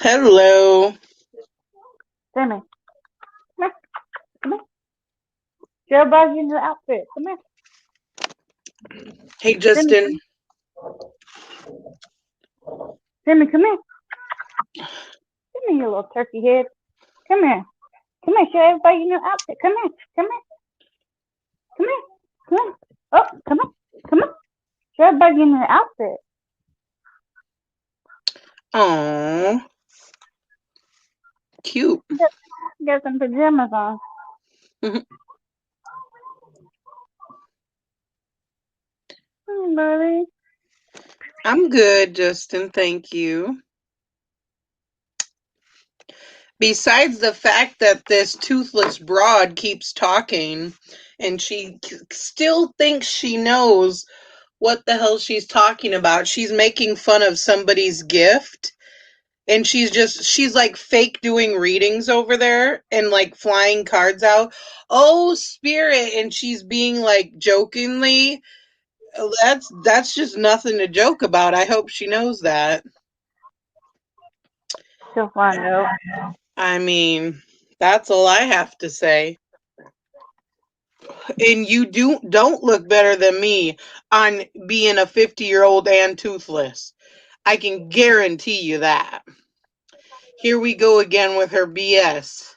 Hello. Sammy, come here, come here. Show everybody your new outfit. Come here. Hey, Sammy, Justin. Sammy, come here. Come here, you little turkey head. Come here. Come here, show everybody your new outfit. Come here, come here, come here, come here. Oh, come here, come here. Show everybody your new outfit. Aww. Cute. You got some pajamas on. Buddy. I'm good, Justin. Thank you. Besides the fact that this toothless broad keeps talking and she still thinks she knows what the hell she's talking about. She's making fun of somebody's gift. And she's like fake doing readings over there and like flying cards out. Oh, spirit. And she's being like jokingly. That's just nothing to joke about. I hope she knows that. She'll find out. I mean, that's all I have to say. And you don't look better than me on being a 50-year-old and toothless. I can guarantee you that. Here we go again with her BS.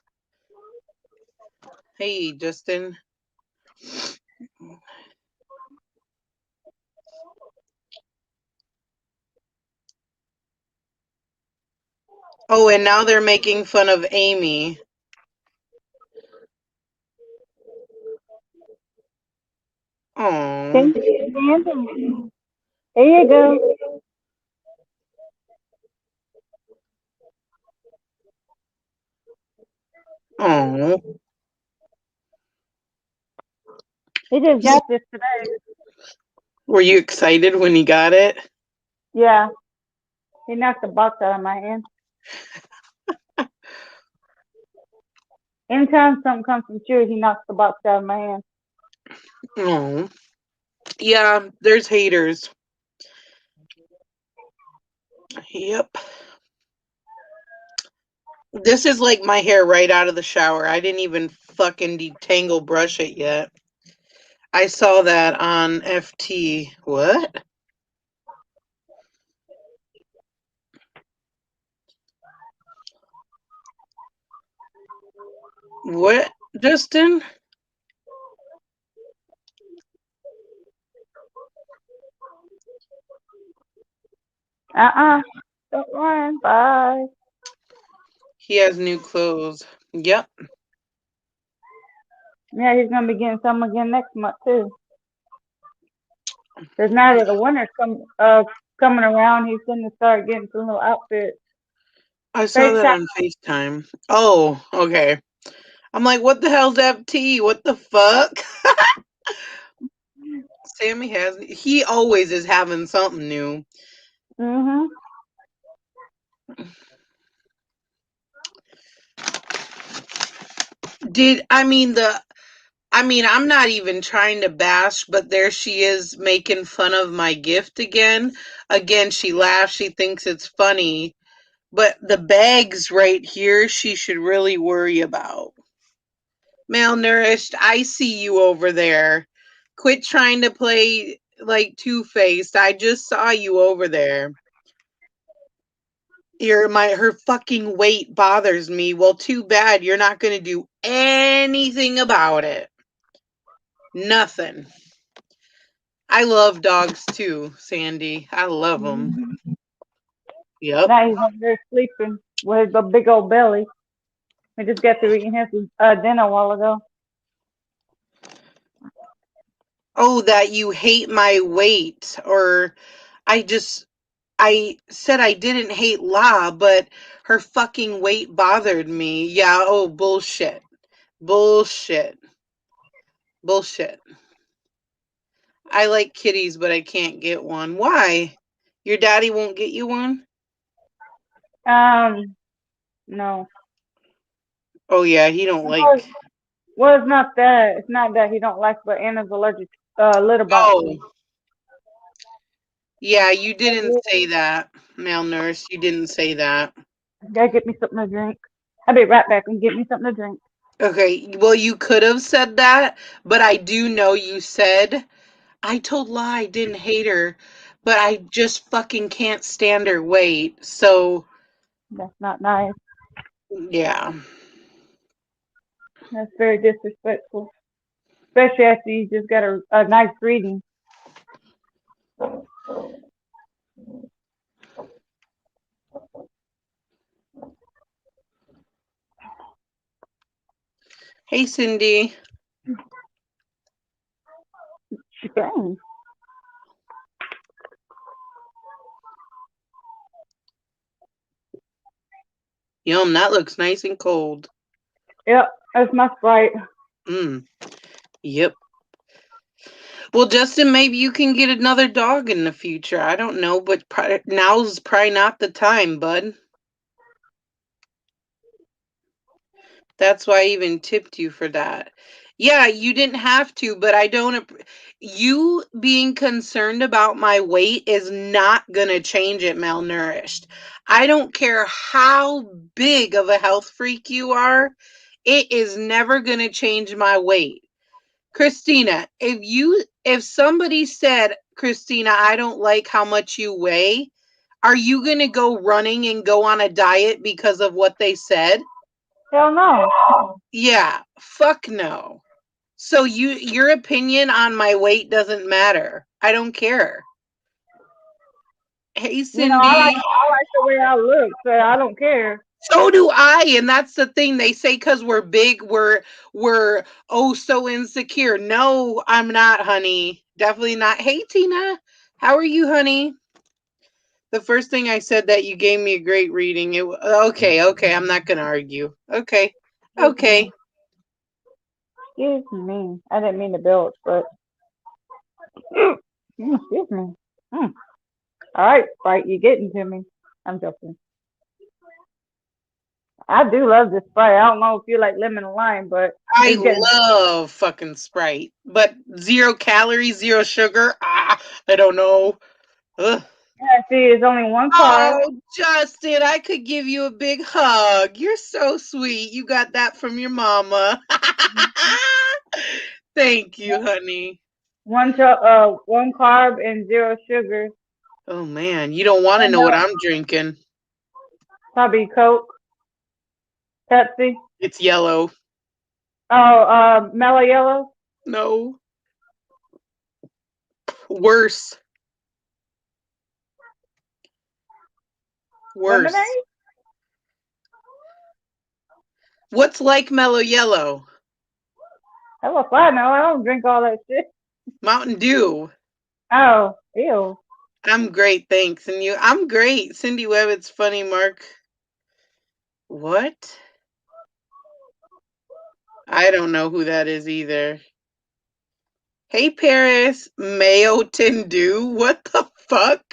Hey, Justin. Oh, and now they're making fun of Amy. Oh. Thank you, Here you go. Oh. He just got this today. Were you excited when you got it? Yeah. He knocked the box out of my hand. Anytime something comes from Chewy, he knocks the box out of my hand. Oh. Yeah, there's haters. Yep. This is like my hair right out of the shower. I didn't even fucking detangle brush it yet. I saw that on FT. What? What, Justin? Don't run. Bye. He has new clothes. Yep. Yeah, he's gonna be getting some again next month too. Cause now that the winter's coming around, he's gonna start getting some little outfits. I saw Face that shop. on FaceTime. Oh, okay. I'm like, what the hell's FT? What the fuck? Sammy has. He always is having something new. Mhm. I'm not even trying to bash, but there she is making fun of my gift again. Again, she laughs. She thinks it's funny. But the bags right here, she should really worry about. Malnourished, I see you over there. Quit trying to play like two-faced. I just saw you over there. Her fucking weight bothers me. Well, too bad you're not going to do anything about it. Nothing. I love dogs too, Sandy. I love them. Mhm. Yep. Now he's over there sleeping with his big old belly. We just got through eating his dinner a while ago. Oh, that you hate my weight. Or I said I didn't hate La, but her fucking weight bothered me. Yeah, oh, bullshit. Bullshit. Bullshit. I like kitties, but I can't get one. Why? Your daddy won't get you one? No. Oh yeah, he don't Well, like. it's not that. It's not that he don't like, but Anna's allergic litter boxes. Oh, yeah, you didn't say that, malnourished. You didn't say that. Gotta get me something to drink. I'll be right back and get me something to drink. Okay, well, you could have said that, but I do know you said, I told La I didn't hate her, but I just fucking can't stand her weight. So, That's not nice. yeah. That's very disrespectful. Especially after you just got a nice reading. Hey, Cindy. Strange. Yum, that looks nice and cold. Yep, that's my Sprite. Yep. Well, Justin, maybe you can get another dog in the future. I don't know, but now's probably not the time, bud. That's why I even tipped you for that. Yeah, you didn't have to, but I don't. You being concerned about my weight is not going to change it, malnourished. I don't care how big of a health freak you are, it is never going to change my weight. Christina, if somebody said, Christina, I don't like how much you weigh, are you going to go running and go on a diet because of what they said? Hell no. Yeah, fuck no. So your opinion on my weight doesn't matter. I don't care. Hey, You know, I like Cindy. the way I look, so I don't care. So do I, and that's the thing. They say because we're big, we're oh so insecure. No, I'm not, honey. Definitely not. Hey, Tina, how are you, honey? The first thing I said that you gave me a great reading. Okay. I'm not gonna argue. Okay, Excuse okay. me. Excuse me. I didn't mean to belch, but excuse me. Mm. All right, Sprite, you're getting to me. I'm joking. I do love this Sprite. I don't know if you like lemon and lime, but I it's getting. love fucking Sprite, but 0 calories, 0 sugar. I don't know. Ugh. Yeah, see, it's only one carb. Oh, Justin, I could give you a big hug. You're so sweet. You got that from your mama. Thank you, honey. One carb and zero sugar. Oh man, you don't want to And know what I'm drinking. probably Coke, Pepsi. It's yellow. Oh, mellow yellow. No, worse. Worse. Lemonade? What's like mellow yellow? Hell if I know. I don't drink all that shit. Mountain Dew. Oh, ew. I'm great, thanks. And you? I'm great. Cindy Webb, it's funny, Mark. What? I don't know who that is either. Hey, Paris. Mayotin Dew? What the fuck?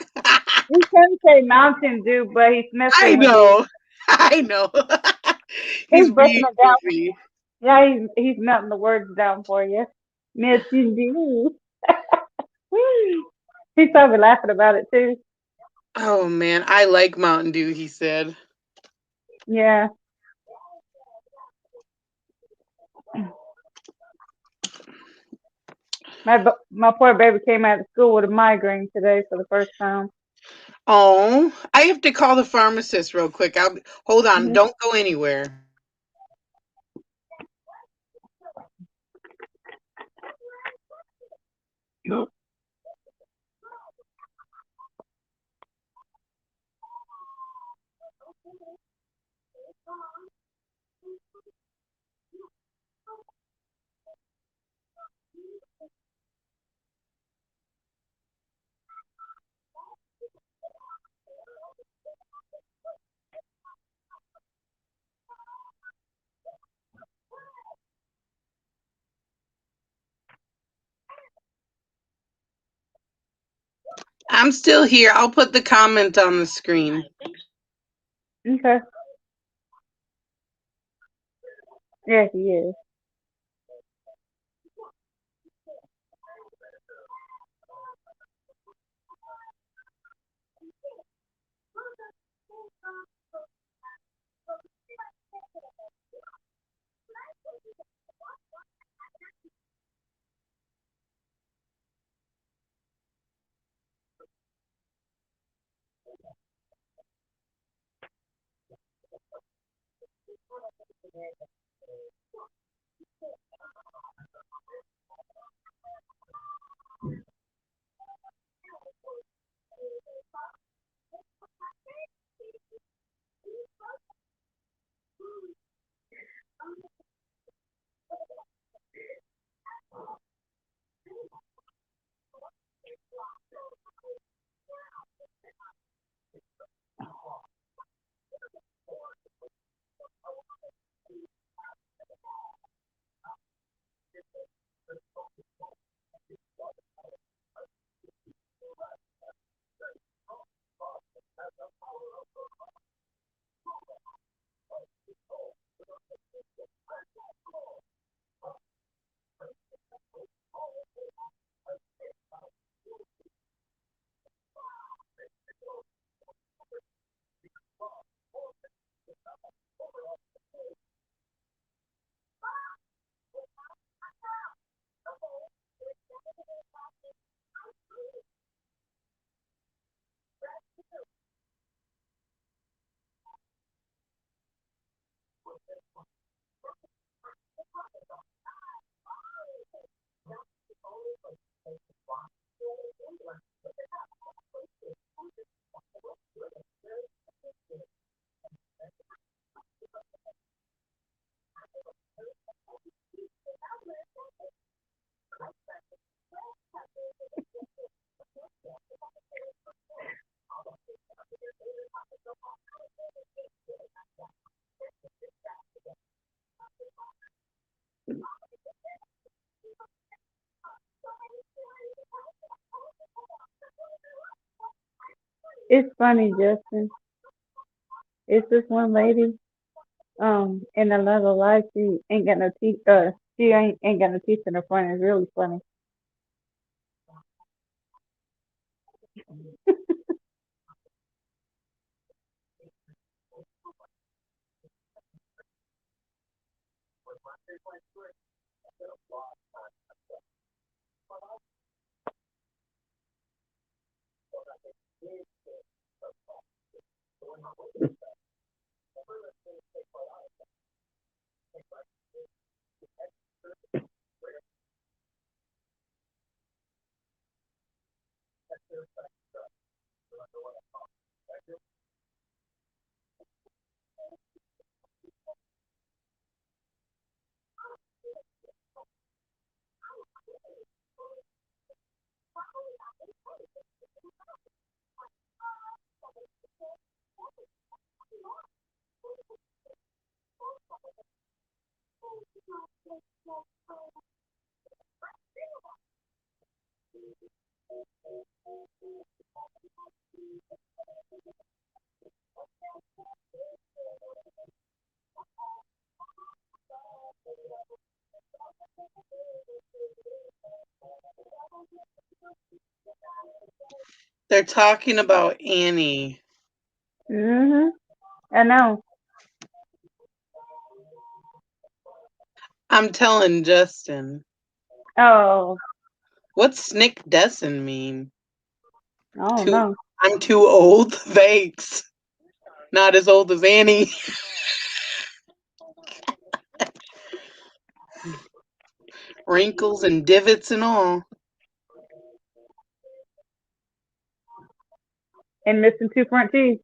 He can say Mountain Dew, but he's I messing with you. know. I know. He's He's being breaking it down. goofy. Yeah, he's melting the words down for you. Mountain Dew. He's probably laughing about it too. Oh, man. I like Mountain Dew, he said. Yeah. My poor baby came out of school with a migraine today for the first time. Oh, I have to call the pharmacist real quick. Hold on. Mhm. Don't go anywhere. I'm still here. I'll put the comment on the screen. Okay. Yeah, he is. It's funny, Justin. It's this one lady, in another life, she ain't got no teeth, she ain't got no teeth in her front. It's really funny. They're talking about Annie. I know. I'm telling Justin. Oh, What's Snick Dessin mean? I don't know. I'm too old? Thanks. Not as old as Annie. Wrinkles and divots and all. And missing two front teeth.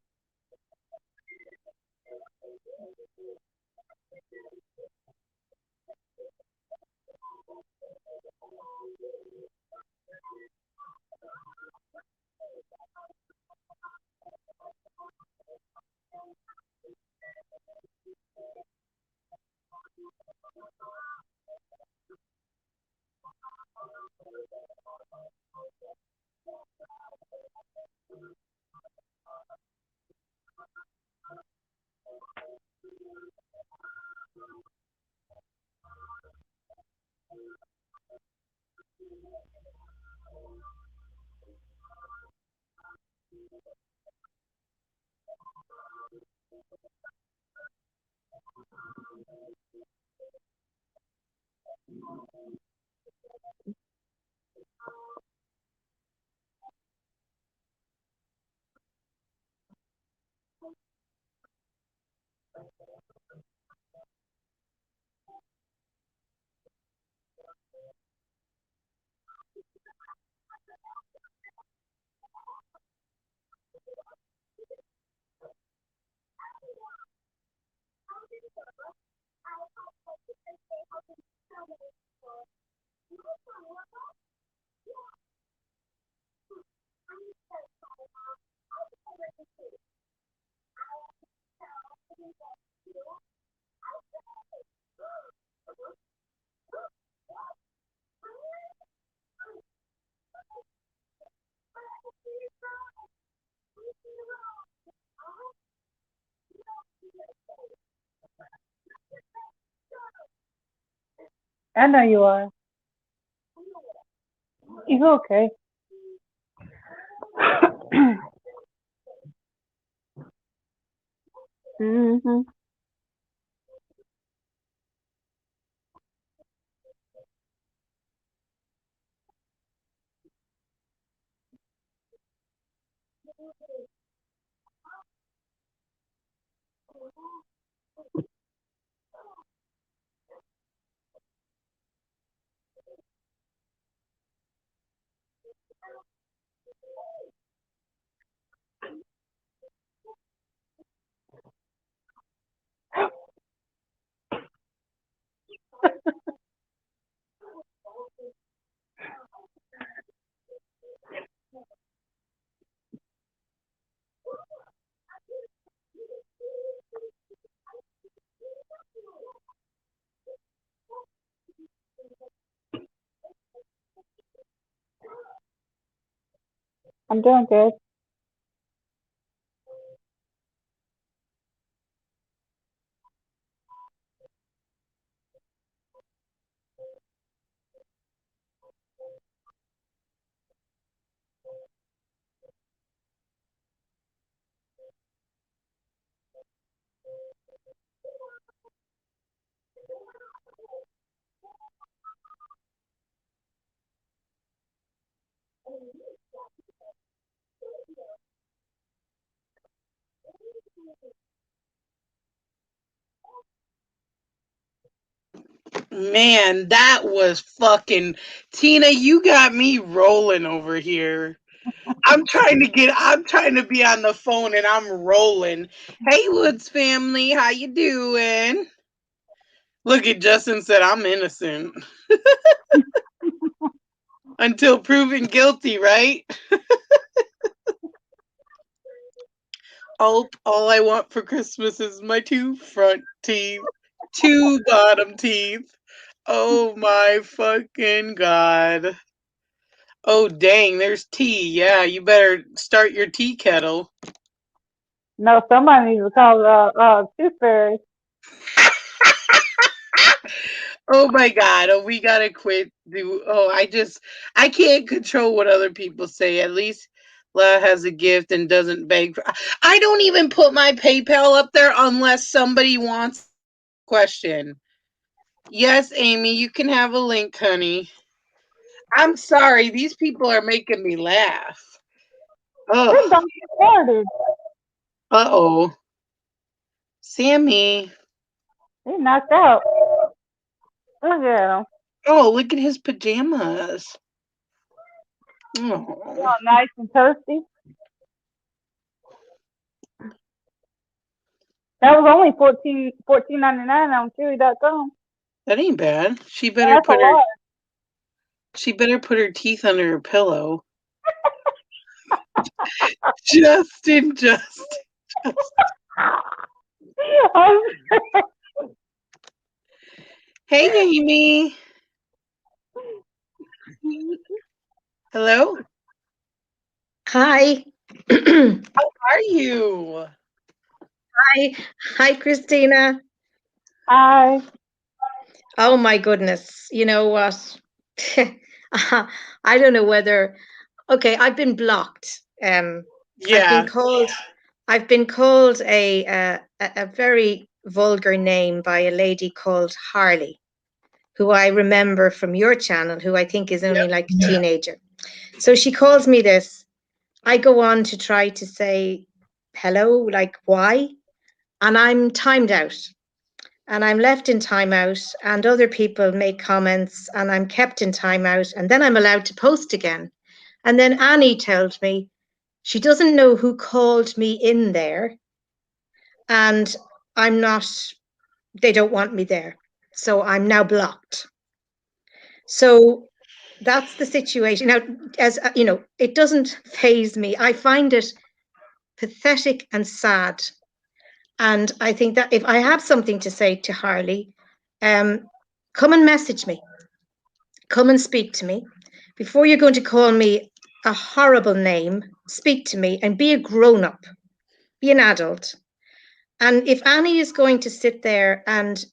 I know you are. You okay? Mhm. I'm doing good. Man, that was fucking Tina, you got me rolling over here. I'm trying to be on the phone and I'm rolling. Hey Woods family, how you doing? Look at Justin said I'm innocent. Until proven guilty, right? Oh, all I want for Christmas is my 2 front teeth, 2 bottom teeth. Oh my fucking god. Oh dang, there's tea. Yeah, you better start your tea kettle. No, somebody needs to call Tooth Fairy. Oh my god, oh we gotta quit. I can't control what other people say. At least La has a gift and doesn't beg for. I don't even put my PayPal up there unless somebody wants a question. Yes, Amy, you can have a link, honey. I'm sorry, these people are making me laugh. This Ugh. dog is started. Uh-oh. Sammy. He's knocked out. Look at him. Oh, look at his pajamas. Oh, All nice and toasty. That was only $14.99 on Chewy.com. that ain't bad. That's a lot. She better put her teeth under her pillow. Justin. Hey, Amy. Hello. Hi. How are you? Hi, Christina. Hi. Oh my goodness. You know what? I don't know whether okay, I've been blocked. I've been Yeah. called I've been called a very vulgar name by a lady called Harley, who I remember from your channel, who I think is only Yep. like a teenager. So she calls me this. I go on to try to say hello, like why? And I'm timed out. And I'm left in timeout, and other people make comments, and I'm kept in timeout, and then I'm allowed to post again. And then Annie tells me she doesn't know who called me in there, and I'm not they don't want me there. So I'm now blocked. So that's the situation. Now, as you know, it doesn't faze me. I find it pathetic and sad. And I think that if I have something to say to Harley, come and message me. Come and speak to me. Before you're going to call me a horrible name, speak to me and be a grown-up. Be an adult. And if Annie is going to sit there, and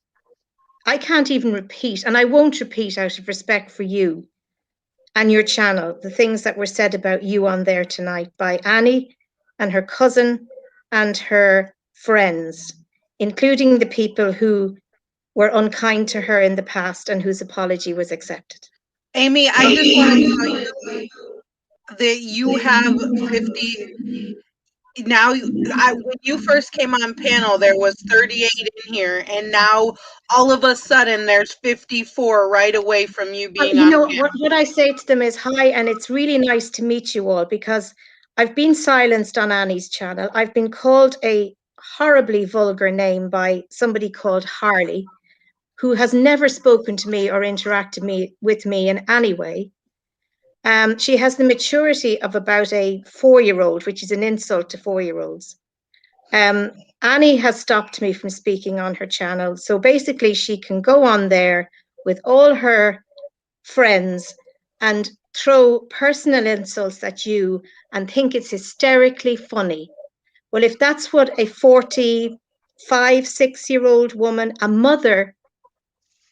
I can't even repeat, and I won't repeat out of respect for you and your channel, the things that were said about you on there tonight by Annie and her cousin and her friends, including the people who were unkind to her in the past and whose apology was accepted. Amy, I just want to tell you that you have 50 now. When you first came on panel, there was 38 in here, and now all of a sudden there's 54 right away from you being you on know panel. what I say to them is hi, and it's really nice to meet you all, because I've been silenced on Annie's channel. I've been called a horribly vulgar name by somebody called Harley, who has never spoken to me or interacted with me in any way. She has the maturity of about a 4-year-old, which is an insult to 4-year-olds. Annie has stopped me from speaking on her channel. So basically she can go on there with all her friends and throw personal insults at you and think it's hysterically funny. Well, if that's what a 45, 6-year-old woman, a mother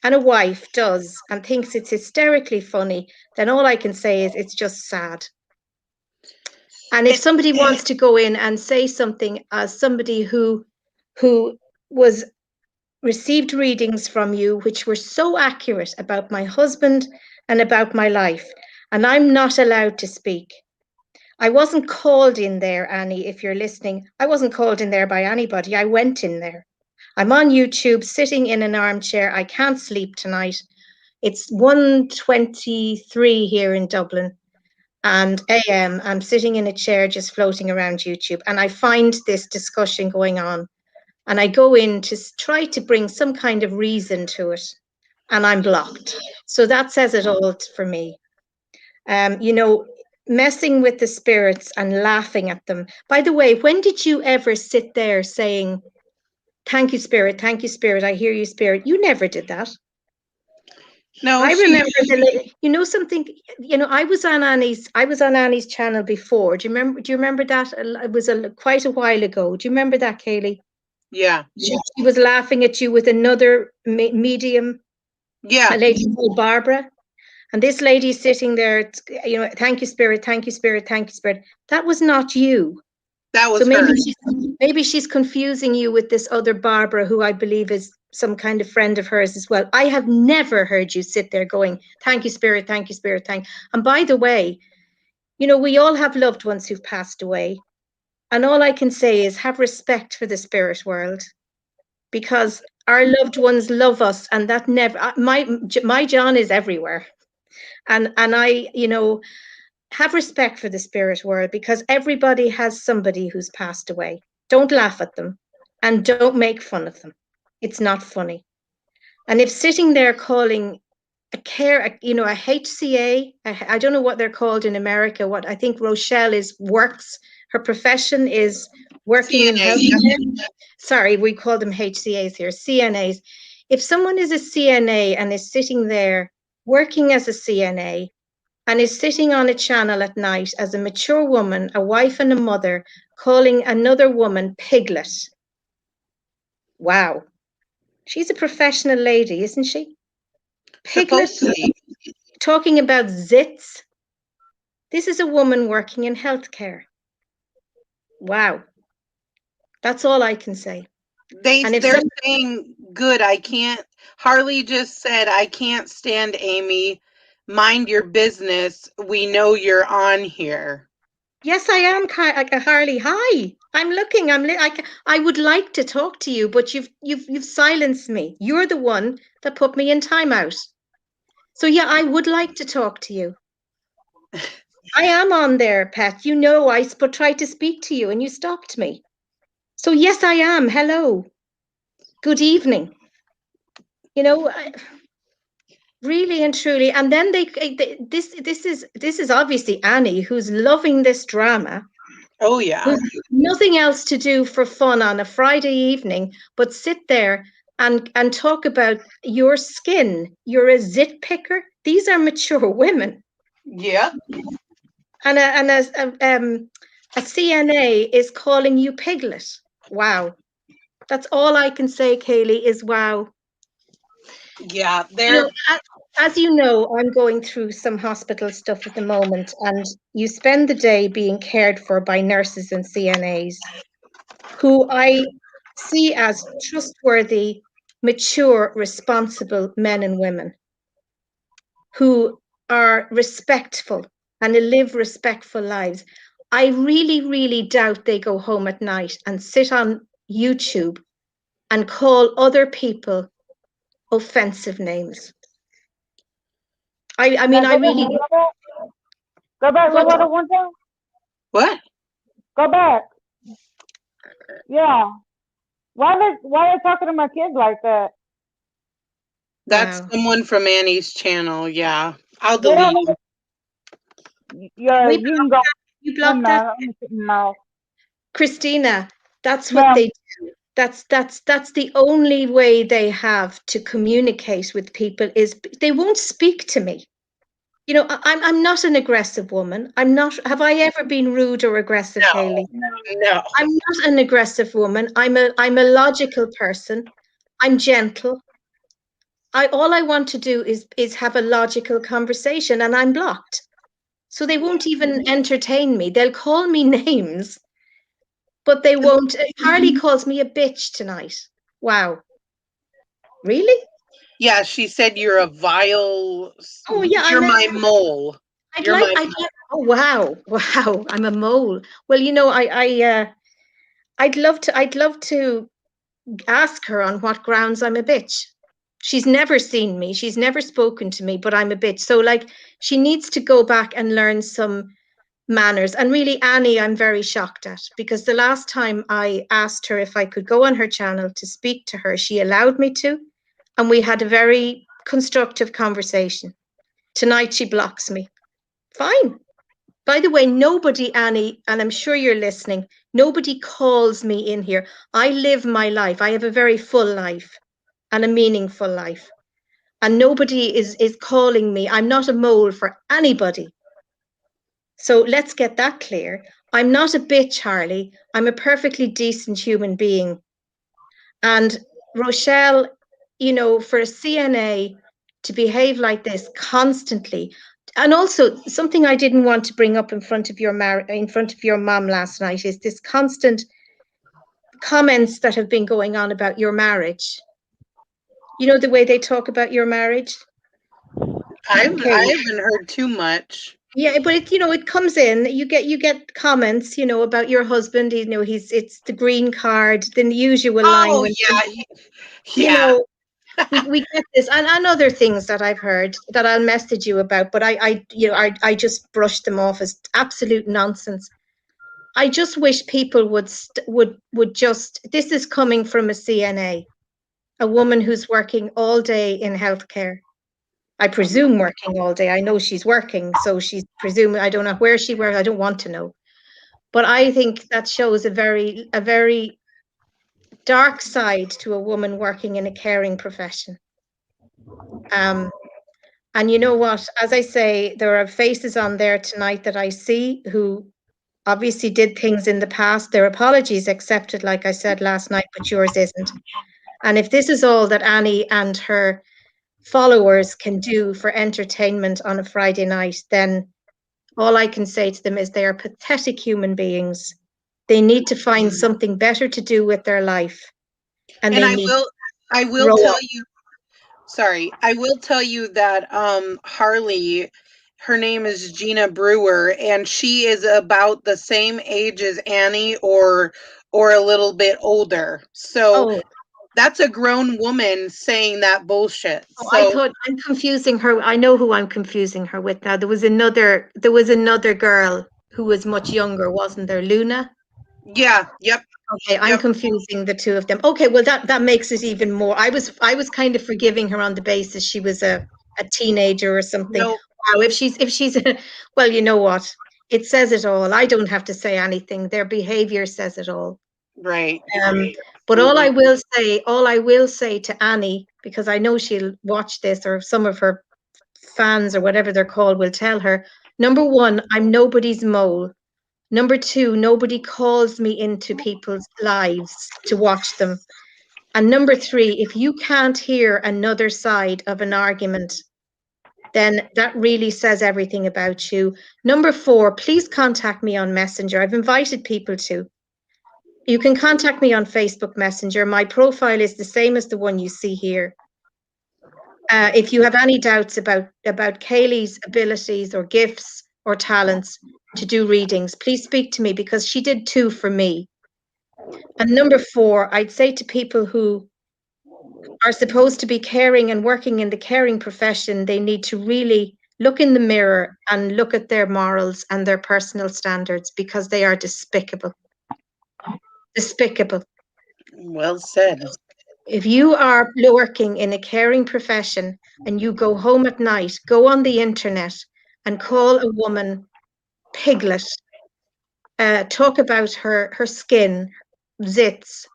and a wife does and thinks it's hysterically funny, then all I can say is it's just sad. And if somebody wants to go in and say something as somebody who was received readings from you which were so accurate about my husband and about my life, and I'm not allowed to speak. I wasn't called in there, Annie, if you're listening. I wasn't called in there by anybody. I went in there. I'm on YouTube sitting in an armchair. I can't sleep tonight. It's 1:23 here in Dublin and AM. I'm sitting in a chair just floating around YouTube, and I find this discussion going on, and I go in to try to bring some kind of reason to it, and I'm blocked. So that says it all for me. You know, messing with the spirits and laughing at them. By the way, when did you ever sit there saying, thank you, spirit, I hear you, spirit? You never did that. No, I remember you know something, you know, I was on Annie's channel before. Do you remember that? It was quite a while ago. Do you remember that, Kaylie? Yeah. She was laughing at you with another medium, Yeah. a lady called Barbara. And this lady sitting there, you know, thank you, spirit, thank you, spirit, thank you, spirit. That was not you. That was so maybe her. Maybe she's confusing you with this other Barbara, who I believe is some kind of friend of hers as well. I have never heard you sit there going, thank you, spirit, thank you, spirit, thank. And by the way, you know, we all have loved ones who've passed away. And all I can say is have respect for the spirit world, because our loved ones love us, and that never, my John is everywhere. And I, you know, have respect for the spirit world, because everybody has somebody who's passed away. Don't laugh at them and don't make fun of them. It's not funny. And if sitting there calling a HCA, I don't know what they're called in America. What I think Rochelle works, her profession is working in healthcare. Sorry, we call them HCAs here, CNAs. If someone is a CNA and is sitting there working as a CNA and is sitting on a channel at night as a mature woman, a wife and a mother, calling another woman piglet. Wow. She's a professional lady, isn't she? Piglet, talking about zits. This is a woman working in healthcare. Wow. That's all I can say. They're saying, good, I can't. Harley just said, I can't stand Amy. Mind your business. We know you're on here. Yes, I am, Harley. Hi. I would like to talk to you, but you've silenced me. You're the one that put me in timeout. So yeah, I would like to talk to you. I am on there, Pat. You know, I tried to speak to you and you stopped me. So yes, I am. Hello. Good evening. You know, really and truly. And then this is obviously Annie, who's loving this drama, Oh yeah. who's nothing else to do for fun on a Friday evening but sit there and talk about your skin. You're a zit picker. These are mature women. Yeah. And a CNA is calling you piglet. Wow. That's all I can say, Kaylie, is wow. Yeah. You They're know, as you know, I'm going through some hospital stuff at the moment, and you spend the day being cared for by nurses and CNAs who I see as trustworthy, mature, responsible men and women who are respectful and live respectful lives. I really, really doubt they go home at night and sit on YouTube and call other people offensive names. I mean, Now I really. go back, What? Roberta, one time. what? Go back. Yeah. Why are they talking to my kids like that? That's Wow. someone from Annie's channel. Yeah. I'll They don't delete them. Yeah, We you can go. You No, blocked that, no. Christina. That's what Ma'am, they do. That's the only way they have to communicate with people is they won't speak to me. You know, I'm not an aggressive woman. I'm not. Have I ever been rude or aggressive, No. Kaylie? No. I'm not an aggressive woman. I'm a logical person. I'm gentle. All I want to do is have a logical conversation, and I'm blocked. So they won't even entertain me. They'll call me names, but they won't. Harley calls me a bitch tonight. Wow. Really? Yeah, she said you're a vile. Oh yeah, You're my mole. I'd You're like my. I'd like oh wow. Wow, I'm a mole. Well, you know, I'd love to ask her on what grounds I'm a bitch. She's never seen me, she's never spoken to me, but I'm a bitch. So like she needs to go back and learn some manners. And really, Annie, I'm very shocked at, because the last time I asked her if I could go on her channel to speak to her, she allowed me to, and we had a very constructive conversation. Tonight she blocks me. Fine. By the way, nobody, Annie, and I'm sure you're listening, nobody calls me in here. I live my life. I have a very full life and a meaningful life. And nobody is calling me. I'm not a mole for anybody. So let's get that clear. I'm not a bitch, Harley. I'm a perfectly decent human being. And Rochelle, you know, for a CNA to behave like this constantly, and also something I didn't want to bring up in front of your mom last night is this constant comments that have been going on about your marriage. You know, the way they talk about your marriage. I Okay. haven't heard too much. Yeah, but it comes in. You get comments, about your husband. It's the green card, the usual line Oh when yeah, you yeah. know we get this, and other things that I've heard that I'll message you about, but I just brushed them off as absolute nonsense. I just wish people would just. This is coming from a CNA, a woman who's working all day in healthcare. I presume working all day. I know she's working, so she's presuming. I don't know where she works. I don't want to know, but I think that shows a very dark side to a woman working in a caring profession. And you know what? As I say, there are faces on there tonight that I see who obviously did things in the past. Their apologies accepted, like I said last night, but yours isn't. And if this is all that Annie and her followers can do for entertainment on a Friday night, then all I can say to them is they are pathetic human beings. They need to find something better to do with their life, and And they I need will I to will grow tell up. you. Sorry, I will tell you that Harley, her name is Gina Brewer, and she is about the same age as Annie, or a little bit older. So Oh, that's a grown woman saying that bullshit. I So thought I'm confusing her. I know who I'm confusing her with now. There was another girl who was much younger, wasn't there? Luna? Yeah. Yep. Okay, I'm confusing the two of them. Okay, well that makes it even more. I was kind of forgiving her on the basis she was a teenager or something. No. Wow, if she's well, you know what? It says it all. I don't have to say anything. Their behavior says it all. Right. But all I will say to Annie, because I know she'll watch this, or some of her fans or whatever they're called will tell her, number one, I'm nobody's mole. Number two, nobody calls me into people's lives to watch them. And number three, if you can't hear another side of an argument, then that really says everything about you. Number four, please contact me on Messenger. I've invited people to. You can contact me on Facebook Messenger. My profile is the same as the one you see here. If you have any doubts about Kaylie's abilities or gifts or talents to do readings, please speak to me, because she did 2 for me. And number four, I'd say to people who are supposed to be caring and working in the caring profession, they need to really look in the mirror and look at their morals and their personal standards, because they are despicable. Despicable. Well said. If you are working in a caring profession and you go home at night, go on the internet and call a woman piglet, talk about her skin, zits.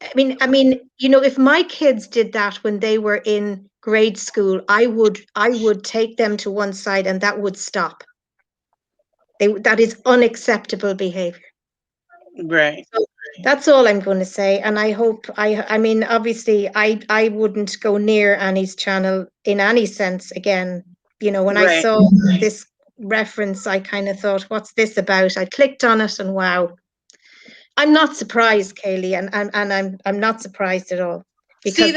I mean, you know, if my kids did that when they were in grade school, I would take them to one side and that would stop. That is unacceptable behavior. Right. So that's all I'm going to say. And I hope, I mean, obviously, I wouldn't go near Annie's channel in any sense again. You know, when I Right. saw this reference, I kind of thought, what's this about? I clicked on it and wow. I'm not surprised, Kaylie, and I'm not surprised at all, See, because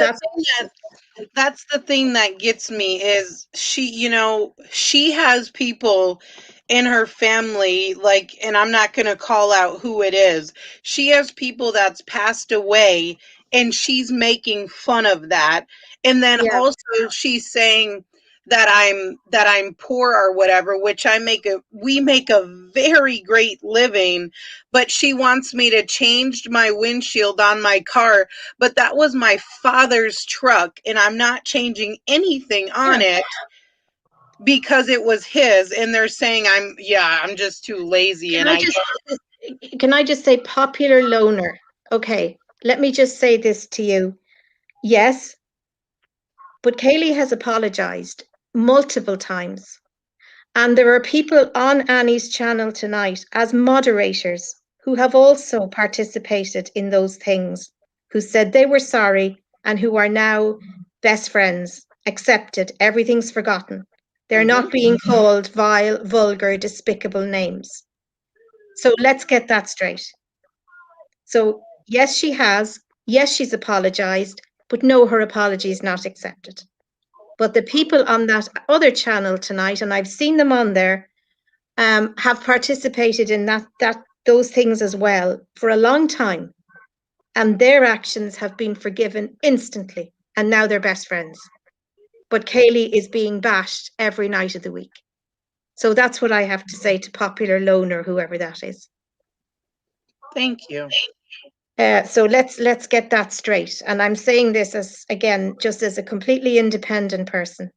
that's the thing that gets me is she has people in her family, like, and I'm not going to call out who it is. She has people that's passed away and she's making fun of that. And then yeah. also she's saying that I'm poor or whatever, which we make a very great living, but she wants me to change my windshield on my car, but that was my father's truck and I'm not changing anything on it because it was his, and they're saying I'm just too lazy. Can And I just say popular loner? Okay, let me just say this to you. Yes, but Kaylie has apologized multiple times. And there are people on Annie's channel tonight as moderators who have also participated in those things, who said they were sorry and who are now best friends, accepted, everything's forgotten. They're not being called vile, vulgar, despicable names. So let's get that straight. So yes, she has. Yes, she's apologized, but no, her apology is not accepted. But the people on that other channel tonight, and I've seen them on there, have participated in those things as well for a long time, and their actions have been forgiven instantly, and now they're best friends. But Kaylie is being bashed every night of the week. So that's what I have to say to popular loner, whoever that is. thank you. So let's get that straight. And I'm saying this as, again, just as a completely independent person.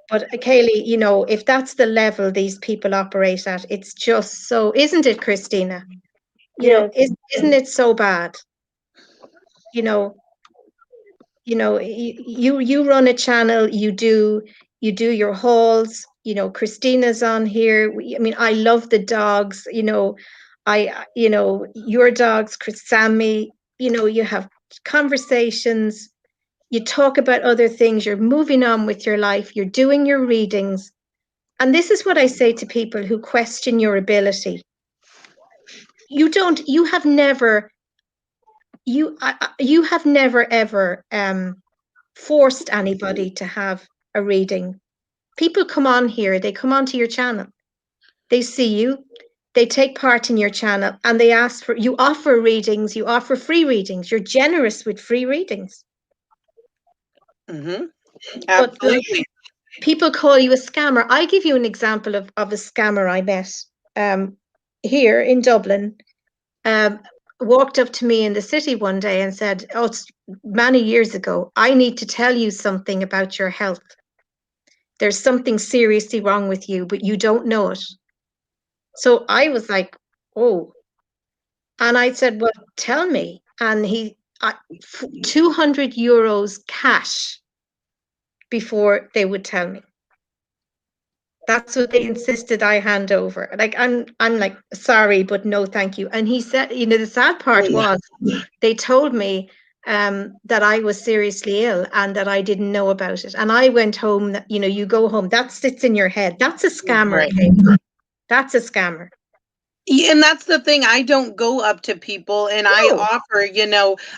But Kaylie, you know, if that's the level these people operate at, it's just so, isn't it, Christina? You know, isn't it so bad? You know, you run a channel, you do your hauls. You know, Christina's on here. I mean, I love the dogs. You know, your dogs, Sammy. You know, you have conversations. You talk about other things. You're moving on with your life. You're doing your readings. And this is what I say to people who question your ability. You have never ever forced anybody to have a reading. People come on here, they come onto your channel, they see you, they take part in your channel, and they ask for, you offer readings, you offer free readings, you're generous with free readings. Absolutely. But like, people call you a scammer. I give you an example of a scammer I met here in Dublin. walked up to me in the city one day and said, "Oh, it's many years ago. I need to tell you something about your health. There's something seriously wrong with you, but you don't know it." So I was like, "Oh," and I said, "Well, tell me." And 200 euros cash before they would tell me. That's what they insisted I hand over. Like I'm like, "Sorry, but no, thank you." And he said, the sad part was they told me that I was seriously ill and that I didn't know about it. And I went home, you go home, that sits in your head. That's a scammer. Right. That's a scammer. Yeah, and that's the thing. I don't go up to people and I No. offer,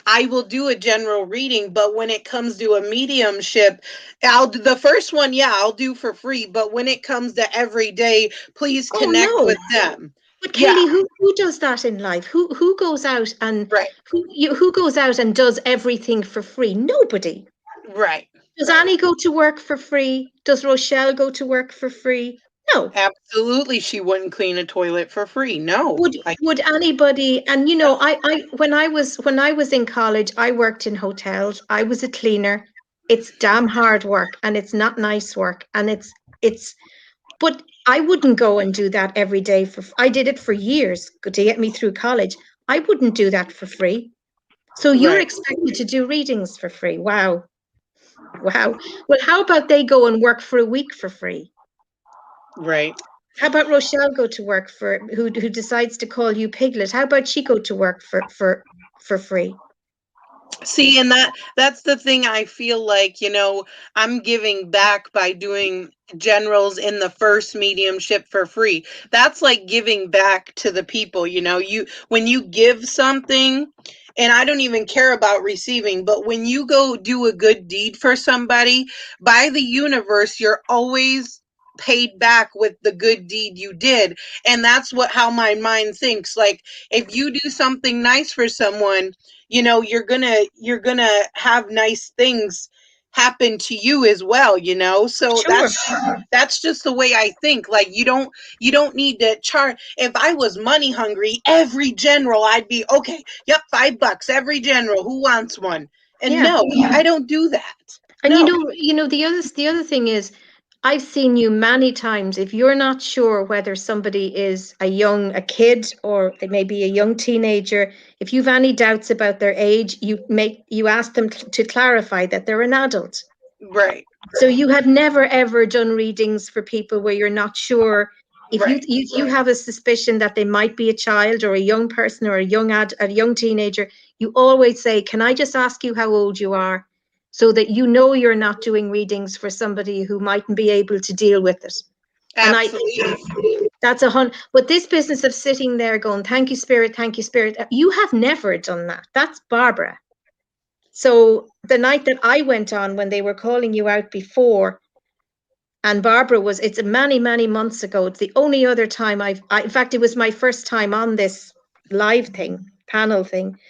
I will do a general reading, but when it comes to a mediumship, I'll do the first one, yeah, I'll do for free. But when it comes to every day, please Oh, connect no. with them. But Yeah, Kaylie, who does that in life? Who goes out and right, who goes out and does everything for free? Nobody. right. Does Annie go to work for free? Does Rochelle go to work for free? No. Absolutely, she wouldn't clean a toilet for free. No. Would anybody? And I when I was in college, I worked in hotels. I was a cleaner. It's damn hard work, and it's not nice work, and it's. But I wouldn't go and do that every day I did it for years to get me through college. I wouldn't do that for free. So you're Right. expected to do readings for free. Wow. Wow. Well, how about they go and work for a week for free? Right. How about Rochelle go to work who decides to call you Piglet? How about she go to work for free? See, and that's the thing. I feel like, I'm giving back by doing generals in the first mediumship for free. That's like giving back to the people, you when you give something, and I don't even care about receiving, but when you go do a good deed for somebody, by the universe, you're always paid back with the good deed you did. And that's how my mind thinks. Like, if you do something nice for someone, you're gonna have nice things happen to you as well. So Sure. that's just the way I think. Like, you don't need to charge. If I was money hungry, every general, I'd be okay, yep, $5 every general, who wants one? And Yeah. no, I don't do that. And No. the other thing is, I've seen you many times. If you're not sure whether somebody is a kid or they may be a young teenager, if you've any doubts about their age, you ask them to clarify that they're an adult. Right. So you have never ever done readings for people where you're not sure. If Right. you have a suspicion that they might be a child or a young person or a young teenager, you always say, "Can I just ask you how old you are?" So that you're not doing readings for somebody who mightn't be able to deal with it. And Absolutely. that's but this business of sitting there going, "Thank you, Spirit, thank you, Spirit," you have never done that. That's Barbara. So the night that I went on, when they were calling you out before, and Barbara it's many, many months ago. It's the only other time in fact, it was my first time on this live panel thing.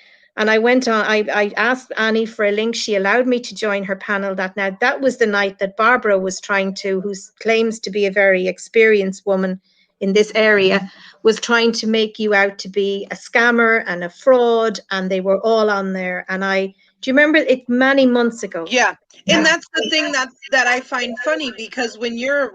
And I went on, I asked Annie for a link. She allowed me to join her panel that was the night that Barbara was who claims to be a very experienced woman in this area, was trying to make you out to be a scammer and a fraud. And they were all on there. And do you remember it many months ago? Yeah. And that's the thing that I find funny, because when you're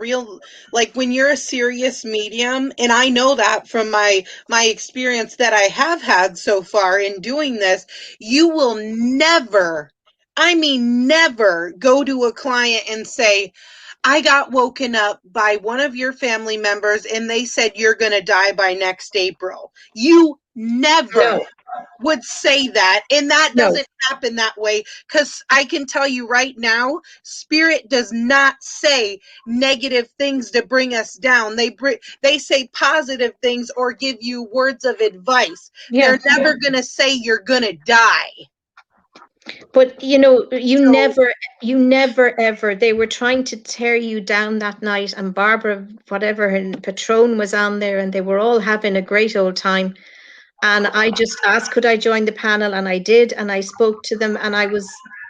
when you're a serious medium, and I know that from my experience that I have had so far in doing this, you will never, I mean never, go to a client and say, "I got woken up by one of your family members and they said you're going to die by next April." You never No. would say that. And that No. doesn't happen that way, because I can tell you right now, Spirit does not say negative things to bring us down. They say positive things or give you words of advice. Yeah. They're never going to say you're going to die. But you never ever, they were trying to tear you down that night, and Barbara, whatever her patron, was on there, and they were all having a great old time. And I just asked, could I join the panel? And I did, and I spoke to them, and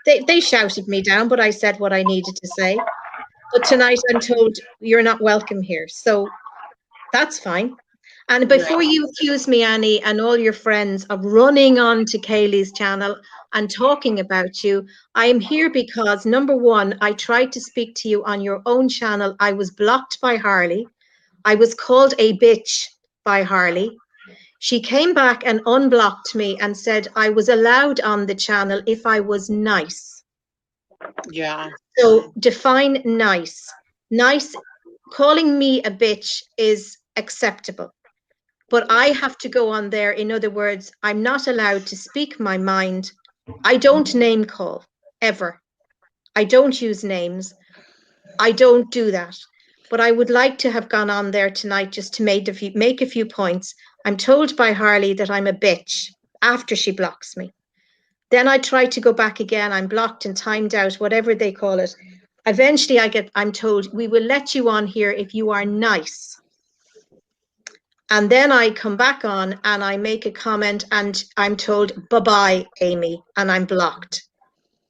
they shouted me down, but I said what I needed to say. But tonight I'm told you're not welcome here. So that's fine. And before you accuse me, Annie, and all your friends of running on to Kaylie's channel and talking about you, I am here because, number one, I tried to speak to you on your own channel. I was blocked by Harley. I was called a bitch by Harley. She came back and unblocked me and said I was allowed on the channel if I was nice. Yeah. So define nice. Nice, calling me a bitch is acceptable. But I have to go on there. In other words, I'm not allowed to speak my mind. I don't name call ever. I don't use names. I don't do that. But I would like to have gone on there tonight just to make a few points. I'm told by Harley that I'm a bitch after she blocks me. Then I try to go back again. I'm blocked and timed out, whatever they call it. Eventually I'm told, we will let you on here if you are nice. And then I come back on and I make a comment and I'm told, bye-bye, Amy, and I'm blocked.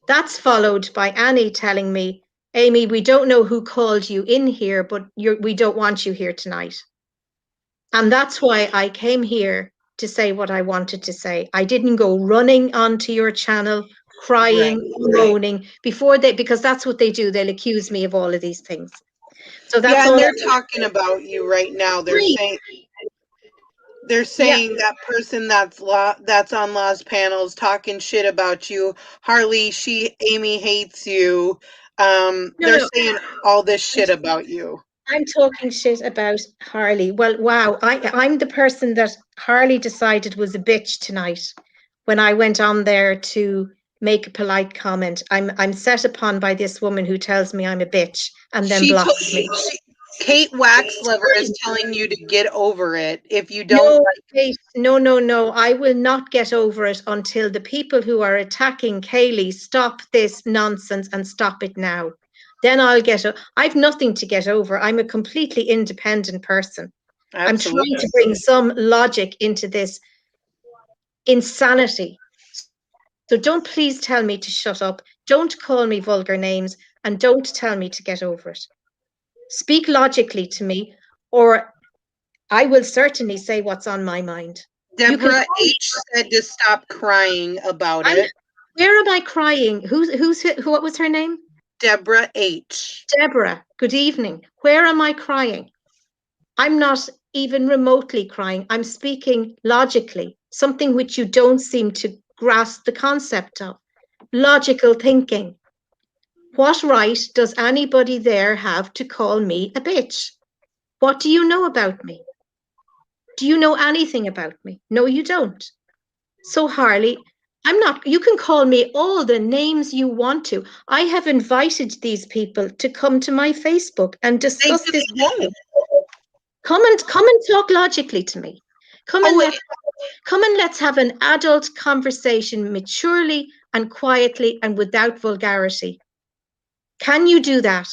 That's followed by Annie telling me, Amy, we don't know who called you in here, but we don't want you here tonight. And that's why I came here to say what I wanted to say. I didn't go running onto your channel, crying, moaning because that's what they do. They'll accuse me of all of these things. So that's and all. they're talking about you right now. They're saying that person that's on Law's panels talking shit about you. Harley, Amy hates you. They're saying all this shit about you. I'm talking shit about Harley. Well, wow, I'm the person that Harley decided was a bitch tonight when I went on there to make a polite comment. I'm set upon by this woman who tells me I'm a bitch and then blocks me. Kate Waxliver is telling you to get over it. If you don't, no. I will not get over it until the people who are attacking Kaylie stop this nonsense and stop it now. Then I've nothing to get over. I'm a completely independent person. Absolutely. I'm trying to bring some logic into this insanity. So don't please tell me to shut up. Don't call me vulgar names and don't tell me to get over it. Speak logically to me, or I will certainly say what's on my mind. Deborah H said to stop crying about it. Where am I crying? What was her name? Deborah H. Deborah, good evening. Where am I crying? I'm not even remotely crying. I'm speaking logically, something which you don't seem to grasp the concept of. Logical thinking. What right does anybody there have to call me a bitch? What do you know about me? Do you know anything about me? No, you don't. So, Harley, you can call me all the names you want to. I have invited these people to come to my Facebook and discuss this. Come and talk logically to me. Come and let's have an adult conversation maturely and quietly and without vulgarity. Can you do that?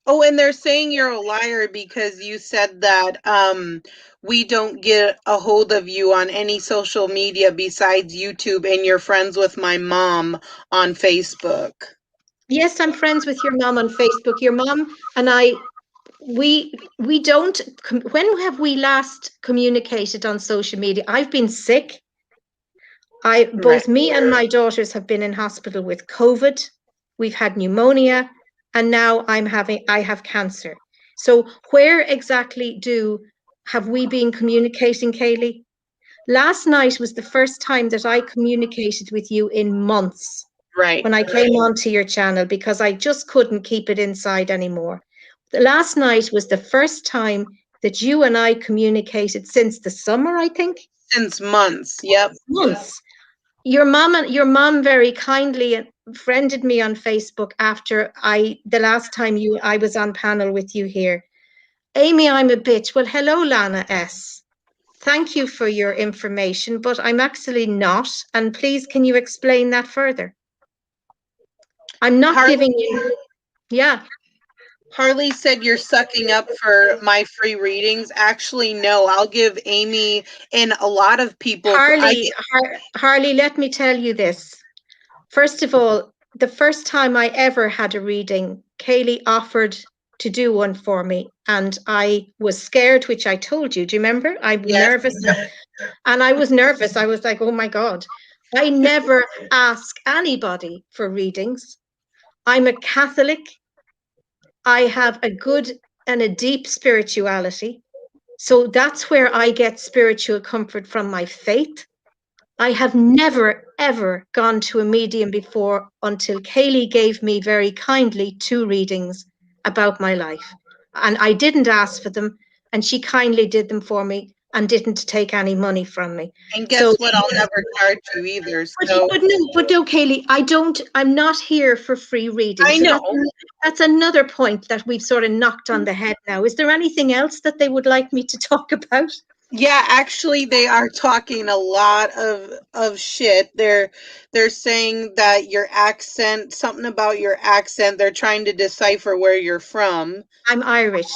Oh, and they're saying you're a liar because you said that we don't get a hold of you on any social media besides YouTube, and you're friends with my mom on Facebook. Yes, I'm friends with your mom on Facebook. Your mom and I, we don't. When have we last communicated on social media? I've been sick. Both me and my daughters have been in hospital with COVID. We've had pneumonia, and now I have cancer. So where exactly have we been communicating, Kaylie? Last night was the first time that I communicated with you in months. When I came onto your channel, because I just couldn't keep it inside anymore. Last night was the first time that you and I communicated since the summer, I think. Since months, yep. Months. Your mom very kindly friended me on Facebook after the last time I was on panel with you here. Amy, I'm a bitch. Well, hello, Lana S. Thank you for your information, but I'm actually not. And please, can you explain that further? I'm not giving you. Yeah. Harley said you're sucking up for my free readings. Actually, no, I'll give Amy and a lot of people. Harley, let me tell you this. First of all, the first time I ever had a reading, Kaylie offered to do one for me. And I was scared, which I told you. Do you remember? I was nervous. And I was nervous. I was like, oh my God. I never ask anybody for readings. I'm a Catholic. I have a good and a deep spirituality. So that's where I get spiritual comfort from my faith. I have never, ever gone to a medium before until Kaylie gave me very kindly 2 readings about my life. And I didn't ask for them, and she kindly did them for me and didn't take any money from me. And guess what? I'll never charge you either. So But no, Kaylie, I'm not here for free reading. I So know. that's another point that we've sort of knocked on the head now. Is there anything else that they would like me to talk about? Yeah, actually they are talking a lot of shit. They're saying that your accent, something about your accent, they're trying to decipher where you're from. I'm Irish.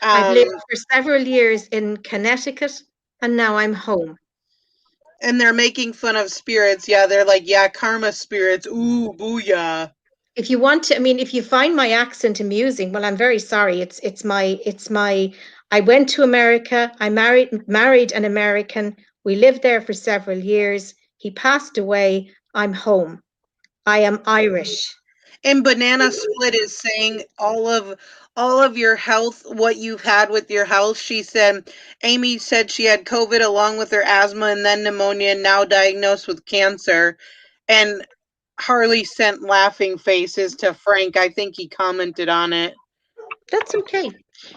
I've lived for several years in Connecticut, and now I'm home. And they're making fun of spirits. Yeah, they're like, yeah, karma spirits. Ooh, booyah. If you want to, I mean, if you find my accent amusing, well, I'm very sorry. It's my. I went to America. I married an American. We lived there for several years. He passed away. I'm home. I am Irish. And Banana Split is saying all of your health, what you've had with your health. She said Amy said she had COVID along with her asthma and then pneumonia, and now diagnosed with cancer. And Harley sent laughing faces to Frank. I think he commented on it. That's okay.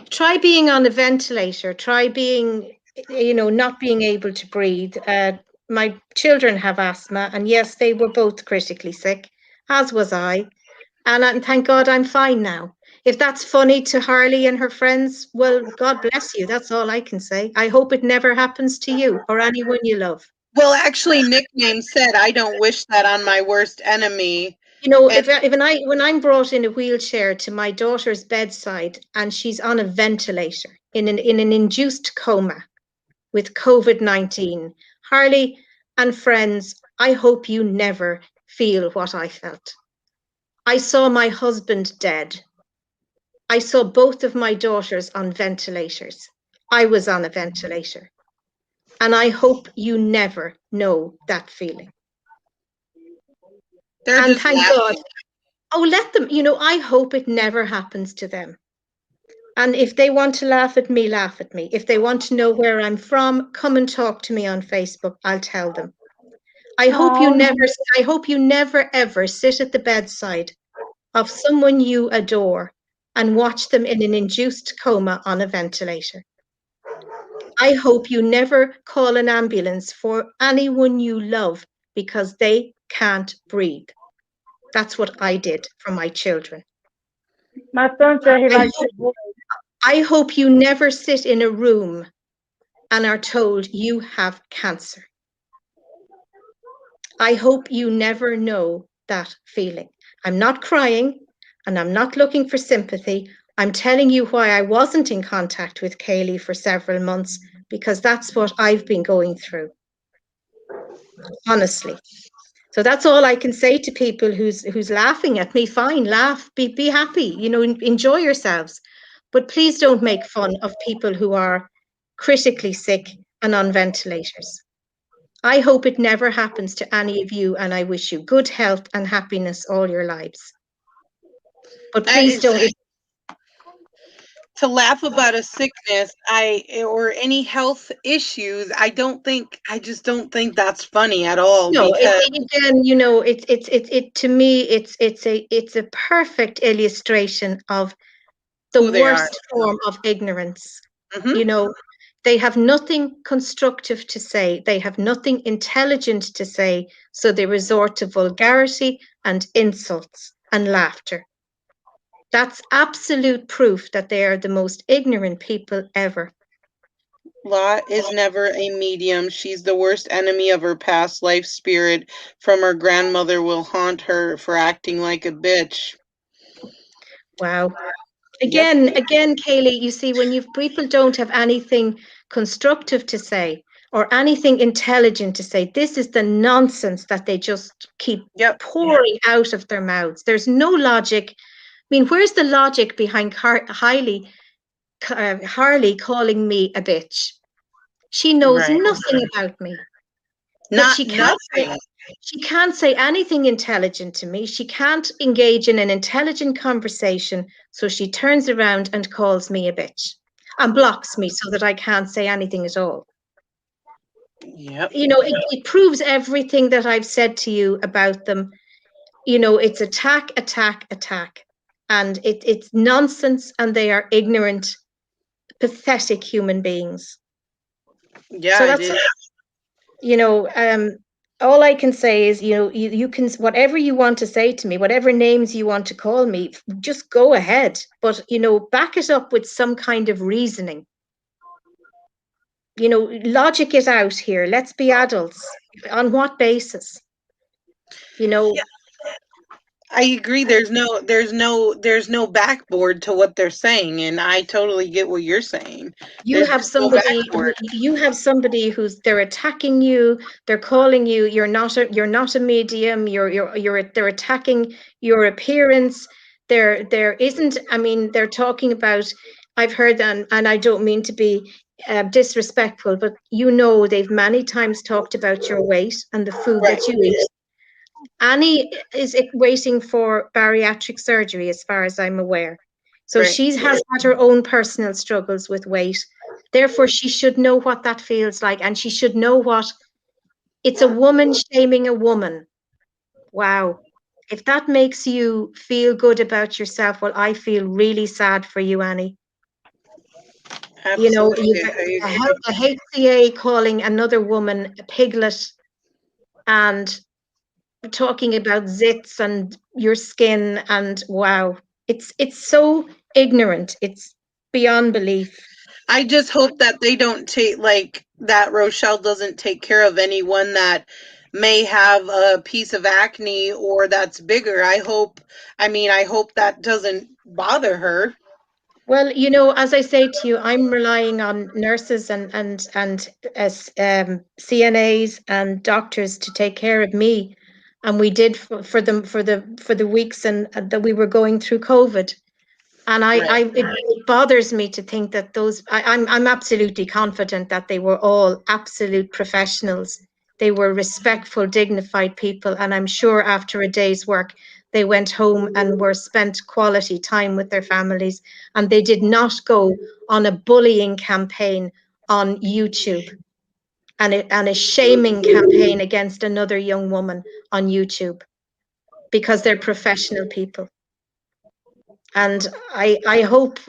Try being on a ventilator. Try being, not being able to breathe. My children have asthma, and yes, they were both critically sick, as was I. And thank God I'm fine now. If that's funny to Harley and her friends, well, God bless you. That's all I can say. I hope it never happens to you or anyone you love. Well, actually, Nickname said, I don't wish that on my worst enemy. When I'm brought in a wheelchair to my daughter's bedside and she's on a ventilator in an induced coma with COVID-19, Harley and friends, I hope you never feel what I felt. I saw my husband dead. I saw both of my daughters on ventilators. I was on a ventilator. And I hope you never know that feeling. And thank God. Oh, let them, I hope it never happens to them. And if they want to laugh at me, laugh at me. If they want to know where I'm from, come and talk to me on Facebook. I'll tell them. I hope you never ever sit at the bedside of someone you adore and watch them in an induced coma on a ventilator. I hope you never call an ambulance for anyone you love because they can't breathe. That's what I did for my children. My son said he likes his voice. I hope you never sit in a room and are told you have cancer. I hope you never know that feeling. I'm not crying and I'm not looking for sympathy. I'm telling you why I wasn't in contact with Kaylie for several months, because that's what I've been going through. Honestly. So that's all I can say to people who's laughing at me. Fine, laugh, be happy, enjoy yourselves. But please don't make fun of people who are critically sick and on ventilators. I hope it never happens to any of you, and I wish you good health and happiness all your lives. But please don't. To laugh about a sickness, or any health issues, I just don't think that's funny at all. No, because it to me, it's a perfect illustration of the worst form of ignorance. Mm-hmm. They have nothing constructive to say. They have nothing intelligent to say. So they resort to vulgarity and insults and laughter. That's absolute proof that they are the most ignorant people ever. Law is never a medium. She's the worst enemy of her past life. Spirit from her grandmother will haunt her for acting like a bitch. Wow. Again, Kaylie, you see, when people don't have anything constructive to say or anything intelligent to say, this is the nonsense that they just keep pouring out of their mouths. There's no logic, mean, where's the logic behind Harley calling me a bitch? She knows nothing about me. But she can't say anything intelligent to me. She can't engage in an intelligent conversation. So she turns around and calls me a bitch and blocks me so that I can't say anything at all. Yep. You know, it proves everything that I've said to you about them. You know, it's attack. And it's nonsense, and they are ignorant, pathetic human beings. Yeah, so that's you know, all I can say is, you know, you can, whatever you want to say to me, whatever names you want to call me, just go ahead. But, you know, back it up with some kind of reasoning. You know, logic it out here. Let's be adults. On what basis? You know, yeah, I agree. There's no backboard to what they're saying, and I totally get what you're saying. you There's have just no somebody backboard. you have somebody who's, they're attacking you, they're calling you, you're not a medium, they're attacking your appearance. There isn't, I mean, they're talking about, I've heard, and I don't mean to be disrespectful, but you know, they've many times talked about your weight and the food Right. that you eat. Annie is waiting for bariatric surgery, as far as I'm aware. So Right. she has had her own personal struggles with weight. Therefore, she should know what that feels like, and she should know what it's a woman shaming a woman. Wow. If that makes you feel good about yourself, well, I feel really sad for you, Annie. You know, Absolutely. I agree. a HCA calling another woman a piglet and talking about zits and your skin, and wow, it's so ignorant, it's beyond belief. I just hope that they don't take, like, that Rochelle doesn't take care of anyone that may have a piece of acne or that's bigger. I hope that doesn't bother her. Well, you know, as I say to you, I'm relying on nurses and CNAs and doctors to take care of me, and we did for them for the weeks and that we were going through COVID. And it bothers me to think that I'm absolutely confident that they were all absolute professionals. They were respectful, dignified people. And I'm sure after a day's work, they went home and were spent quality time with their families. And they did not go on a bullying campaign on YouTube and a shaming campaign against another young woman on YouTube, because they're professional people. And I hope,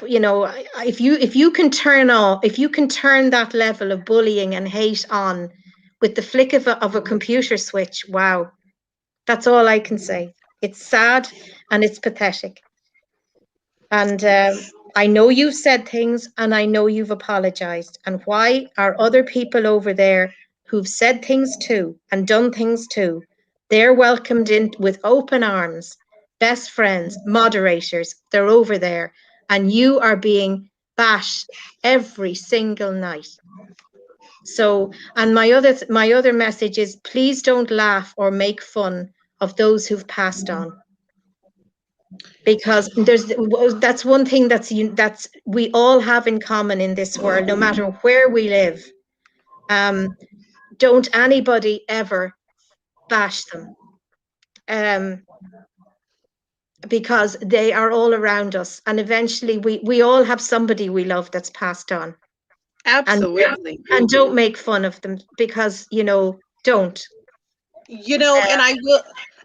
you know, if you can turn that level of bullying and hate on with the flick of a computer switch, wow, that's all I can say. It's sad and it's pathetic. And I know you've said things, and I know you've apologized. And why are other people over there who've said things too and done things too? They're welcomed in with open arms, best friends, moderators. They're over there, and you are being bashed every single night. So, and my other message is, please don't laugh or make fun of those who've passed on, because that's one thing that's we all have in common in this world, no matter where we live. Don't anybody ever bash them, because they are all around us, and eventually we all have somebody we love that's passed on. Absolutely. And don't make fun of them, because, you know, don't. You know, and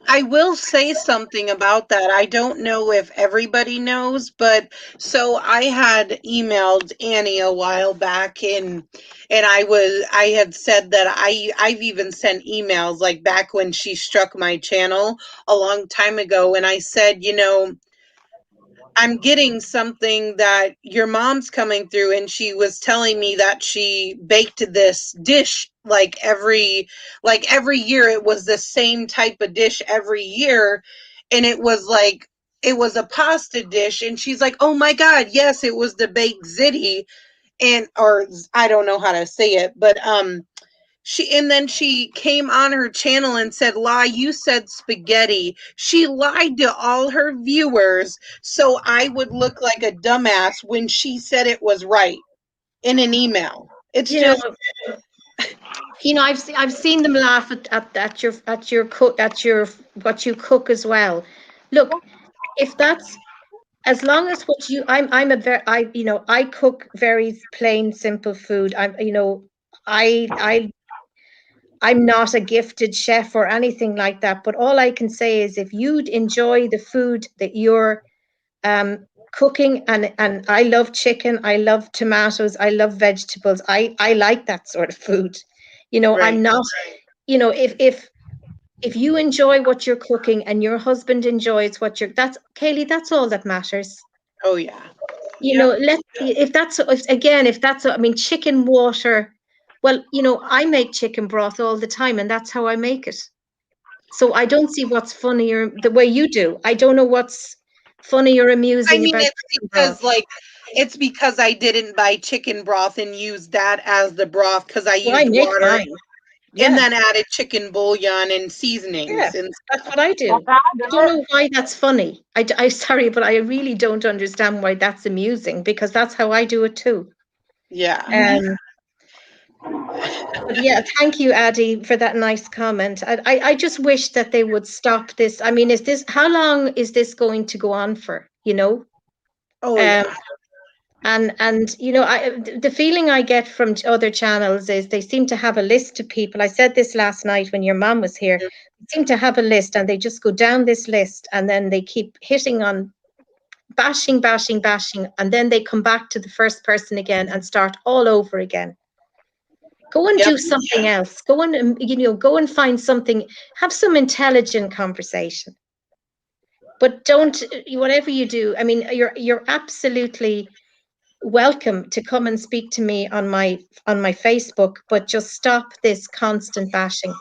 I will say something about that. I don't know if everybody knows, but so I had emailed Annie a while back, and I had said that I've even sent emails like back when she struck my channel a long time ago, and I said, you know, I'm getting something that your mom's coming through, and she was telling me that she baked this dish like every year. It was the same type of dish every year, and it was a pasta dish, and she's like, "Oh my god, yes, it was the baked ziti." And or I don't know how to say it, but then she came on her channel and said, "La, you said spaghetti." She lied to all her viewers so I would look like a dumbass when she said it was right in an email. It's You know, just, I've seen them laugh at your cook, at your what you cook as well. Look, if that's, as long as what you, I'm a very, I cook very plain simple food. I I'm not a gifted chef or anything like that, but all I can say is if you'd enjoy the food that you're cooking, and I love chicken, I love tomatoes, I love vegetables, I like that sort of food. right. I'm not, if you enjoy what you're cooking and your husband enjoys what you're, that's Kaylie, that's all that matters. Oh, yeah. If that's, I mean, chicken water, well, I make chicken broth all the time and that's how I make it. So I don't see what's funnier the way you do. I don't know what's funny or I amusing mean, about chicken broth. it's because I didn't buy chicken broth and use that as the broth because I Well, I used make water mine. and Yeah, then added chicken bouillon and yeah, seasonings and that's what I do. That's how I I do don't it. know why that's funny. I sorry, but I really don't understand why that's amusing because that's how I do it too. yeah. Um, but yeah, thank you, Addie, for that nice comment. I just wish that they would stop this. I mean, how long is this going to go on for? Oh, Um, yeah. and the feeling I get from other channels is they seem to have a list of people. I said this last night when your mom was here. They seem to have a list and they just go down this list and then they keep hitting on bashing, bashing, bashing, and then they come back to the first person again and start all over again. Go and Yep. do something else. Go and go and find something. Have some intelligent conversation. But don't, whatever you do. I mean, you're absolutely welcome to come and speak to me on my Facebook. But just stop this constant bashing.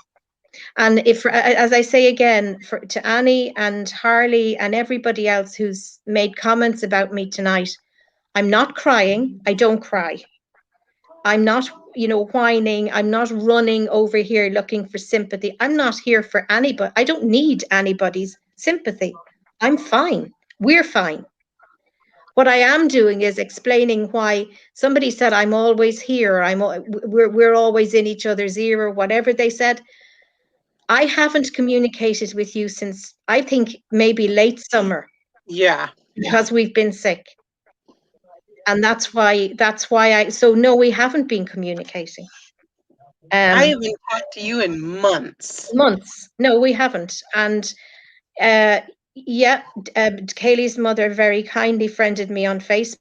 And if, as I say again, to Annie and Harley and everybody else who's made comments about me tonight, I'm not crying. I don't cry. I'm not, whining. I'm not running over here looking for sympathy. I'm not here for anybody. I don't need anybody's sympathy. I'm fine. We're fine. What I am doing is explaining why somebody said I'm always here. We're always in each other's ear or whatever they said. I haven't communicated with you since I think maybe late summer. Yeah. Because we've been sick. And that's why so no, we haven't been communicating. I haven't talked to you in months. Months. No, we haven't. And Kaylie's mother very kindly friended me on Facebook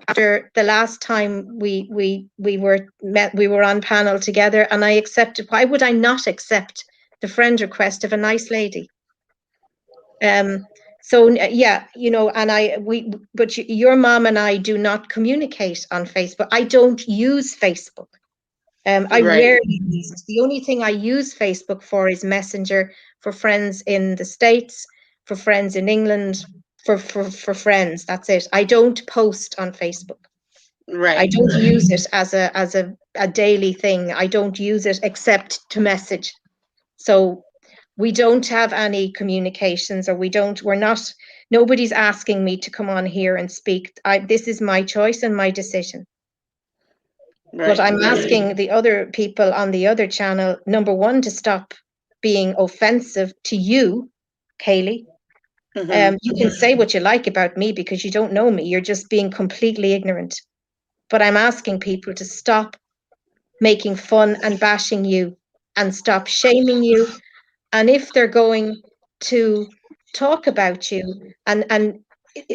after the last time we were on panel together, and I accepted. Why would I not accept the friend request of a nice lady? So yeah, but your mom and I do not communicate on Facebook. I don't use Facebook. I rarely use it. The only thing I use Facebook for is Messenger, for friends in the States, for friends in England, for friends. That's it. I don't post on Facebook. Right. I don't use it as a daily thing. I don't use it except to message. So we don't have any communications, or nobody's asking me to come on here and speak. This is my choice and my decision. Right. But I'm asking the other people on the other channel, number one, to stop being offensive to you, Kaylie. You can say what you like about me because you don't know me. You're just being completely ignorant. But I'm asking people to stop making fun and bashing you and stop shaming you. And if they're going to talk about you, and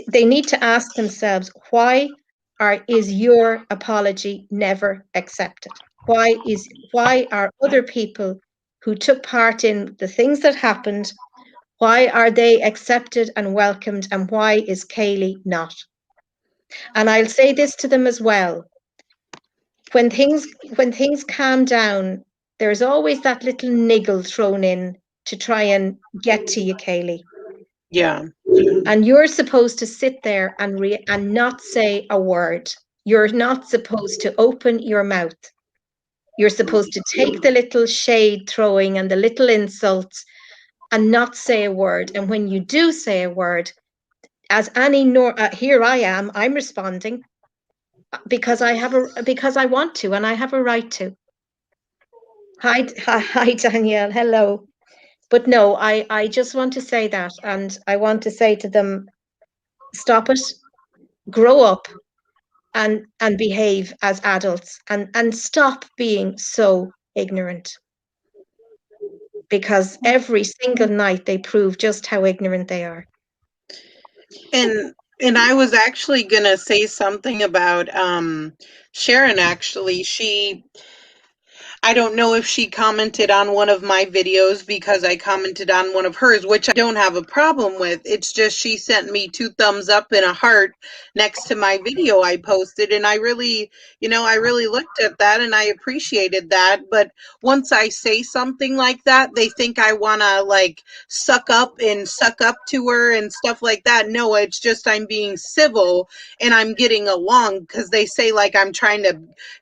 they need to ask themselves, why is your apology never accepted? Why are other people who took part in the things that happened, why are they accepted and welcomed, and why is Kaylie not? And I'll say this to them as well. When things calm down, there's always that little niggle thrown in to try and get to you, Kaylie. Yeah. And you're supposed to sit there and not say a word. You're not supposed to open your mouth. You're supposed to take the little shade throwing and the little insults and not say a word. And when you do say a word, as Annie, here I am, I'm responding because because I want to, and I have a right to. Hi, Danielle. Hello. But no, I just want to say that, and I want to say to them, stop it, grow up, and behave as adults, and stop being so ignorant. Because every single night they prove just how ignorant they are. And I was actually gonna say something about Sharon. Actually, I don't know if she commented on one of my videos because I commented on one of hers, which I don't have a problem with. It's just she sent me 2 thumbs up and a heart next to my video I posted, and I really looked at that and I appreciated that. But once I say something like that, they think I want to like suck up to her and stuff like that. No, it's just I'm being civil and I'm getting along because they say like I'm trying to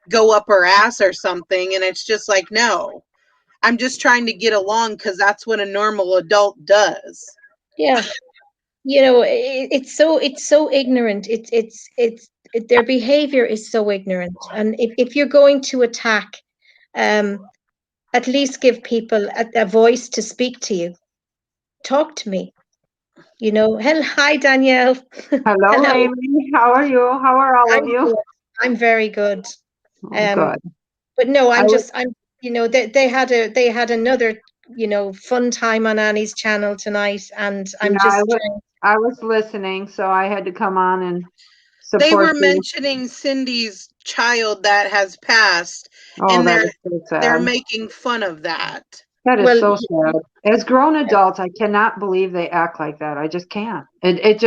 go up her ass or something, and it's just like, no, I'm just trying to get along because that's what a normal adult does. Yeah, it's so ignorant. Their behavior is so ignorant. And if you're going to attack, at least give people a voice to speak to you. Talk to me. Hi, Danielle. Hello, Amy. How are you? How are all of you? Good. I'm very good. Good. But no, they had another, fun time on Annie's channel tonight, and I was listening, so I had to come on and support They were you. mentioning Cindy's child that has passed, and that is so sad. they're making fun of that. That is so sad. As grown adults, I cannot believe they act like that. I just can't. It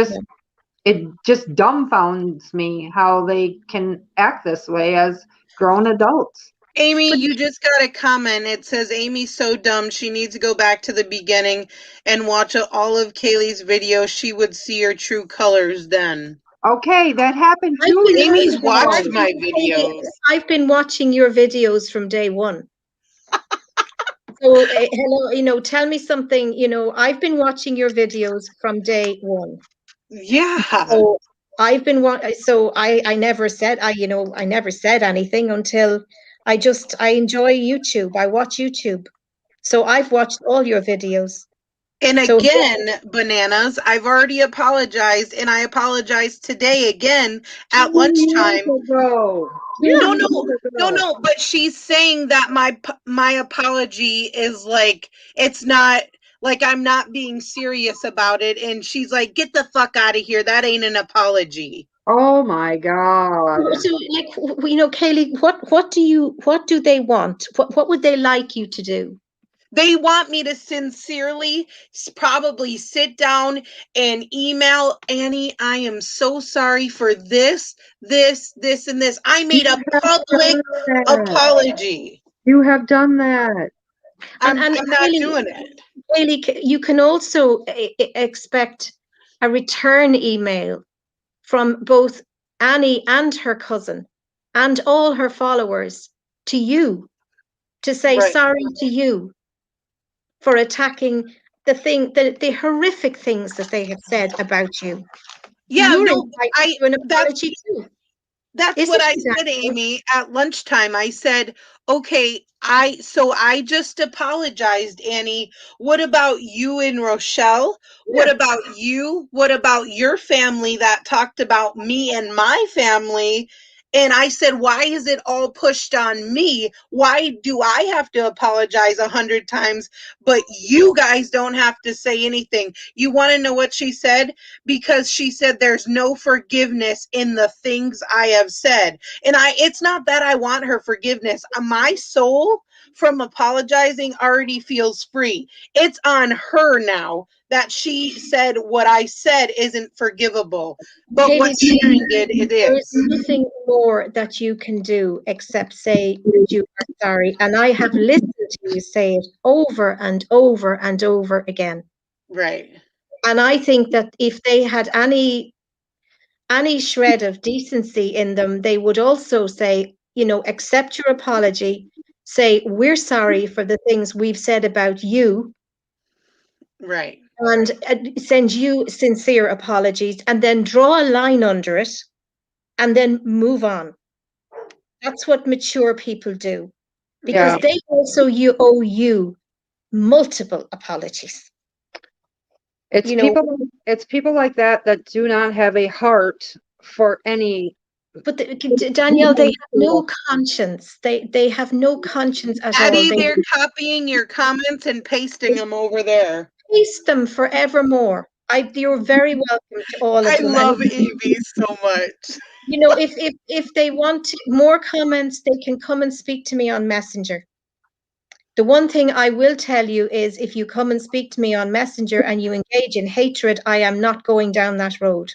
just dumbfounds me how they can act this way as grown adults. Amy, you just got a comment. It says, Amy's so dumb. She needs to go back to the beginning and watch all of Kaylie's videos. She would see her true colors then. Okay, that happened too. Amy's watched my videos. I've been watching your videos from day one. So, hello, tell me something. I've been watching your videos from day one. Yeah. So I've been so I never said I never said anything until I enjoy YouTube. I watch YouTube. So I've watched all your videos. And again, Bananas, I've already apologized, and I apologized today again at lunchtime. No, but she's saying that my apology is like, it's not like I'm not being serious about it, and she's like, get the fuck out of here. That ain't an apology. Oh my God. So, like, Kaylie, what do they want? What would they like you to do? They want me to sincerely probably sit down and email Annie, I am so sorry for this, and this. I made a public apology. You have done that. I'm not doing it. Kaylie, you can also expect a return email from both Annie and her cousin and all her followers to you to say sorry to you for attacking the horrific things that they have said about you. Yeah, an apology too. That's what I said, Amy, at lunchtime. I said, okay, I just apologized, Annie. What about you and Rochelle? Yeah. What about you? What about your family that talked about me and my family? And I said, why is it all pushed on me? Why do I have to apologize 100 times, but you guys don't have to say anything? You want to know what she said? Because she said there's no forgiveness in the things I have said. And it's not that I want her forgiveness. My soul from apologizing already feels free. It's on her now that she said what I said isn't forgivable. But what Sharon did, it is. There's nothing more that you can do except say you are sorry. And I have listened to you say it over and over and over again. Right. And I think that if they had any shred of decency in them, they would also say, accept your apology, say, we're sorry for the things we've said about you, Right. and send you sincere apologies, and then draw a line under it and then move on. That's what mature people do, because Yeah. they also owe you multiple apologies. It's You know, people like that that do not have a heart for any. but Danielle, they have no conscience. They have no conscience at all. Addie, They they're copying your comments and pasting them over there. paste them forevermore. You're very welcome to all of I them. love And Evie so much. you know, if they want more comments, they can come and speak to me on Messenger. The one thing I will tell you is, if you come and speak to me on Messenger and you engage in hatred, I am not going down that road.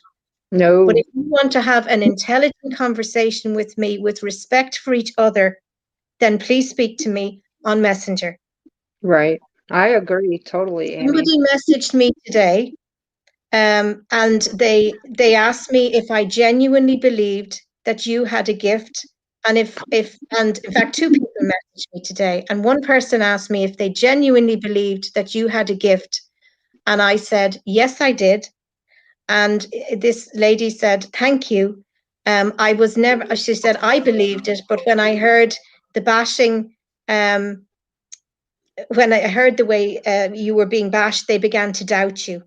No. But if you want to have an intelligent conversation with me with respect for each other, then please speak to me on Messenger. Right. I agree totally, Amy. Somebody messaged me today, and they asked me if I genuinely believed that you had a gift. And and in fact, two people messaged me today, and one person asked me if they genuinely believed that you had a gift. And I said, yes, I did. And this lady said, thank you. I was never, she said, I believed it, but when I heard the bashing, when I heard the way you were being bashed, they began to doubt you.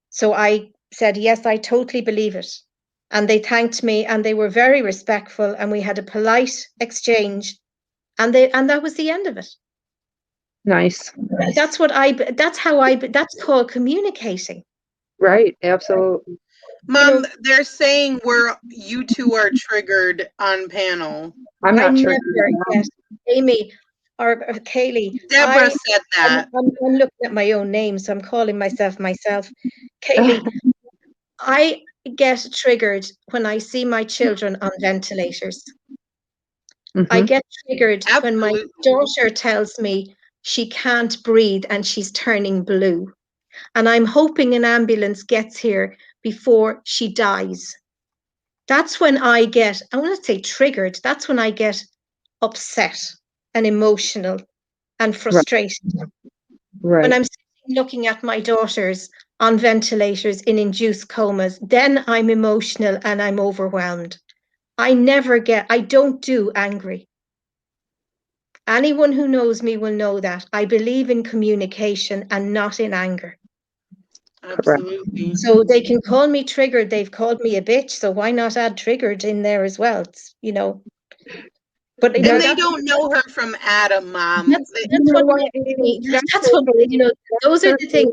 So I said, yes, I totally believe it. And they thanked me, and they were very respectful, and we had a polite exchange, and that was the end of it. Nice. That's called communicating. Right. Absolutely. Mom, they're saying you two are triggered on panel. I'm not sure. Yes, Amy or Kaylie. Deborah said that. I'm looking at my own name, so I'm calling myself. Kaylie, I get triggered when I see my children on ventilators. I get triggered when my daughter tells me she can't breathe and she's turning blue. And I'm hoping an ambulance gets here before she dies. That's when I want to say triggered, that's when I get upset and emotional and frustrated. Right. When I'm looking at my daughters on ventilators in induced comas, then I'm emotional and I'm overwhelmed. I don't do angry. Anyone who knows me will know that I believe in communication and not in anger. Absolutely. So they can call me triggered. They've called me a bitch. So why not add triggered in there as well? It's, But and they don't know her from Adam, Mom. That's what those are the things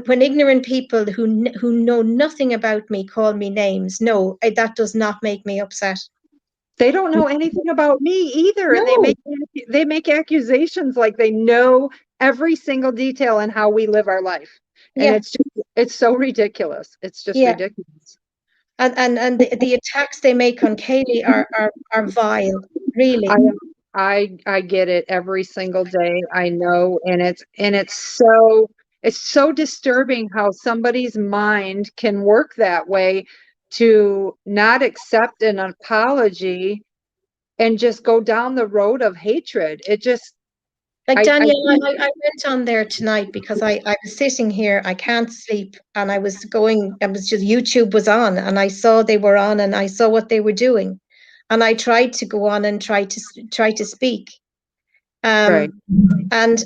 when ignorant people who know nothing about me call me names. No, that does not make me upset. They don't know anything about me either. No. And they make accusations like they know every single detail in how we live our life. And it's so ridiculous. It's just ridiculous. And the attacks they make on Kaylie are vile, really. I get it every single day. I know, and it's so disturbing how somebody's mind can work that way, to not accept an apology and just go down the road of hatred. It just, like Danielle, I went on there tonight because I was sitting here, I can't sleep, and YouTube was on, and I saw they were on, and I saw what they were doing, and I tried to go on and try to speak. And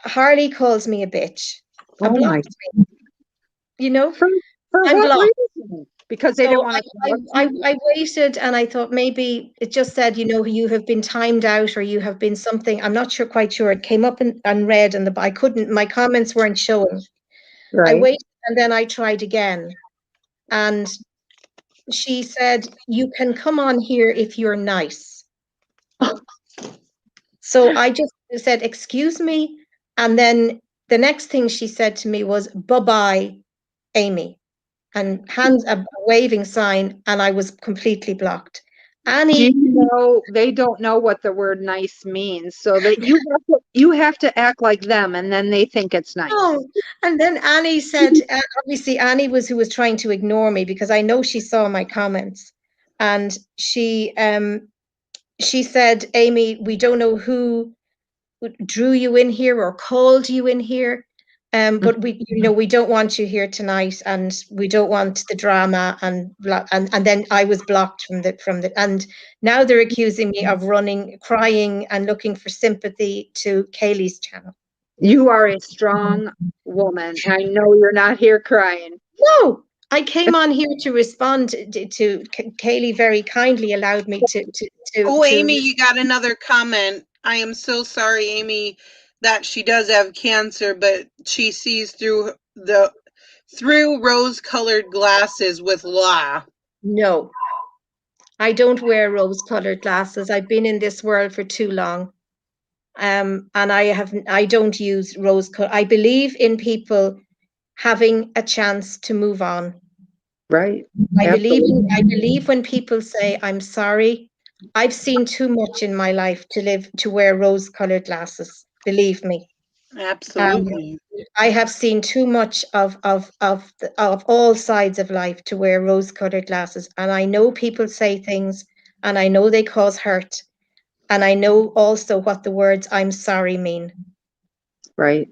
Harley calls me a bitch. And blocked me. For I'm what blocked. reason? Because they didn't want to. I waited, and I thought maybe it just said, you have been timed out, or you have been something. I'm not quite sure. It came up and read, and my comments weren't showing. Right. I waited, and then I tried again, and she said, you can come on here if you're nice. So I just said, excuse me. And then the next thing she said to me was, bye-bye, Amy. And hands, a waving sign, and I was completely blocked. Annie, they don't know what the word nice means, so that you have to act like them, and then they think it's nice. Oh, and then Annie said, obviously Annie who was trying to ignore me, because I know she saw my comments. and she said, Amy, we don't know who drew you in here or called you in here, but we don't want you here tonight, and we don't want the drama, and then I was blocked from the and now they're accusing me of running, crying, and looking for sympathy to Kaylie's channel. You are a strong woman. I know you're not here crying. No, I came on here to respond to Kaylie. Very kindly allowed me to. Oh, Amy, you got another comment. I am so sorry, Amy, that she does have cancer, but she sees through rose-colored glasses with law. No, I don't wear rose-colored glasses. I've been in this world for too long. And I don't use rose-colored. I believe in people having a chance to move on. Right. I believe when people say, I'm sorry. I've seen too much in my life to wear rose-colored glasses. Believe me. Absolutely. I have seen too much of all sides of life to wear rose-colored glasses. And I know people say things, and I know they cause hurt. And I know also what the words I'm sorry mean. Right.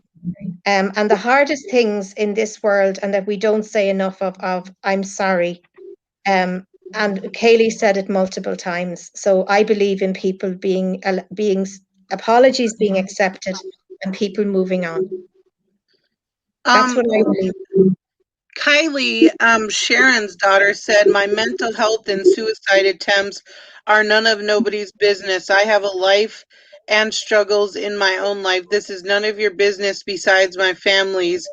And the hardest things in this world, and that we don't say enough of I'm sorry. And Kaylie said it multiple times. So I believe in people being apologies being accepted and people moving on. That's what I believe. Kaylie, Sharon's daughter, said, my mental health and suicide attempts are none of nobody's business. I have a life and struggles in my own life. This is none of your business besides my family's.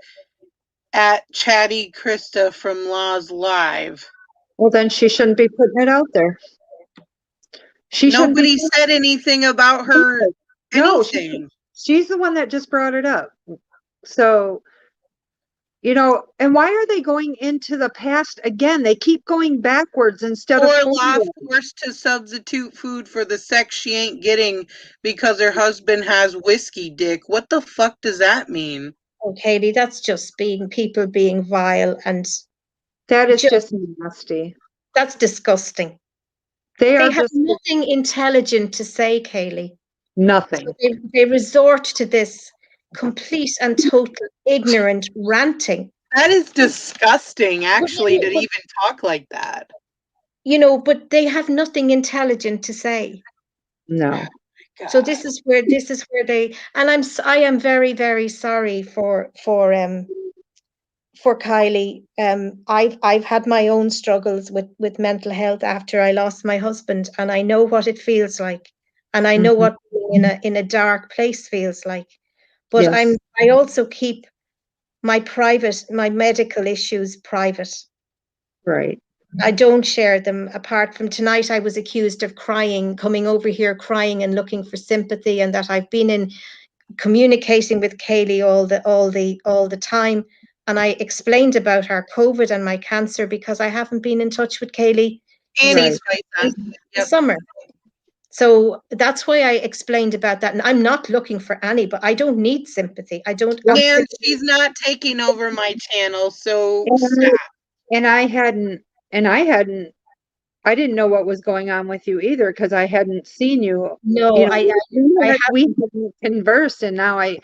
At Chatty Krista from Laws Live. Well, then she shouldn't be putting it out there. Nobody said anything about her. No, anything. She's the one that just brought it up. So, and why are they going into the past again? They keep going backwards instead of law forced to substitute food for the sex she ain't getting because her husband has whiskey dick. What the fuck does that mean? Okay, that's just people being vile, and that is just nasty. That's disgusting. They have nothing intelligent to say, Kaylie. Nothing. So they resort to this complete and total ignorant ranting. That is disgusting, actually, to even talk like that. But they have nothing intelligent to say. No. So this is where they, and I am very, very sorry for Kaylie. I've had my own struggles with mental health after I lost my husband, and I know what it feels like, and I know what being in a dark place feels like. But yes. I also keep my medical issues private. Right. I don't share them. Apart from tonight, I was accused of coming over here crying and looking for sympathy, and that I've been in communicating with Kaylie all the time. And I explained about our COVID and my cancer because I haven't been in touch with Kaylie since the summer. So that's why I explained about that. And I'm not looking for any, but I don't need sympathy. I don't. And she's not taking over my channel, so stop. And I didn't know what was going on with you either, because I hadn't seen you. No, we hadn't conversed, and now I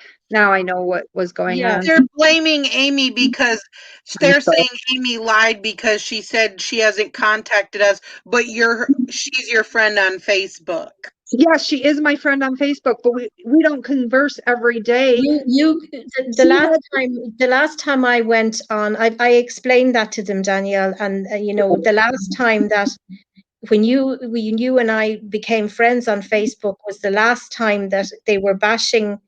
know what was going on. They're blaming Amy because they're saying Amy lied because she said she hasn't contacted us, but she's your friend on Facebook. Yeah, she is my friend on Facebook, but we don't converse every day. The last time I went on, I explained that to them, Danielle, and the last time that when you and I became friends on Facebook was the last time that they were bashing.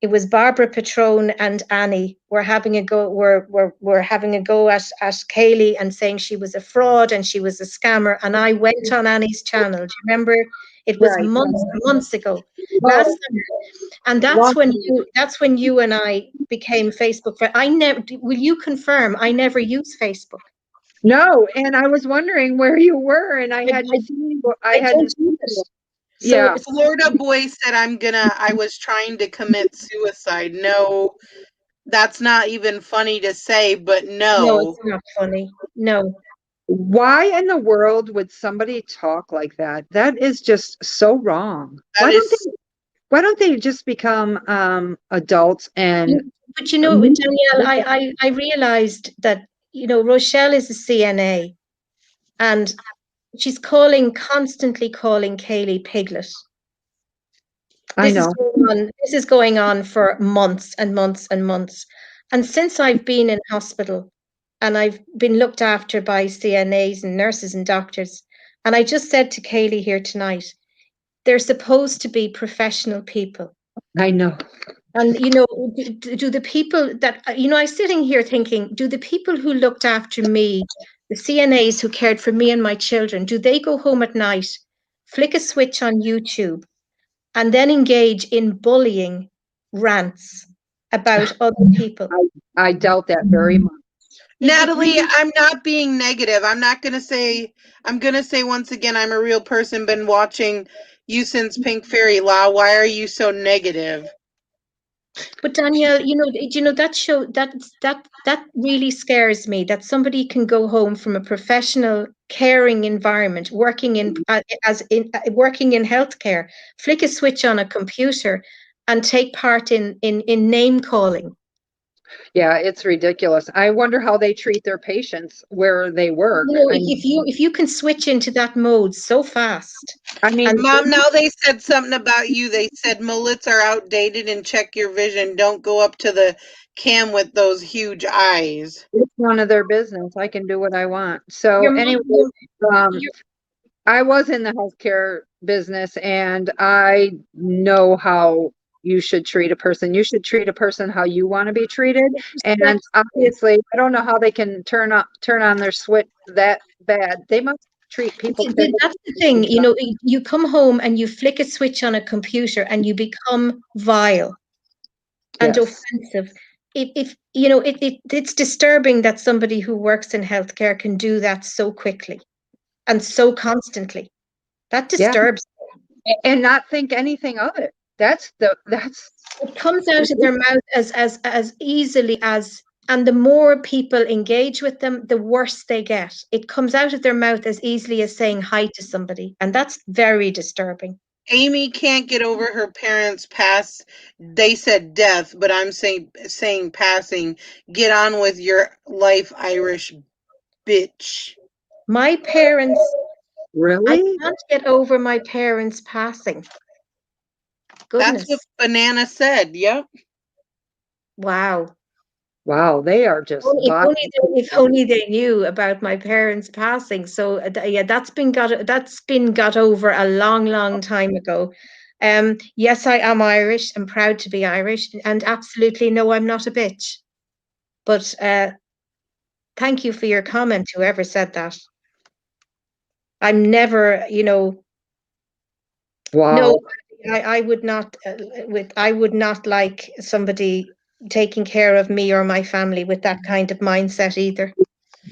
It was Barbara Patrone and Annie were having a go. Were having a go at Kaylie and saying she was a fraud and she was a scammer. And I went on Annie's channel. Do you remember? It was months ago, last summer, and that's when you and I became Facebook friends. I never. Will you confirm? I never use Facebook. No, and I was wondering where you were, and I hadn't seen you. I hadn't seen you. So Florida boy said I was trying to commit suicide. No, that's not even funny to say, but no. No, it's not funny. No. Why in the world would somebody talk like that? That is just so wrong. Why don't they just become adults and But Danielle, I realized that, Rochelle is a CNA and she's constantly calling Kaylie Piglet. I know. This is going on for months and months and months. And since I've been in hospital and I've been looked after by CNAs and nurses and doctors, and I just said to Kaylie here tonight, they're supposed to be professional people. I know. And, do the people that, I'm sitting here thinking, do the people who looked after me, the CNAs who cared for me and my children, do they go home at night, flick a switch on YouTube, and then engage in bullying rants about other people? I doubt that very much. Natalie, I'm not being negative. I'm going to say once again, I'm a real person, been watching you since Pink Fairy Law. Why are you so negative? But Danielle, that really scares me, that somebody can go home from a professional, caring environment, working in healthcare, flick a switch on a computer, and take part in name calling. Yeah, it's ridiculous. I wonder how they treat their patients where they work. If you can switch into that mode so fast. I mean, Mom, now they said something about you. They said mullets are outdated and check your vision. Don't go up to the cam with those huge eyes. It's none of their business. I can do what I want. So anyway, I was in the healthcare business and I know how you should treat a person. You should treat a person how you want to be treated. And obviously, I don't know how they can turn on their switch that bad. They must treat people. That's the thing, you come home and you flick a switch on a computer and you become vile and offensive. It's disturbing that somebody who works in healthcare can do that so quickly and so constantly. That disturbs me. And not think anything of it. It comes out of their mouth as easily as, and the more people engage with them, the worse they get. It comes out of their mouth as easily as saying hi to somebody, and that's very disturbing. Amy can't get over her parents' past. They said death, but I'm saying passing. Get on with your life, Irish bitch. My parents. Really? I can't get over my parents passing. Goodness. That's what Banana said. Yep. Wow. Wow, they are just. If only they knew about my parents passing. So yeah, that's been got over a long, long time ago. Yes, I am Irish. I'm proud to be Irish, and absolutely no, I'm not a bitch. But thank you for your comment, whoever said that. I'm never, Wow. No, I would not. I would not like somebody taking care of me or my family with that kind of mindset either.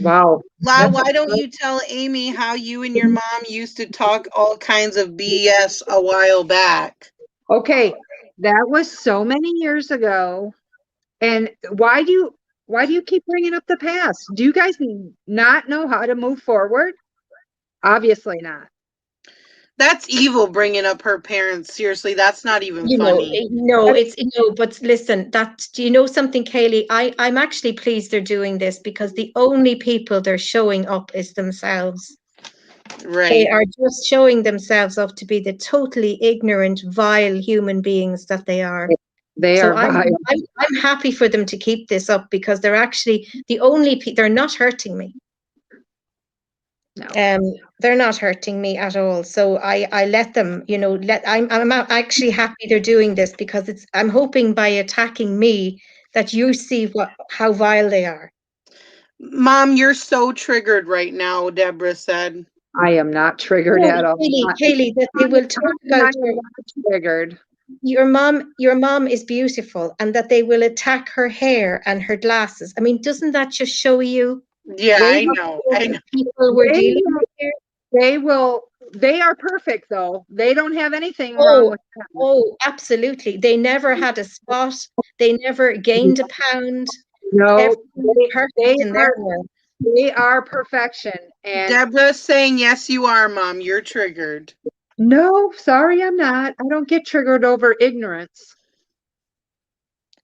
Wow. La, why don't you tell Amy how you and your mom used to talk all kinds of BS a while back? Okay, that was so many years ago. And why do you keep bringing up the past? Do you guys not know how to move forward? Obviously not. That's evil, bringing up her parents. Seriously, that's not even funny. But listen, do you know something, Kaylie? I'm actually pleased they're doing this because the only people they're showing up is themselves. Right. They are just showing themselves up to be the totally ignorant, vile human beings that they are. I'm happy for them to keep this up because they're actually the only they're not hurting me. No. They're not hurting me at all. So I let them, I'm actually happy they're doing this because I'm hoping by attacking me that you see how vile they are. Mom, you're so triggered right now, Deborah said. I am not triggered at all. Kaylie, that they will talk about triggered. Your mom is beautiful, and that they will attack her hair and her glasses. I mean, doesn't that just show you? Yeah, I know. People were dealing with here. They are perfect though. They don't have anything wrong with them. Oh, absolutely. They never had a spot. They never gained a pound. No, They are perfection. And Deborah's saying, yes, you are, Mom. You're triggered. no, sorry, I'm not. I don't get triggered over ignorance.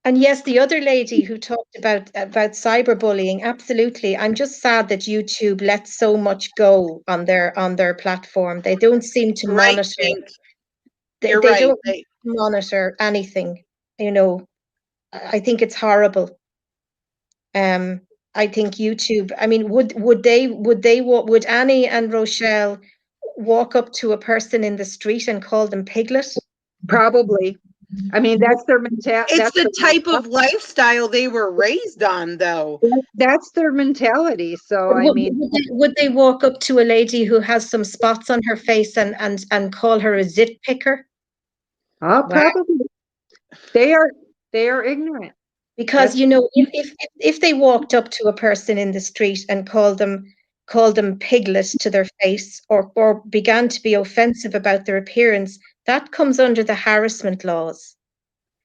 And yes, the other lady who talked about cyberbullying, absolutely. I'm just sad that YouTube lets so much go on their platform. They don't seem to Right, monitor. Pink. They You're right. don't monitor anything. You know, I think it's horrible. I think YouTube. I mean, would Annie and Rochelle walk up to a person in the street and call them piglet? Probably. I mean, that's their mentality. It's the type of lifestyle they were raised on, though. That's their mentality. So, I mean, Would they walk up to a lady who has some spots on her face and call her a zit picker? probably they are ignorant. Because That's- you know, if they walked up to a person in the street and called them piglet to their face, or began to be offensive about their appearance, that comes under the harassment laws.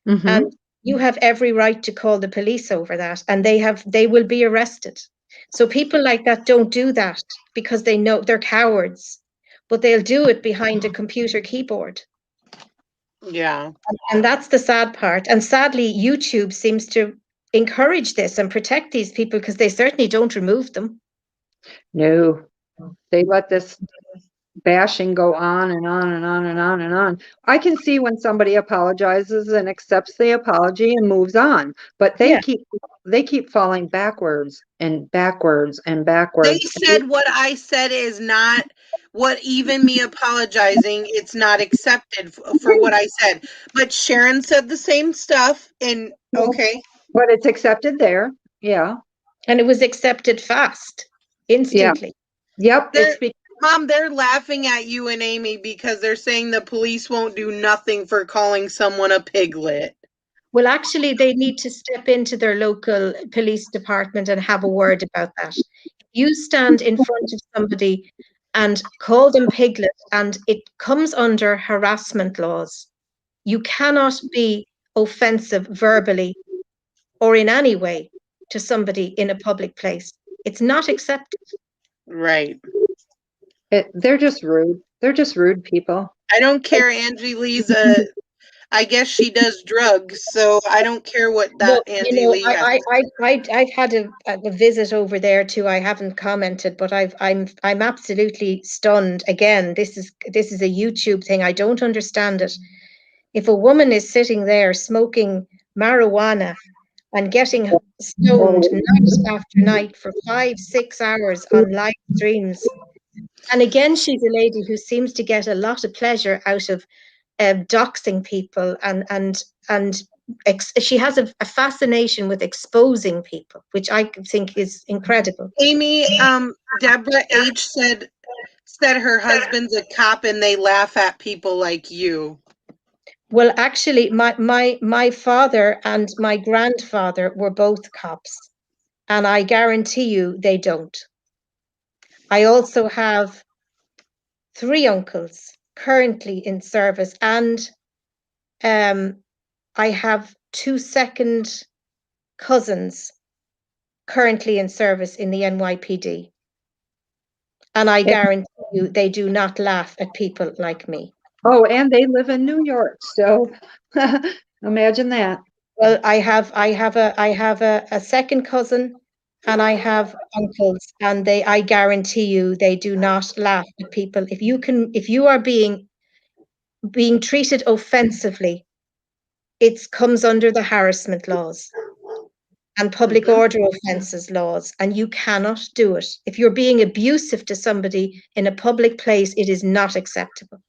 Mhm. And you have every right to call the police over that, and they will be arrested. So people like that don't do that because they know they're cowards, but they'll do it behind a computer keyboard. Yeah. And that's the sad part. And sadly, YouTube seems to encourage this and protect these people because they certainly don't remove them. No, they let this bashing go on and on and on and on and on. I can see when somebody apologizes and accepts the apology and moves on, but they keep falling backwards and backwards and They backwards. said what I said is not what, even me apologizing, it's not accepted for what I said. But Sharon said the same stuff, and okay. But it's accepted there. Yeah. And it was accepted fast, instantly. Yep. Mom, they're laughing at you and Amy because they're saying the police won't do nothing for calling someone a piglet. Well, actually, they need to step into their local police department and have a word about that. You stand in front of somebody and call them piglet, and it comes under harassment laws. You cannot be offensive verbally or in any way to somebody in a public place. It's not accepted. Right. They're just rude. They're just rude people. I don't care. Angie Lee's I guess she does drugs, so I don't care what that Angie Lee has. I've had a visit over there too. I haven't commented, but I'm absolutely stunned. Again, this is a YouTube thing. I don't understand it. If a woman is sitting there smoking marijuana and getting stoned night after night for 5-6 hours on live streams, and again, she's a lady who seems to get a lot of pleasure out of doxing people, and she has a fascination with exposing people, which I think is incredible. Amy, Deborah H said her husband's a cop and they laugh at people like you. Well, actually, my father and my grandfather were both cops, and I guarantee you they don't. I also have 3 uncles currently in service, and I have 2 second cousins currently in service in the NYPD. And I guarantee you they do not laugh at people like me. Oh, and they live in New York, so imagine that. Well, I have a second cousin, and I have uncles, and I guarantee you they do not laugh at people. If you are being treated offensively, it comes under the harassment laws and public order offences laws, and you cannot do it. If you're being abusive to somebody in a public place, it is not acceptable.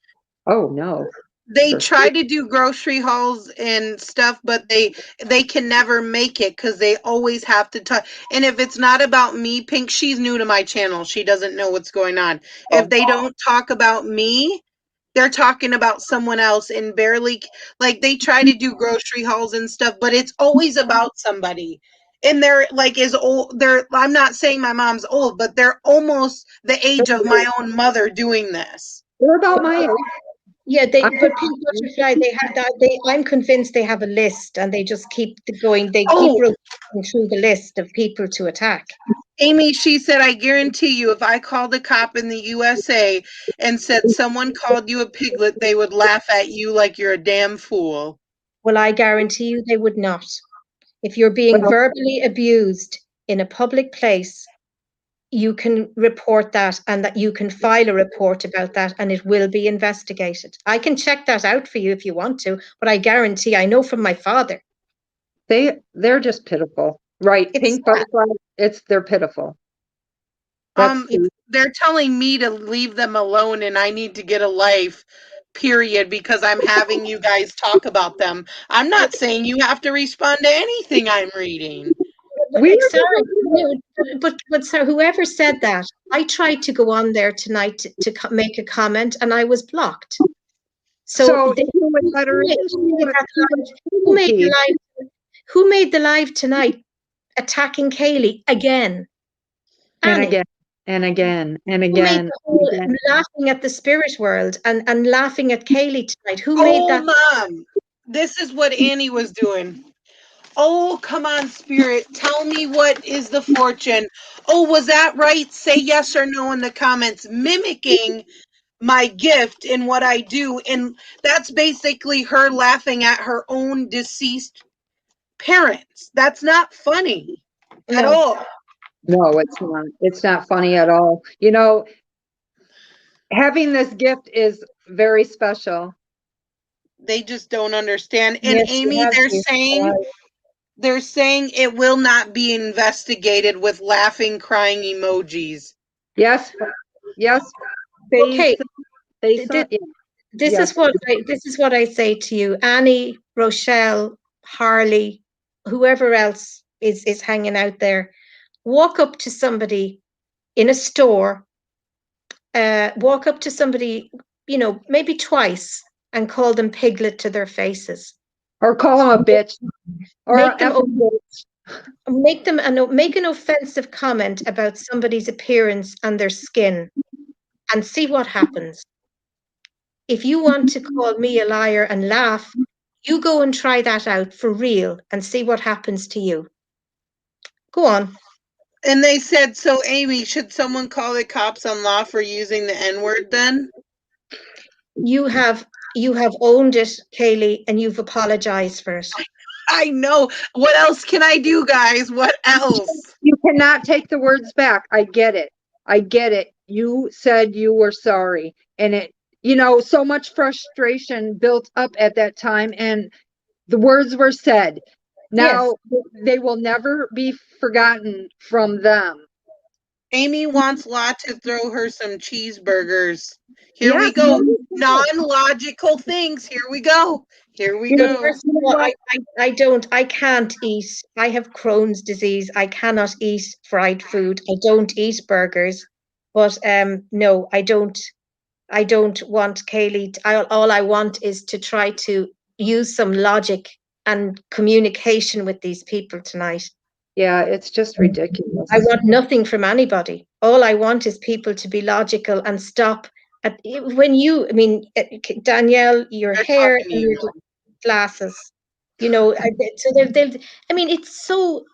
Oh, no. They try to do grocery hauls and stuff, but they can never make it because they always have to talk. And if it's not about me, Pink, she's new to my channel. She doesn't know what's going on. If they don't talk about me, they're talking about someone else, and barely, like, they try to do grocery hauls and stuff, but it's always about somebody. And they're like old. I'm not saying my mom's old, but they're almost the age of my own mother doing this. They're about my age. Yeah, but Pink Butterfly, they have that. I'm convinced they have a list, and they just keep going. They keep rotating through the list of people to attack. Amy, she said, I guarantee you, if I called a cop in the USA and said someone called you a piglet, they would laugh at you like you're a damn fool. Well, I guarantee you they would not. If you're being verbally abused in a public place, you can report that, and that you can file a report about that, and it will be investigated. I can check that out for you if you want to, but I guarantee, I know from my father. They're just pitiful. Right. Pink Butterfly, they're pitiful. They're telling me to leave them alone and I need to get a life, period, because I'm having you guys talk about them. I'm not saying you have to respond to anything I'm reading. But so whoever said that, I tried to go on there tonight to make a comment, and I was blocked. So who made the live tonight attacking Kaylie again? And again, and again, and again. Laughing at the spirit world and laughing at Kaylie tonight. Who made that? Mom, this is what Annie was doing. Oh, come on, spirit. Tell me what is the fortune. Oh, was that right? Say yes or no in the comments. Mimicking my gift in what I do. And that's basically her laughing at her own deceased parents. That's not funny at all. No, it's not. It's not funny at all. You know, having this gift is very special. They just don't understand. And yes, Amy, they're saying it will not be investigated with laughing, crying emojis. Yes. Yes. Okay. This is what I say to you, Annie, Rochelle, Harley, whoever else is hanging out there. Walk up to somebody in a store, walk up to somebody, maybe twice, and call them piglet to their faces. Or call them a bitch. Or make an offensive comment about somebody's appearance and their skin, and see what happens. If you want to call me a liar and laugh, you go and try that out for real and see what happens to you. Go on. And they said, so Amy, should someone call the cops on Law for using the N-word then? You have owned it, Kaylie, and you've apologized for it. I know. What else can I do, guys? What else? You cannot take the words back. I get it. I get it. You said you were sorry. And so much frustration built up at that time, and the words were said. Now, they will never be forgotten from them. Amy wants Law to throw her some cheeseburgers. Here we go. Non-logical things. Here we go. First of all, I can't eat. I have Crohn's disease. I cannot eat fried food. I don't eat burgers. But no, I don't want Kaylie. All I want is to try to use some logic and communication with these people tonight. Yeah, it's just ridiculous. I want nothing from anybody. All I want is people to be logical and stop. Danielle, your hair and your glasses, so it's so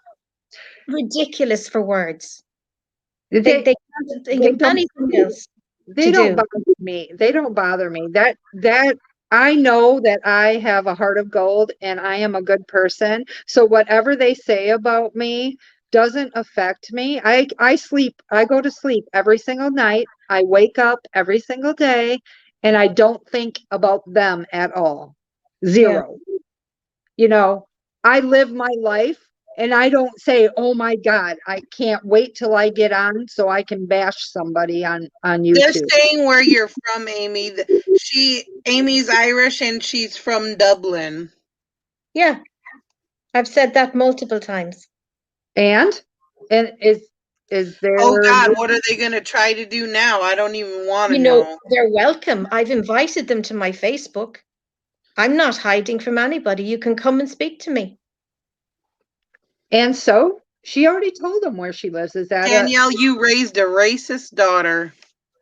ridiculous for words. They can't think of anything else. They don't bother me. They don't bother me. That I know that I have a heart of gold and I am a good person. So whatever they say about me doesn't affect me. I sleep. I go to sleep every single night. I wake up every single day and I don't think about them at all. Zero. Yeah. I live my life. And I don't say, oh my God, I can't wait till I get on so I can bash somebody on YouTube. They're saying where you're from, Amy. Amy's Irish and she's from Dublin. Yeah. I've said that multiple times. And is there... Oh God, what are they going to try to do now? I don't even want to know. They're welcome. I've invited them to my Facebook. I'm not hiding from anybody. You can come and speak to me. And so she already told him where she lives. Is that Danielle, you raised a racist daughter.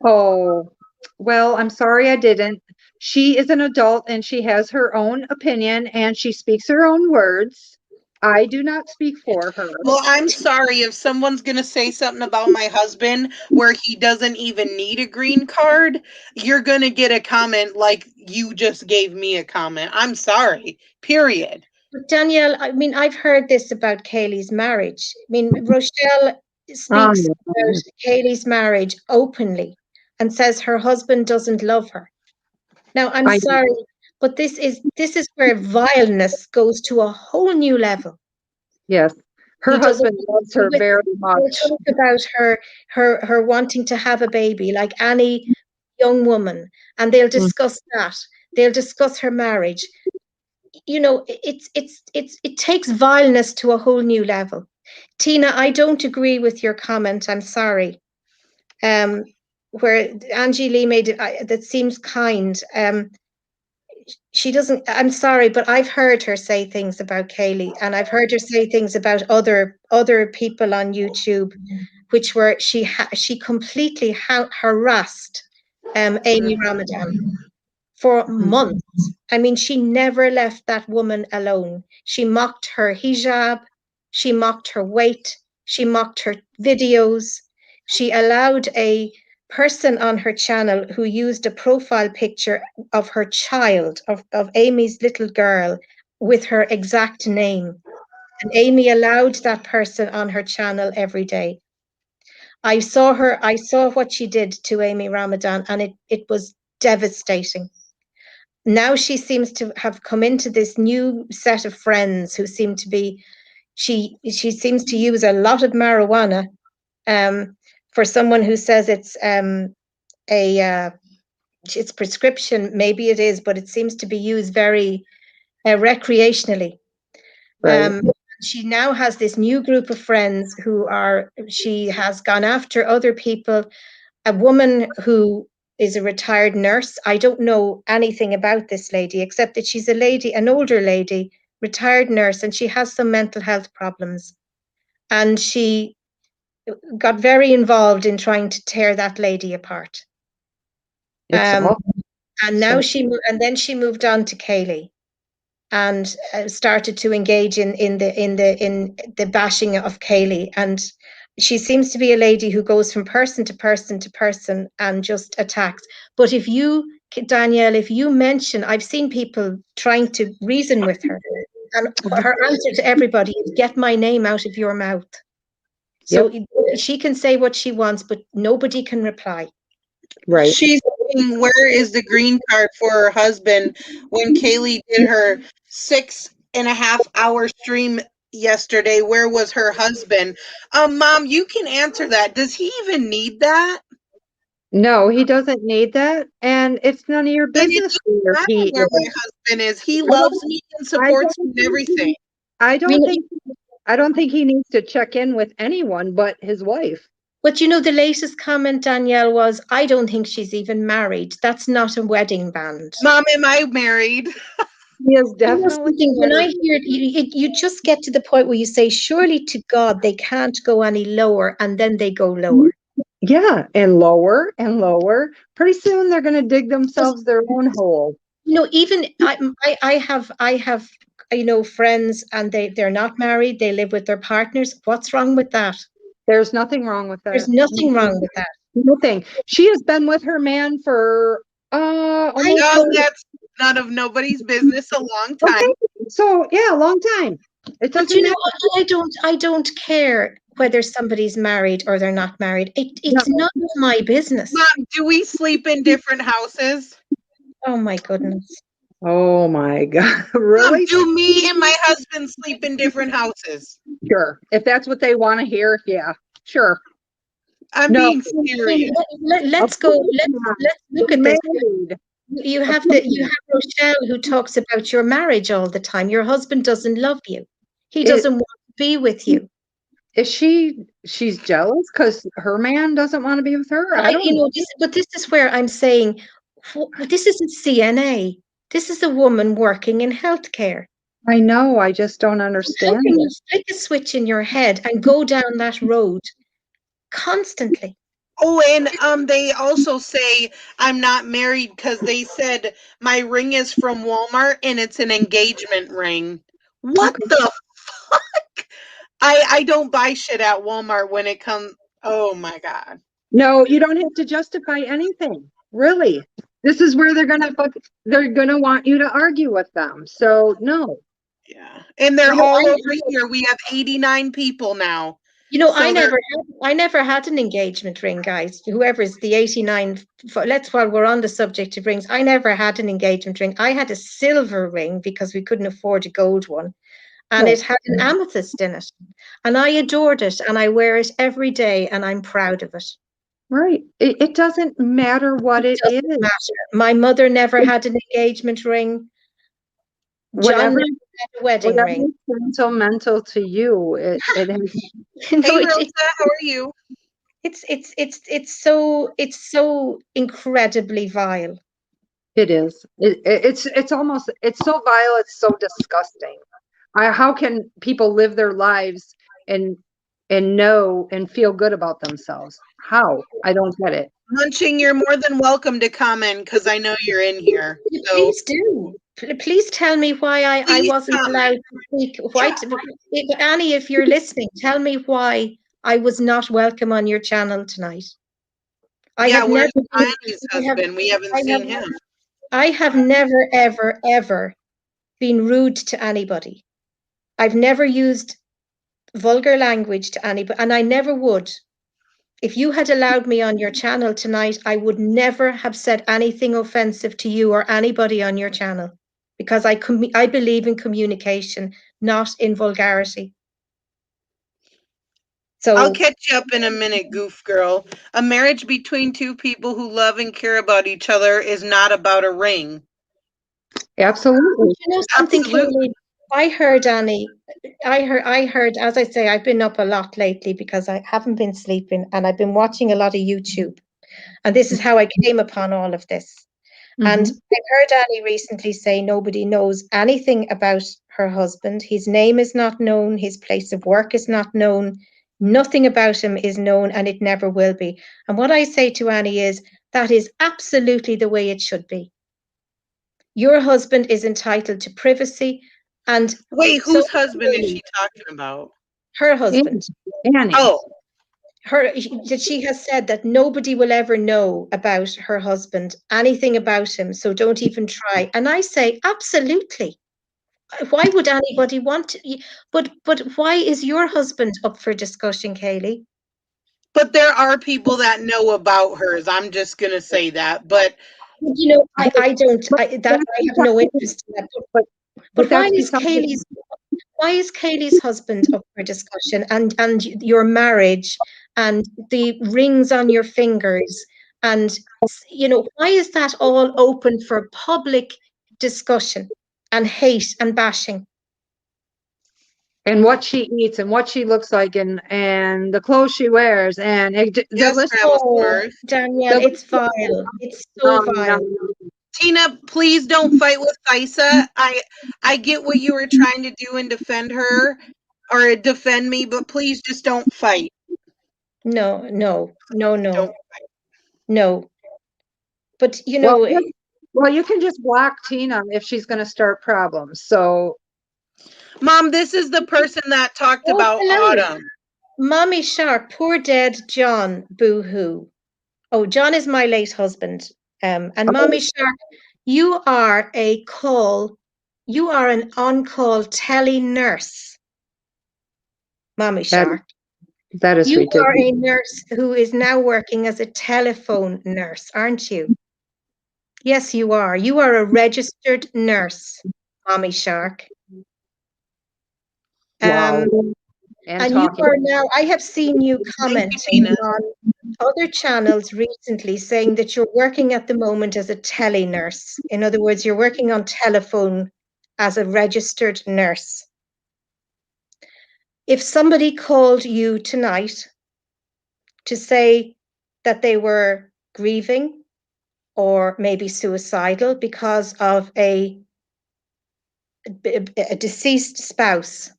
Oh, well, I'm sorry I didn't. She is an adult and she has her own opinion and she speaks her own words. I do not speak for her. Well, I'm sorry if someone's going to say something about my husband where he doesn't even need a green card, you're going to get a comment like you just gave me a comment. I'm sorry. Period. But Danielle, I mean, I've heard this about Kaylie's marriage. I mean, Rochelle speaks about Kaylie's marriage openly and says her husband doesn't love her. Now, I'm sorry, but this is where vileness goes to a whole new level. Yes. Her husband loves her very much. We'll talk about her wanting to have a baby, like any young woman, and they'll discuss that. They'll discuss her marriage. You know, it takes vileness to a whole new level. Tina, I don't agree with your comment. I'm sorry. Where Angie Lee made it, that seems kind. She doesn't. I'm sorry, but I've heard her say things about Kaylie, and I've heard her say things about other people on YouTube, which were she completely harassed Amy Ramadan for months. I mean, she never left that woman alone. She mocked her hijab, she mocked her weight, she mocked her videos. She allowed a person on her channel who used a profile picture of her child, of Amy's little girl, with her exact name. And Amy allowed that person on her channel every day. I saw what she did to Amy Ramadan, and it was devastating. Now she seems to have come into this new set of friends who seem to be, she seems to use a lot of marijuana. For someone who says it's it's prescription, maybe it is, but it seems to be used very recreationally. Right. She now has this new group of friends she has gone after other people. A woman who is a retired nurse. I don't know anything about this lady, except that she's an older lady, retired nurse, and she has some mental health problems. And she got very involved in trying to tear that lady apart. And now then she moved on to Kaylie and started to engage in the bashing of Kaylie. And she seems to be a lady who goes from person to person to person and just attacks. But if you, Danielle, if you mention, I've seen people trying to reason with her, and her answer to everybody is, get my name out of your mouth. So she can say what she wants, but nobody can reply. Right. She's saying, where is the green card for her husband when Kaylie did her 6.5 hour stream yesterday? Where was her husband? Mom, you can answer that. Does he even need that? No, he doesn't need that, and it's none of your business where my husband is. He loves me and supports me and everything. I don't think he needs to check in with anyone but his wife. But you know, the latest comment, Danielle, was, I don't think she's even married. That's not a wedding band. Mom, am I married? Yes, definitely. When I hear it, you just get to the point where you say, surely to God, they can't go any lower, and then they go lower. Yeah, and lower and lower. Pretty soon they're going to dig themselves their own hole. You know, even I have friends, and they're not married. They live with their partners. What's wrong with that? There's nothing wrong with that. There's nothing wrong with that. Nothing. She has been with her man for that's none of nobody's business, a long time. Okay. So yeah, a long time. It doesn't. But you know what? I don't care whether somebody's married or they're not married. It's none of my business. Mom, do we sleep in different houses? Oh my goodness. Oh my God. Really? Mom, do me and my husband sleep in different houses? Sure. If that's what they want to hear, yeah, sure. I'm being serious. Let's go. Let's look at this. You have Rochelle, who talks about your marriage all the time. Your husband doesn't love you. He doesn't want to be with you. Is she's jealous because her man doesn't want to be with her? I don't know. But this is where I'm saying, this isn't CNA. This is a woman working in healthcare. I know. I just don't understand. How can you flick a switch in your head and go down that road constantly? Oh, and they also say I'm not married because they said my ring is from Walmart and it's an engagement ring. What Okay. the fuck? I don't buy shit at Walmart when it comes. Oh my god. No, you don't have to justify anything. Really. This is where they're gonna want you to argue with them. So no. Yeah, and they're You know, all I, over here. We have 89 people now. you know, So they're I never had an engagement ring, guys. Whoever's the 89, while we're on the subject of rings, I never had an engagement ring. I had a silver ring because we couldn't afford a gold one. And Right. it had an amethyst in it. And I adored it and I wear it every day and I'm proud of it. Right. It doesn't matter what it Doesn't is. matter. My mother never had an engagement ring. John Whatever never had a wedding whatever ring. is sentimental to you, it has, You know, hey Rosa, how are you? it's so incredibly vile. it is. It's almost it's so vile, it's so disgusting. How can people live their lives and know and feel good about themselves? How? I don't get it. Munching, you're more than welcome to comment because I know you're in here. So Please do. Please tell me why I please wasn't comment. allowed to speak. Annie, if you're listening, tell me why I was not welcome on your channel tonight. I Yeah, have where's never been, Annie's I have, husband? We haven't I have, seen him. I have never, ever, ever been rude to anybody. I've never used vulgar language to anybody, and I never would. If you had allowed me on your channel tonight, I would never have said anything offensive to you or anybody on your channel because I believe in communication, not in vulgarity. I'll So, catch you up in a minute, goof girl. A marriage between two people who love and care about each other is not about a ring. Absolutely. you know something, Absolutely. Kaylie? I heard, Annie, I heard, as I say, I've been up a lot lately because I haven't been sleeping and I've been watching a lot of YouTube. And this is how I came upon all of this. And Mhm. I heard Annie recently say nobody knows anything about her husband. His name is not known. His place of work is not known. Nothing about him is known and it never will be. And what I say to Annie is that is absolutely the way it should be. Your husband is entitled to privacy. And Wait, so whose husband is she talking about? her Annie. husband, Annie. Oh, she has said that nobody will ever know about her husband, anything about him. So don't even try. And I say, absolutely. Why would anybody want to? But why is your husband up for discussion, Kaylie? but there are people that know about hers. I'm just gonna say that. But You know, I don't. But that's I have no interest in that. but But that's because why is Kaylee's husband up for discussion, and your marriage and the rings on your fingers, and you know, why is that all open for public discussion and hate and bashing? and what she eats and what she looks like and the clothes she wears and the yes, list Grandma Oh, Smurf. Danielle, the it's list vile. It's so no. vile. Tina, please don't fight with Thaisa. I get what you were trying to do and defend her or defend me, but please just don't fight. No, no, no, Don't. no, no. But you Well, know, well, you can just block Tina if she's going to start problems. So, Mom, this is the person that talked oh, about hello. Autumn. Mommy Shark, poor dead John, boo-hoo. Oh, John is my late husband. And Mommy Shark, you are you are an on-call tele nurse, Mommy that Shark. that is You are ridiculous. a nurse who is now working as a telephone nurse, aren't you? Yes, you are. You are a registered nurse, Mommy Shark. Wow. And And you talking. are now, I have seen you Thank you, commenting Tina. on other channels recently saying that you're working at the moment as a tele nurse. In other words, you're working on telephone as a registered nurse. If somebody called you tonight to say that they were grieving or maybe suicidal because of a deceased spouse,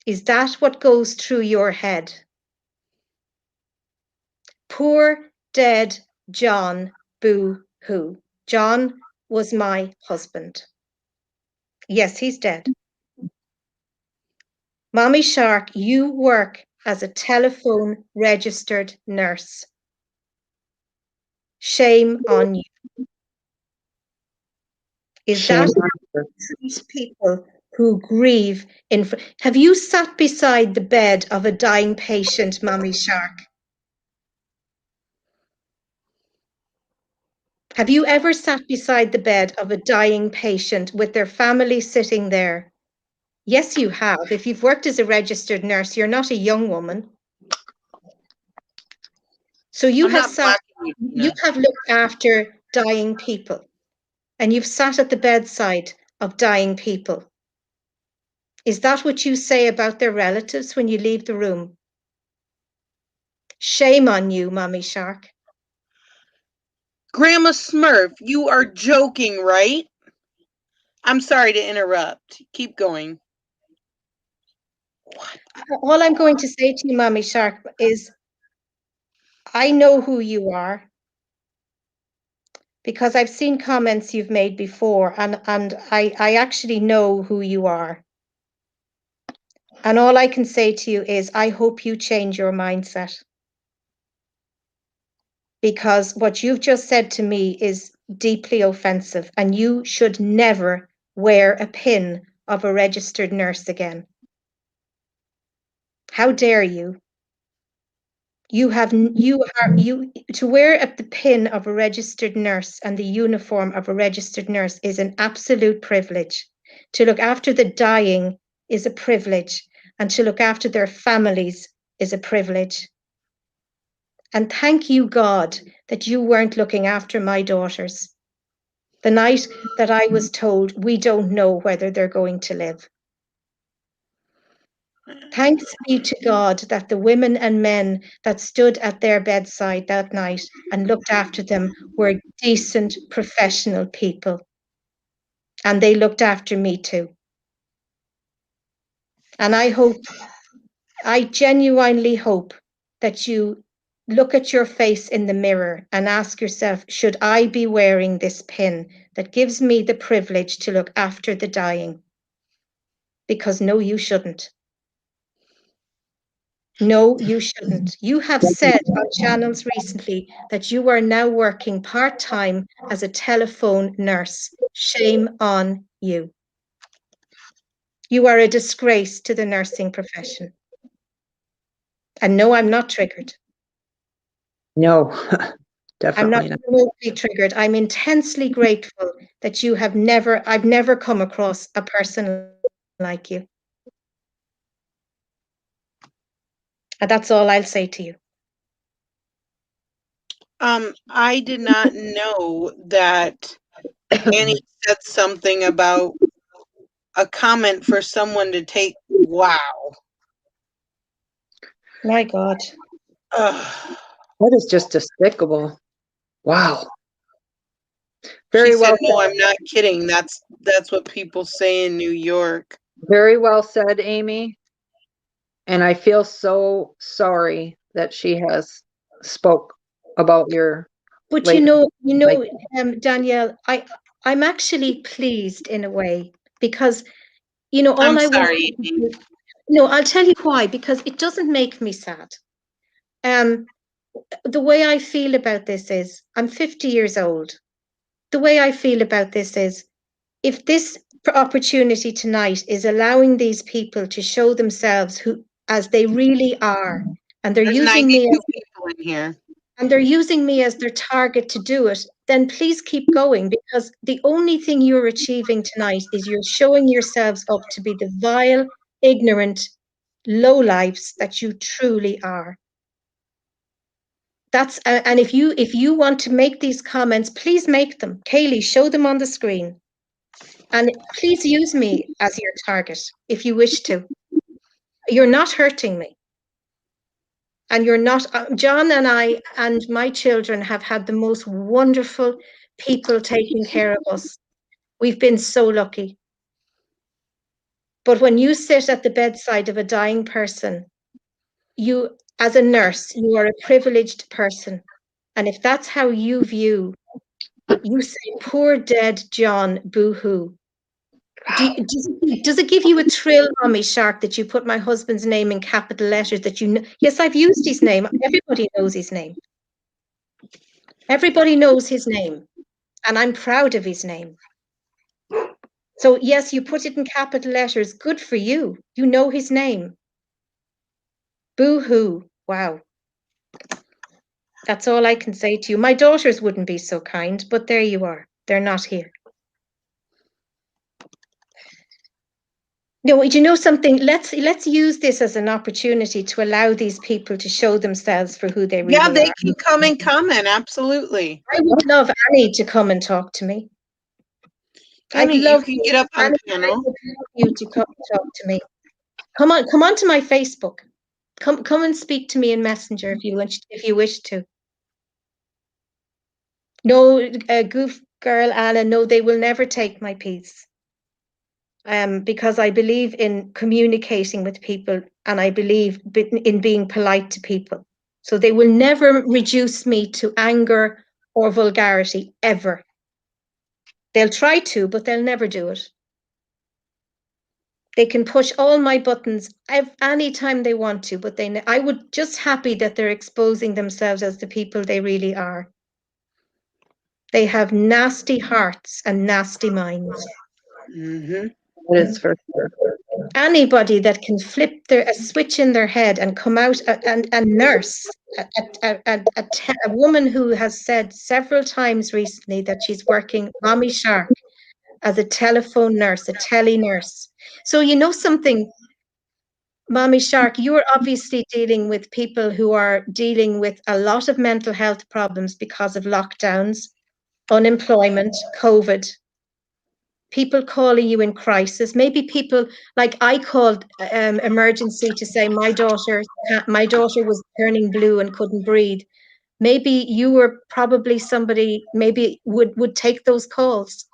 is that what goes through your head? Poor dead John, boo-hoo. John was my husband. Yes, he's dead. Mommy Shark, you work as a telephone registered nurse. Shame on you. Is Shame that on her. these people who grieve in? Have you sat beside the bed of a dying patient, Mommy Shark? Have you ever sat beside the bed of a dying patient with their family sitting there? Yes, you have. If you've worked as a registered nurse, you're not a young woman. So you I'm have not sat, blocking you, you Tina. have looked after dying people, and you've sat at the bedside of dying people. Is that what you say about their relatives when you leave the room? Shame on you, Mommy Shark. Grandma Smurf, you are joking, right? I'm sorry to interrupt. Keep going. All I'm going to say to you, Mommy Shark, is I know who you are because I've seen comments you've made before, and I actually know who you are. And all I can say to you is I hope you change your mindset. Because what you've just said to me is deeply offensive, and you should never wear a pin of a registered nurse again. How dare you? You to wear the pin of a registered nurse and the uniform of a registered nurse is an absolute privilege. To look after the dying is a privilege, and to look after their families is a privilege. And thank you, God, that you weren't looking after my daughters the night that I was told we don't know whether they're going to live. Thanks be to God that the women and men that stood at their bedside that night and looked after them were decent, professional people. And they looked after me too. And I genuinely hope that you look at your face in the mirror and ask yourself, should I be wearing this pin that gives me the privilege to look after the dying? Because no, you shouldn't. No, you shouldn't. You have said on channels recently that you are now working part-time as a telephone nurse. Shame on you. You are a disgrace to the nursing profession. And no, I'm not triggered. No, I'm not definitely not. remotely triggered. I'm intensely grateful that I've never come across a person like you. And that's all I'll say to you. I did not know that Annie said something about a comment for someone to take. Wow. My God. Ugh. That is just despicable. Wow. She Very said, well "No, said. I'm not kidding. That's what people say in New York." Very well said, Amy. And I feel so sorry that she has spoke about your But late. Danielle, I'm actually pleased in a way because, all I'm I want sorry, to Amy. do, no, I'll tell you why, because it doesn't make me sad. The way I feel about this is I'm 50 years old. The way I feel about this is if this opportunity tonight is allowing these people to show themselves as they really are, and they're There's using me 92 people in here. and they're using me as their target to do it, then please keep going, because the only thing you're achieving tonight is you're showing yourselves up to be the vile, ignorant lowlifes that you truly are. And if you want to make these comments, please make them. Kaylie, show them on the screen. And please use me as your target if you wish to. You're not hurting me. And you're not, John and I and my children have had the most wonderful people taking care of us. We've been so lucky. But when you sit at the bedside of a dying person, as a nurse, you are a privileged person. And if that's how you view, you say, poor dead John, boo-hoo. Does it give you a thrill, Mommy Shark, that you put my husband's name in capital letters, that you know? Yes, I've used his name. Everybody knows his name. Everybody knows his name. And I'm proud of his name. So yes, you put it in capital letters. Good for you. You know his name. Boo-hoo. Wow. That's all I can say to you. My daughters wouldn't be so kind, but there you are. They're not here. No, do you know something? Let's use this as an opportunity to allow these people to show themselves for who they really are. Yeah, they can come and comment. Absolutely. I would love Annie to come and talk to me. Annie, I'd love you can get up on Annie, panel. I would love you to come and talk to me. Come on to my Facebook. Come and speak to me in Messenger if you wish to. No, goof girl Anna, no, they will never take my piece. Because I believe in communicating with people and I believe in being polite to people. So they will never reduce me to anger or vulgarity, ever. They'll try to, but they'll never do it. They can push all my buttons anytime they want to, but I would just happy that they're exposing themselves as the people they really are. They have nasty hearts and nasty minds. Mm-hmm. That is for sure. Anybody that can flip a switch in their head and come out and nurse, a woman who has said several times recently that she's working, Mommy Shark, as a telephone nurse, a tele nurse. So you know something, Mommy Shark, you're obviously dealing with people who are dealing with a lot of mental health problems because of lockdowns, unemployment, COVID, people calling you in crisis, maybe people like I called emergency to say my daughter was turning blue and couldn't breathe. Maybe you were probably somebody maybe would take those calls.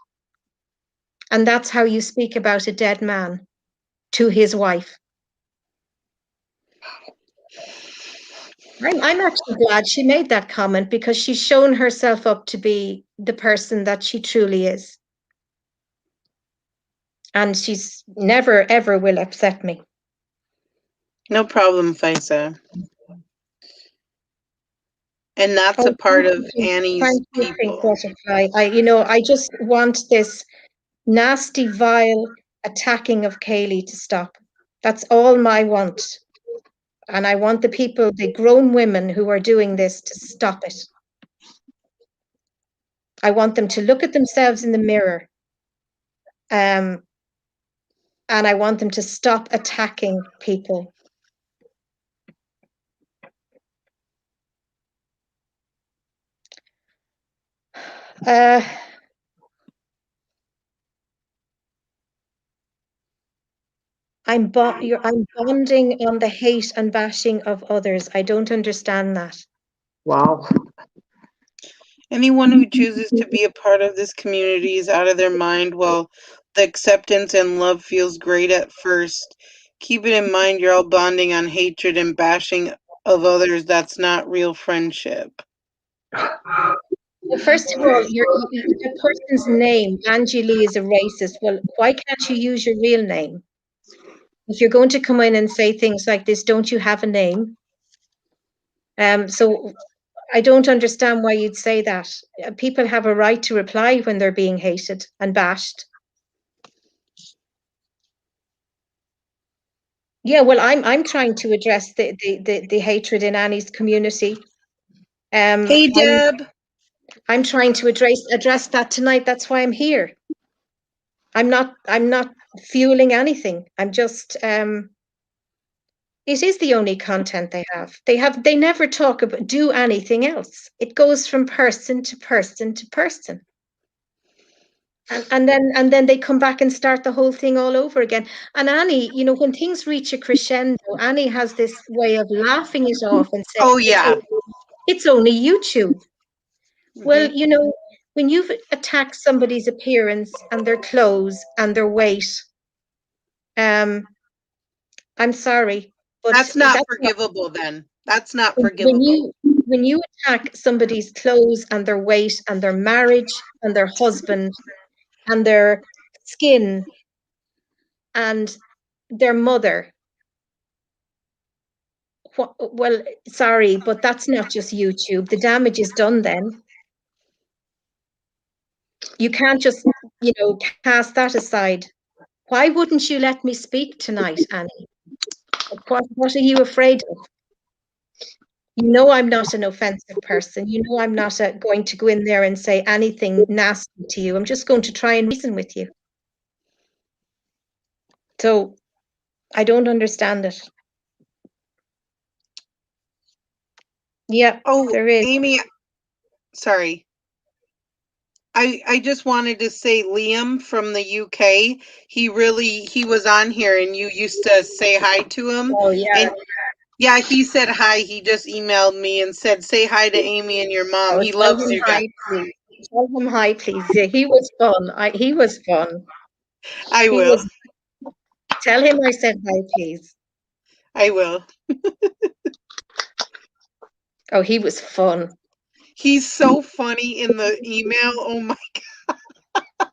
And that's how you speak about a dead man to his wife. I'm actually glad she made that comment because she's shown herself up to be the person that she truly is. And she's never, ever will upset me. No problem, Faisa. And that's a part of Annie's people. I just want this nasty, vile attacking of Kaylie to stop. That's all I want. And I want the people, the grown women who are doing this, to stop it. I want them to look at themselves in the mirror. And I want them to stop attacking people. I'm bonding on the hate and bashing of others. I don't understand that. Wow. Anyone who chooses to be a part of this community is out of their mind. Well, the acceptance and love feels great at first. Keep it in mind you're all bonding on hatred and bashing of others. That's not real friendship. Well, first of all, the person's name, Angie Lee, is a racist. Well, why can't you use your real name? If you're going to come in and say things like this, don't you have a name? So I don't understand why you'd say that. People have a right to reply when they're being hated and bashed. Yeah, well, I'm trying to address the hatred in Annie's community. Hey, Deb. I'm trying to address that tonight. That's why I'm here. I'm not fueling anything. I'm just it is the only content they have. They never do anything else. It goes from person to person to person. And then they come back and start the whole thing all over again. And Annie, when things reach a crescendo, Annie has this way of laughing it off and saying, "Oh yeah, it's only YouTube." Well, when you've attacked somebody's appearance and their clothes and their weight, I'm sorry, but that's not forgivable then. That's not When forgivable. when you attack somebody's clothes and their weight and their marriage and their husband and their skin and their mother, well, sorry, but that's not just YouTube. The damage is done then. You can't just, cast that aside. Why wouldn't you let me speak tonight, Annie? What are you afraid of? You know I'm not an offensive person. You know I'm not going to go in there and say anything nasty to you. I'm just going to try and reason with you. So I don't understand it. Yeah, Oh, there is. Amy, sorry. I just wanted to say Liam from the UK, he was on here and you used to say hi to him. Oh, yeah. And yeah, he said hi. He just emailed me and said, say hi to Amy and your mom. Oh, He tell loves him you guys. hi, please. Tell him hi, please. Yeah, he was fun. He was fun. I He will. was. Tell him I said hi, please. I will. Oh, he was fun. He's so funny in the email. Oh my God.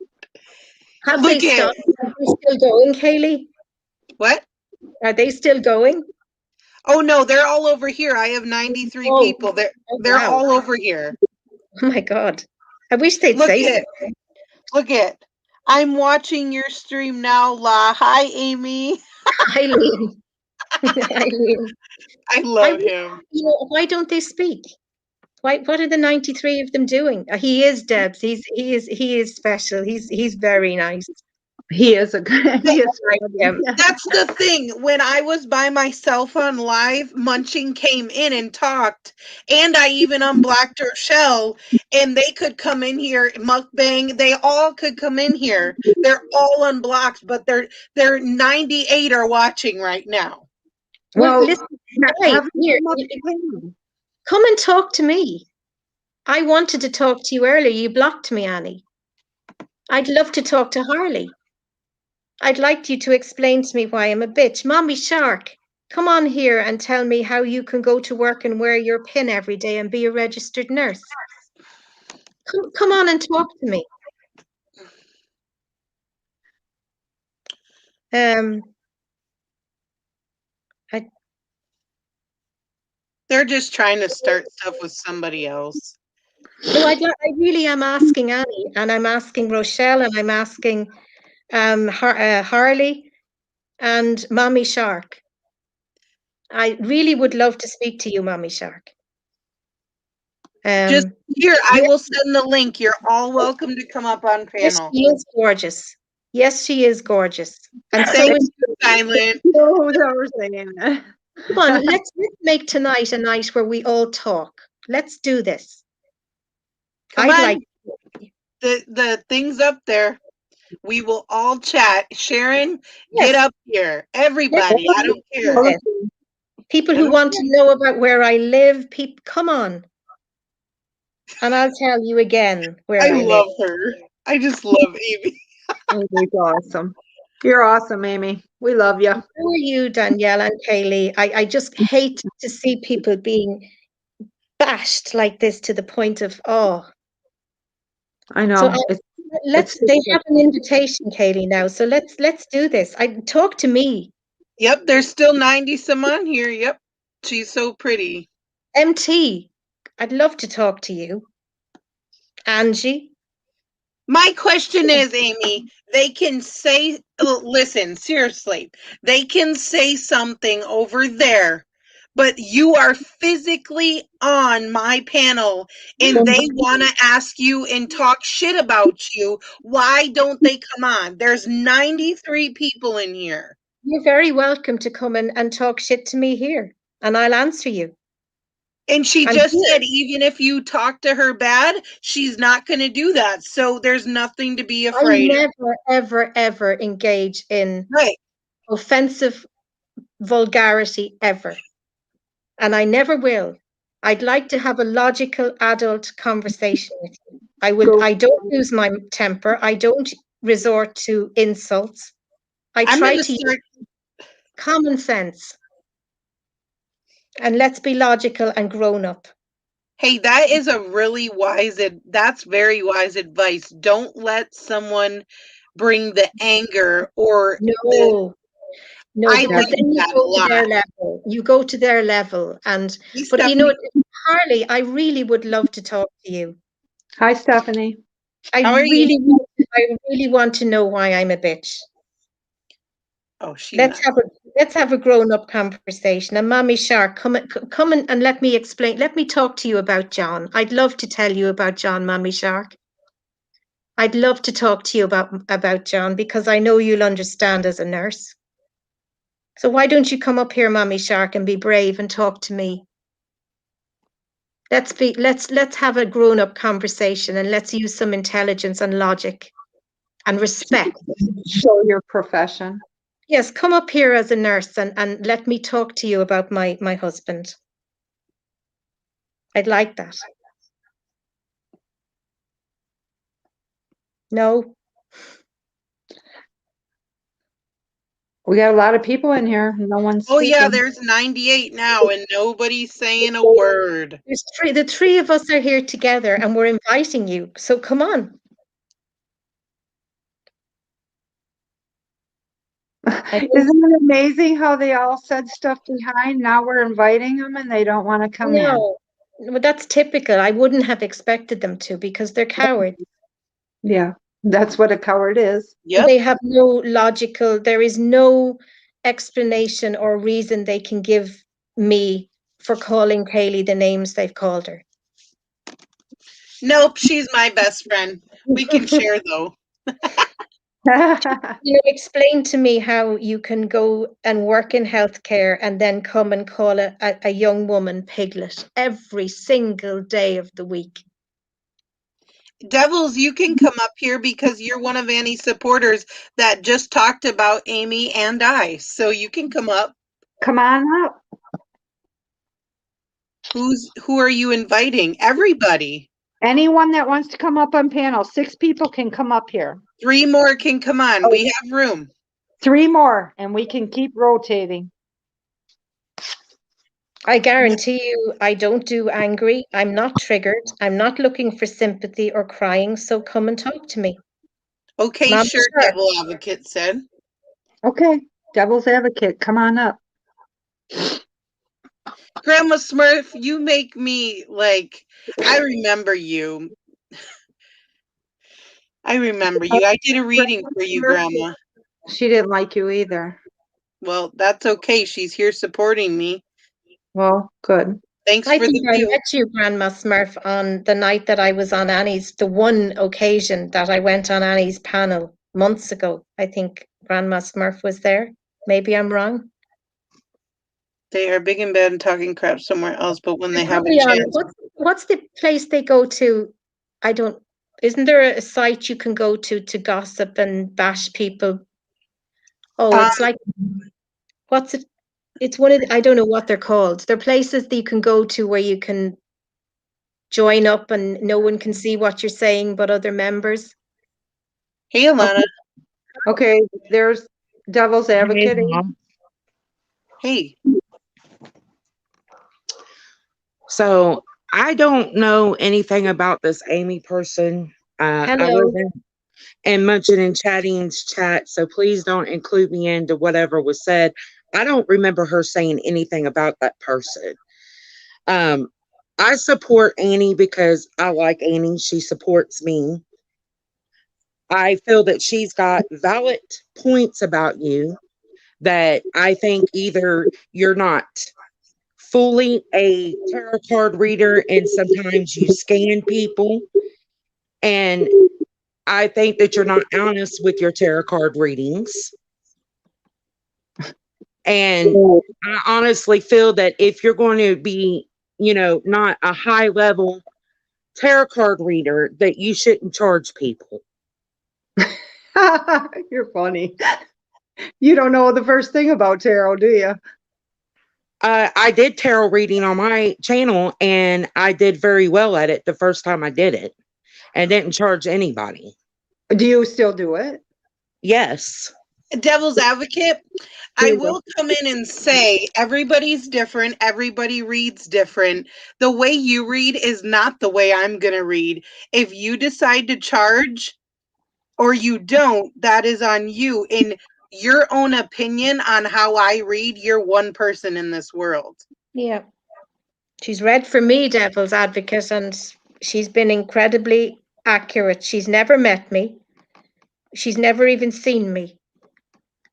Have Look they at stopped? Are they still going, Kaylie? what? Are they still going? Oh no, they're all over here. I have 93 Oh, people. They're wow. all over here. Oh my God. I wish they'd Look say at something. look at. I'm watching your stream now, La. Hi, Amy. Eileen. Eileen. I love him. Why don't they speak? What are the 93 of them doing? He is Debs. He is special. He's very nice. He is a good. He is. Yeah. That's the thing. When I was by myself on live, Munching came in and talked, and I even unblocked Rochelle, and they could come in here. Mukbang, they all could come in here. They're all unblocked, but they're 98 are watching right now. Well, Well, listen, guys, have him here, come up to come and talk to me. I wanted to talk to you earlier. You blocked me, Annie. I'd love to talk to Harley. I'd like you to explain to me why I'm a bitch. Mommy Shark, come on here and tell me how you can go to work and wear your pin every day and be a registered nurse. Come on and talk to me. They're just trying to start stuff with somebody else. No, I really am asking Annie, and I'm asking Rochelle, and I'm asking Harley and Mommy Shark. I really would love to speak to you, Mommy Shark. Just here, I will send the link. You're all welcome to come up on panel. Yes, she is gorgeous. Yes, she is gorgeous. And so is Silent. Oh, they were saying that. Come on, let's make tonight a night where we all talk. Let's do this. Come on. The thing's up there. We will all chat. Sharon, get up here. Everybody, I don't care. People who want to know about where I live, come on. And I'll tell you again where I love live. her. I just love Amy. Amy's awesome. You're awesome, Amy. We love you. Who are you, Danielle and Kaylie? I just hate to see people being bashed like this to the point of, I know. So they have an invitation, Kaylie, now. So let's do this. Talk to me. Yep, there's still 90 some on here. Yep. She's so pretty. MT, I'd love to talk to you. Angie. My question is, Amy, they can say, listen, seriously, they can say something over there, but you are physically on my panel and they want to ask you and talk shit about you. Why don't they come on? There's 93 people in here. You're very welcome to come in and talk shit to me here, and I'll answer you. And she just said, even if you talk to her bad, she's not going to do that. So there's nothing to be afraid of. I never, ever, ever engage in offensive vulgarity ever. And I never will. I'd like to have a logical adult conversation with you. I don't lose my temper. I don't resort to insults. I try to use common sense. And let's be logical and grown up. Hey, that is a really that's very wise advice. Don't let someone bring the anger or No, I because like then you that a go to lot. their level. You go to their level. And Hey, but you know, Stephanie, Harley, I really would love to talk to you. Hi, Stephanie. how are you? I really want to know why I'm a bitch. Oh, she's Let's not. have a grown-up conversation. And Mommy Shark, come and let me explain. Let me talk to you about John. I'd love to tell you about John, Mommy Shark. I'd love to talk to you about John because I know you'll understand as a nurse. So why don't you come up here, Mommy Shark, and be brave and talk to me? Let's have a grown-up conversation and let's use some intelligence and logic and respect. Show your profession. Yes, come up here as a nurse and let me talk to you about my husband. I'd like that. No? We got a lot of people in here. No one's Oh, yeah, speaking. there's 98 now and nobody's saying a word. The three of us are here together and we're inviting you. So come on. Isn't it amazing how they all said stuff behind? Now we're inviting them and they don't want to come in. No, well, that's typical. I wouldn't have expected them to because they're cowards. Yeah, that's what a coward is. Yep. They have no there is no explanation or reason they can give me for calling Kaylie the names they've called her. Nope, she's my best friend. We can share, though. Explain to me how you can go and work in healthcare and then come and call a young woman piglet every single day of the week. Devils, you can come up here because you're one of Annie's supporters that just talked about Amy and I. So you can come up. Come on up. Who are you inviting? Everybody. Anyone that wants to come up on panel, 6 people can come up here. 3 more can come on. Oh. We have room. 3 more, and we can keep rotating. I guarantee you, I don't do angry. I'm not triggered. I'm not looking for sympathy or crying. So come and talk to me. Okay, Mom, sure, Devil Advocate said. Okay, Devil's Advocate, come on up. Grandma Smurf, you make me I remember you. I remember you. I did a reading for you, Grandma. She didn't like you either. Well, that's okay. She's here supporting me. Well, good. Thanks I for think the I view. met you, Grandma Smurf, on the night that I was on Annie's, the one occasion that I went on Annie's panel months ago. I think Grandma Smurf was there. Maybe I'm wrong. They are big in bed and talking crap somewhere else, but when they have a Probably on chance. what's the place they go to? Isn't there a site you can go to gossip and bash people? Oh, it's like, what's it? It's one of I don't know what they're called. They're places that you can go to where you can join up and no one can see what you're saying but other members. Hey, Alana. Okay, there's Devil's Advocate. Hey. So I don't know anything about this Amy person. I Hello. wasn't in much in chatting's chat, so please don't include me into whatever was said. I don't remember her saying anything about that person. I support Annie because I like Annie. She supports me. I feel that she's got valid points about you that I think either you're not fully a tarot card reader and sometimes you scan people, and I think that you're not honest with your tarot card readings. And I honestly feel that if you're going to be, not a high level tarot card reader, that you shouldn't charge people. You're funny. You don't know the first thing about tarot, do you? I did tarot reading on my channel and I did very well at it the first time I did it and didn't charge anybody. Do you still do it? Yes. devil's advocate, I Here you will come in and say everybody's different. Everybody reads different. The way you read is not the way I'm going to read. If you decide to charge or you don't, that is on you. In your own opinion on how I read, you're one person in this world. Yeah. She's read for me, devil's advocate, and she's been incredibly accurate. She's never met me. She's never even seen me.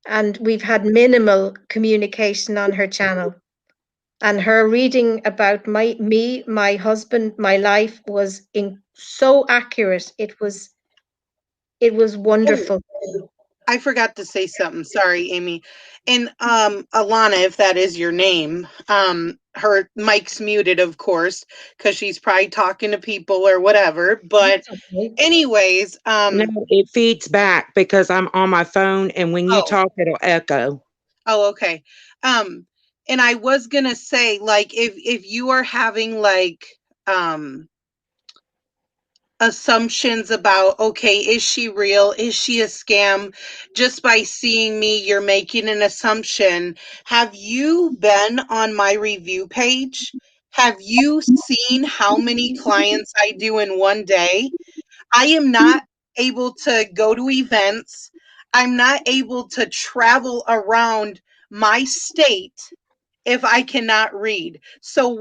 And we've had minimal communication on her channel. And her reading about me, my husband, my life was so accurate. It was wonderful. I forgot to say something. Sorry, Amy. And Alana, if that is your name, her mic's muted, of course, because she's probably talking to people or whatever. But Okay. anyways, No, it feeds back because I'm on my phone, and when you oh, talk, it'll echo. oh, okay. And I was gonna say, like, if you are having like assumptions about, okay, is she real? Is she a scam? Just by seeing me, you're making an assumption. Have you been on my review page? Have you seen how many clients I do in one day? I am not able to go to events. I'm not able to travel around my state if I cannot read. So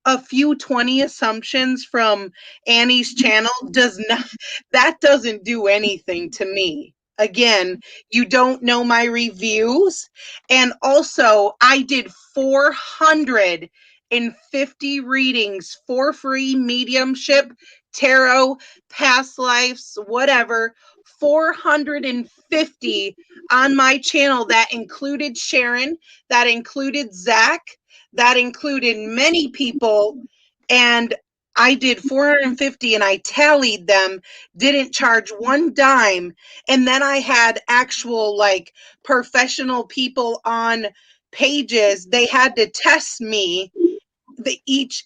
a few 20 assumptions from Annie's channel doesn't do anything to me. Again, you don't know my reviews. And also, I did 450 readings for free, mediumship, tarot, past lives, whatever. 450 on my channel. That included Sharon, that included Zach, that included many people. And I did 450 and I tallied them, didn't charge one dime. And then I had actual like professional people on pages. They had to test me. Each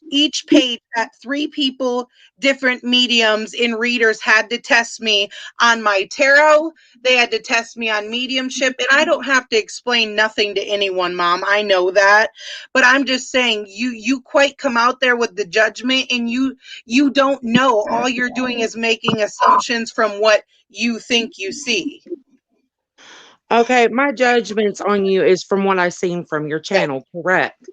page had 3 people, different mediums and readers had to test me on my tarot. They had to test me on mediumship, and I don't have to explain nothing to anyone, Mom. I know that, but I'm just saying you quite come out there with the judgment, and you don't know. All you're doing is making assumptions from what you think you see. Okay, my judgments on you is from what I've seen from your channel, correct?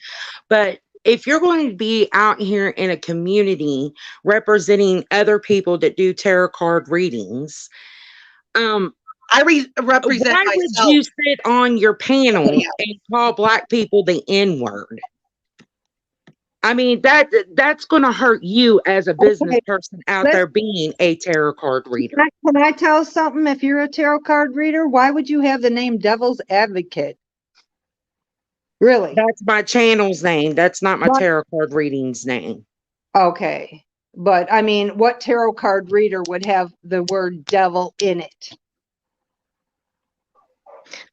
But if you're going to be out here in a community representing other people that do tarot card readings, I represent why would myself. you sit on your panel and call Black people the N-word? I mean, that's going to hurt you as a business Okay, person out let's- there being a tarot card reader. Can I tell something? If you're a tarot card reader, why would you have the name Devil's Advocate? Really? That's my channel's name. That's not my But- tarot card reading's name. Okay. But I mean, what tarot card reader would have the word devil in it?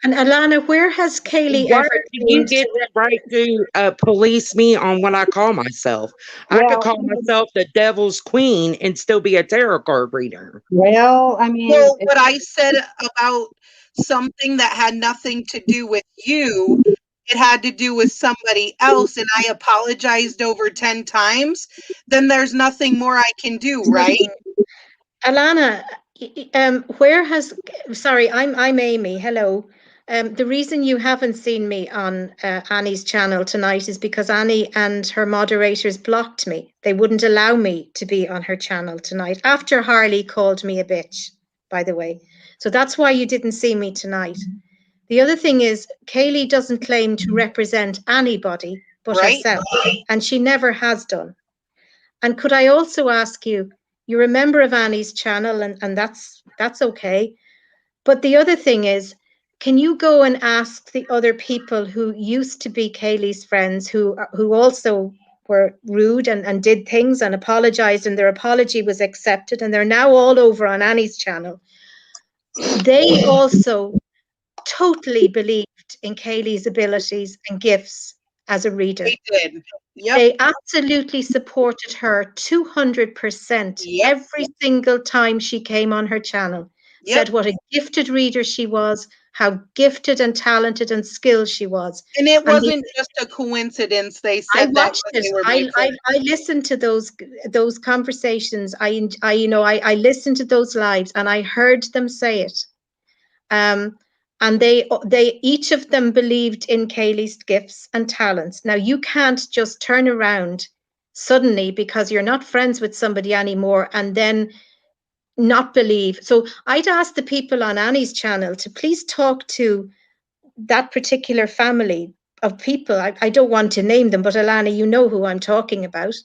And Alana, where has Kaylie Why ever do you claimed get to the right to police me on what I call myself? I could Well- call myself the Devil's Queen and still be a tarot card reader. Well, I mean, Well, what I said about something that had nothing to do with you, it had to do with somebody else, and I apologized over 10 times, then there's nothing more I can do, right? Alana, where has, sorry, I'm Amy. Hello. The reason you haven't seen me on Annie's channel tonight is because Annie and her moderators blocked me. They wouldn't allow me to be on her channel tonight after Harley called me a bitch, by the way. So that's why you didn't see me tonight. The other thing is, Kaylie doesn't claim to represent anybody but Right? herself, and she never has done. And could I also ask you, you're a member of Annie's channel, and that's okay. But the other thing is, can you go and ask the other people who used to be Kaylie's friends, who also were rude and did things and apologized, and their apology was accepted, and they're now all over on Annie's channel. They also totally believed in Kaylie's abilities and gifts as a reader. They did. Yep. They absolutely supported her 200% Yep. every single time she came on her channel. said what a gifted reader she was, how gifted and talented and skilled she was. And it And wasn't just a coincidence they I said that watched because it. they were my friends. I listened to those conversations. I listened to those lives and I heard them say it. And they each of them believed in Kaylie's gifts and talents. Now you can't just turn around suddenly because you're not friends with somebody anymore and then not believe. So I'd ask the people on Annie's channel to please talk to that particular family of people. I don't want to name them, but Alana, you know who I'm talking about.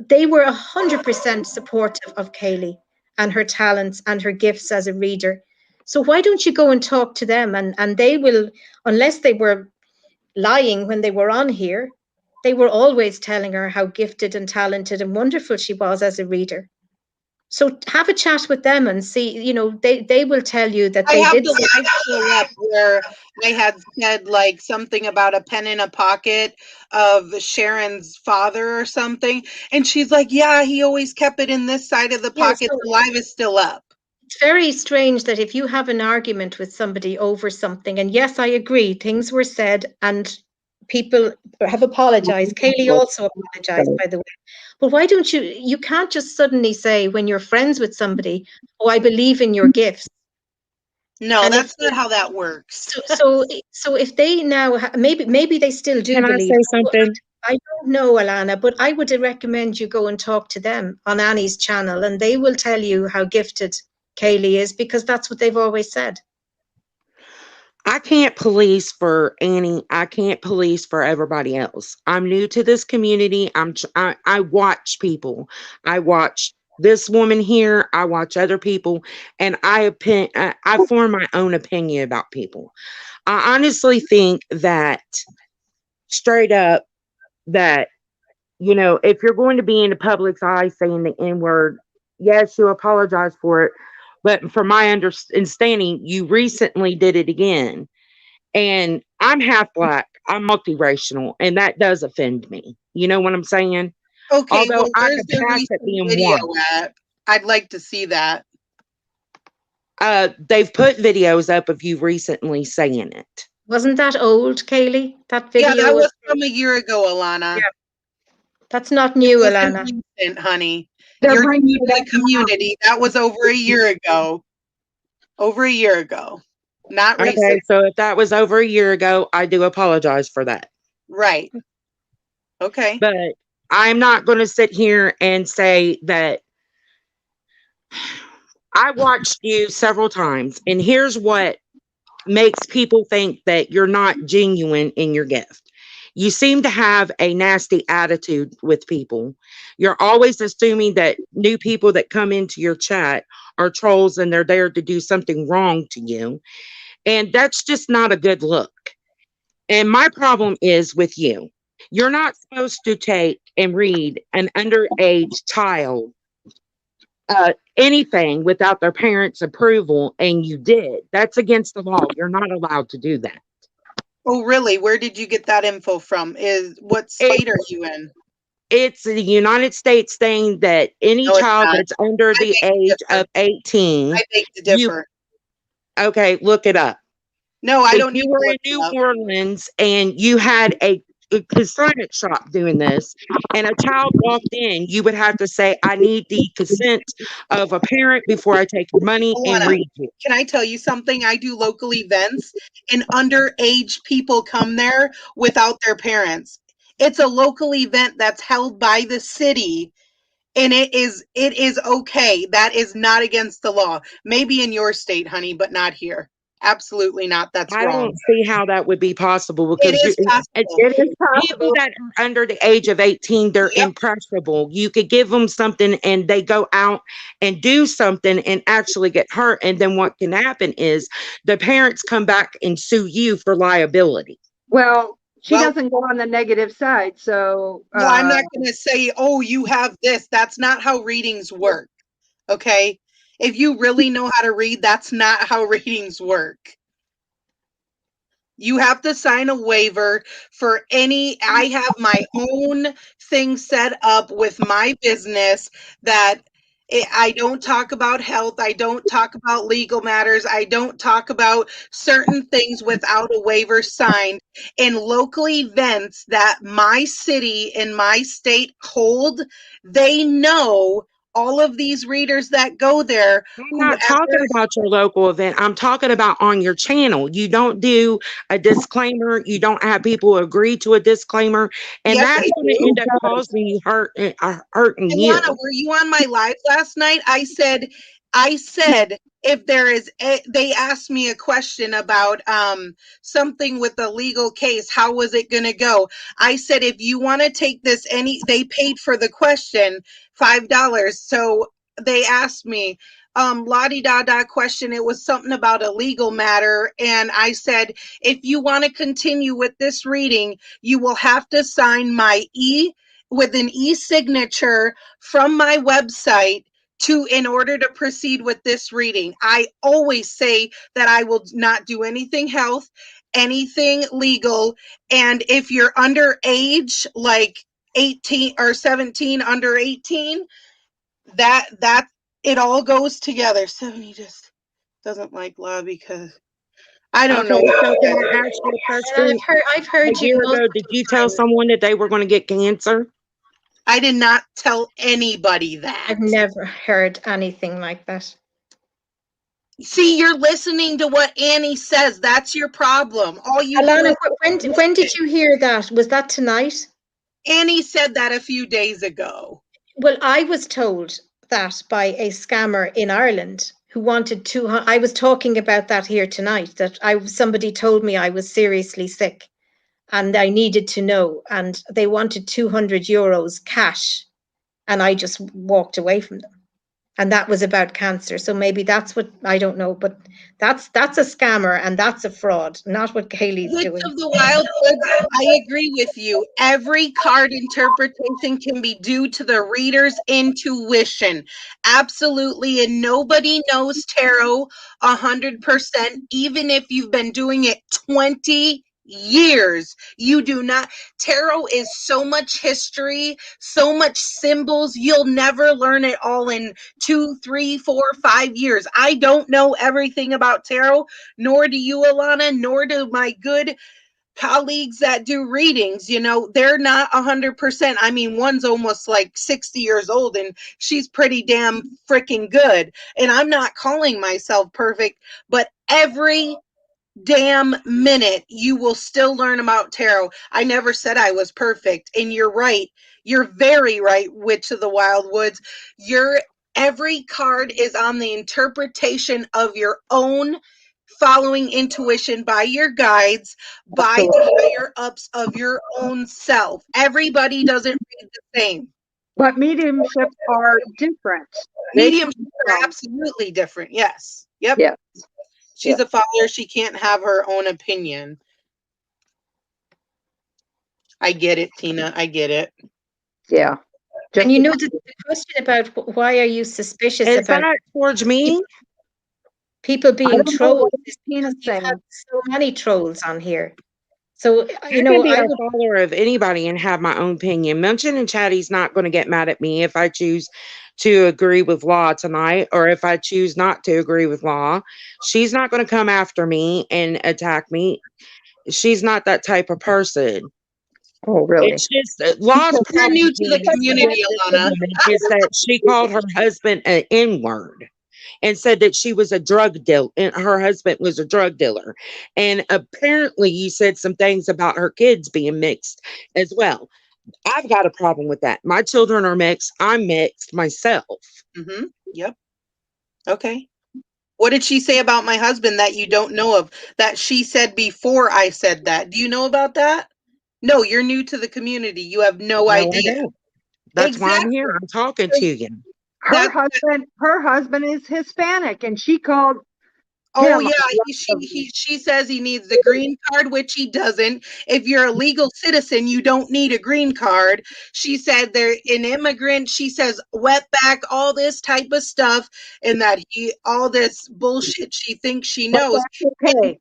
They were 100% supportive of Kaylie and her talents and her gifts as a reader. So why don't you go and talk to them? And they will, unless they were lying when they were on here, they were always telling her how gifted and talented and wonderful she was as a reader. So have a chat with them and see, they will tell you that I they have did. the live show up where I had said like something about a pen in a pocket of Sharon's father or something. And she's like, yeah, he always kept it in this side of the Yeah, pocket. so The live is still up. it's very strange that if you have an argument with somebody over something, and yes, I agree, things were said and people have apologized. Kaylie also apologized, by the way. But why don't you can't just suddenly say when you're friends with somebody, oh, I believe in your gifts. No, And that's not how that works. so if they now maybe they still do Can I believe. say something? I don't know, Alana, but I would recommend you go and talk to them on Annie's channel, and they will tell you how gifted Kaylie is because that's what they've always said. I can't police for Annie. I can't police for everybody else. I'm new to this community. I watch people. I watch this woman here. I watch other people, and I form my own opinion about people. I honestly think that straight up that if you're going to be in the public's eye saying the N word, yes, you apologize for it. But from my understanding, you recently did it again. And I'm half black, I'm multiracial, and that does offend me. You know what I'm saying? Okay, Although well, I where's could the pass it recent being video white. at? I'd like to see that. They've put videos up of you recently saying it. Wasn't that old, Kaylie? That Yeah, video that was. was from a year ago, Alana. Yeah. That's not It new, wasn't Alana. recent, honey. They're You're bringing new it to the up now. community. That was over a year ago. Over a year ago. Not recent. Okay, so if that was over a year ago, I do apologize for that. Right. Okay. But I'm not going to sit here and say that I watched you several times, and here's what makes people think that you're not genuine in your gift. You seem to have a nasty attitude with people. You're always assuming that new people that come into your chat are trolls and they're there to do something wrong to you. And that's just not a good look. And my problem is with you. You're not supposed to take and read an underage child anything without their parents' approval, and you did. That's against the law. You're not allowed to do that. Oh, really? Where did you get that info from? What state are you in? It's the United States thing that any No, it's child not. that's under I the beg to age differ. of 18, I beg to you differ. okay, look it up. No, I If don't need you to were in look it New up. Orleans and you had a consignment shop doing this and a child walked in, you would have to say, I need the consent of a parent before I take your money and Alana, read you. can I tell you something? I do local events, and underage people come there without their parents. It's a local event that's held by the city, and it is okay. That is not against the law. Maybe in your state, honey, but not here. Absolutely not. That's I wrong. don't see how that would be possible It because is possible. It is people possible. that are under the age of 18, they're Yep. impressionable. You could give them something and they go out and do something and actually get hurt. And then what can happen is the parents come back and sue you for liability. Well, she Well, doesn't go on the negative side, so no, I'm not going to say, oh, you have this. That's not how readings work. Okay. If you really know how to read, that's not how readings work. You have to sign a waiver for I have my own thing set up with my business that I don't talk about health. I don't talk about legal matters. I don't talk about certain things without a waiver signed. In local events that my city and my state hold, they know all of these readers that go there. I'm not talking about your local event. I'm talking about on your channel. You don't do a disclaimer. You don't have people agree to a disclaimer. And Yes, that's I going to do. end up causing you hurting Alana, you. were you on my live last night? I said if there is they asked me a question about something with a legal case, how was it going to go? I said if you want to take this they paid for the question $5. So they asked me la-di-da-da question. It was something about a legal matter, and I said if you want to continue with this reading, you will have to sign my with an e-signature from my website in order to proceed with this reading. I always say that I will not do anything health, anything legal, and if you're underage, like 18 or 17, under 18, that it all goes together. 70 just doesn't like law because I don't Okay, know. so can I ask you a And question? I've A heard you year ago, multiple did you tell times. someone that they were going to get cancer? I did not tell anybody that. I've never heard anything like that. See, you're listening to what Annie says. That's your problem. All you do Alana, is when did you hear that? Was that tonight? Annie said that a few days ago. Well, I was told that by a scammer in Ireland who wanted 200. I was talking about that here tonight, that somebody told me I was seriously sick and I needed to know, and they wanted 200 euros cash, and I just walked away from them. And that was about cancer. So maybe that's what, I don't know, but that's a scammer and that's a fraud, not what Kaylee's Woods doing. of the Wild Woods, I agree with you. Every card interpretation can be due to the reader's intuition. Absolutely. And nobody knows tarot 100%, even if you've been doing it 20 years. You do not. Tarot is so much history, so much symbols. You'll never learn it all in 2, 3, 4, 5 years. I don't know everything about tarot, nor do you, Alana, nor do my good colleagues that do readings. They're not 100%. I mean, one's almost like 60 years old and she's pretty damn freaking good. And I'm not calling myself perfect, but every damn minute you will still learn about tarot. I never said I was perfect, and you're right. You're very right, Witch of the Wild Woods. Every card is on the interpretation of your own, following intuition by your guides, by the higher ups of your own self. Everybody doesn't read the same. But mediumships are different. Mediums are absolutely different. Yes. Yep. Yeah. She's a follower. She can't have her own opinion. I get it, Tina. I get it. Yeah. And the question about why are you suspicious Is about that towards me? people being trolls? Tina's You've had saying. so many trolls on here. So, I can be a follower of anybody and have my own opinion. Mention and Chatty's not going to get mad at me if I choose to agree with law tonight, or if I choose not to agree with law. She's not going to come after me and attack me. She's not that type of person. Oh, really? It's just law's You're new problem to the community, Alana. is that she called her husband an N-word and said that she was a drug dealer and her husband was a drug dealer. And apparently you said some things about her kids being mixed as well. I've got a problem with that. My children are mixed. I'm mixed myself. Mm-hmm. Yep. Okay. What did she say about my husband that you don't know of, that she said before I said that? Do you know about that? No, you're new to the community. You have no idea. I don't. That's exactly. why I'm here. I'm talking to you. Her husband is Hispanic, and she called. Oh yeah, she says he needs the green card, which he doesn't. If you're a legal citizen, you don't need a green card. She said they're an immigrant. She says wetback, all this type of stuff, and that all this bullshit she thinks she knows. Okay.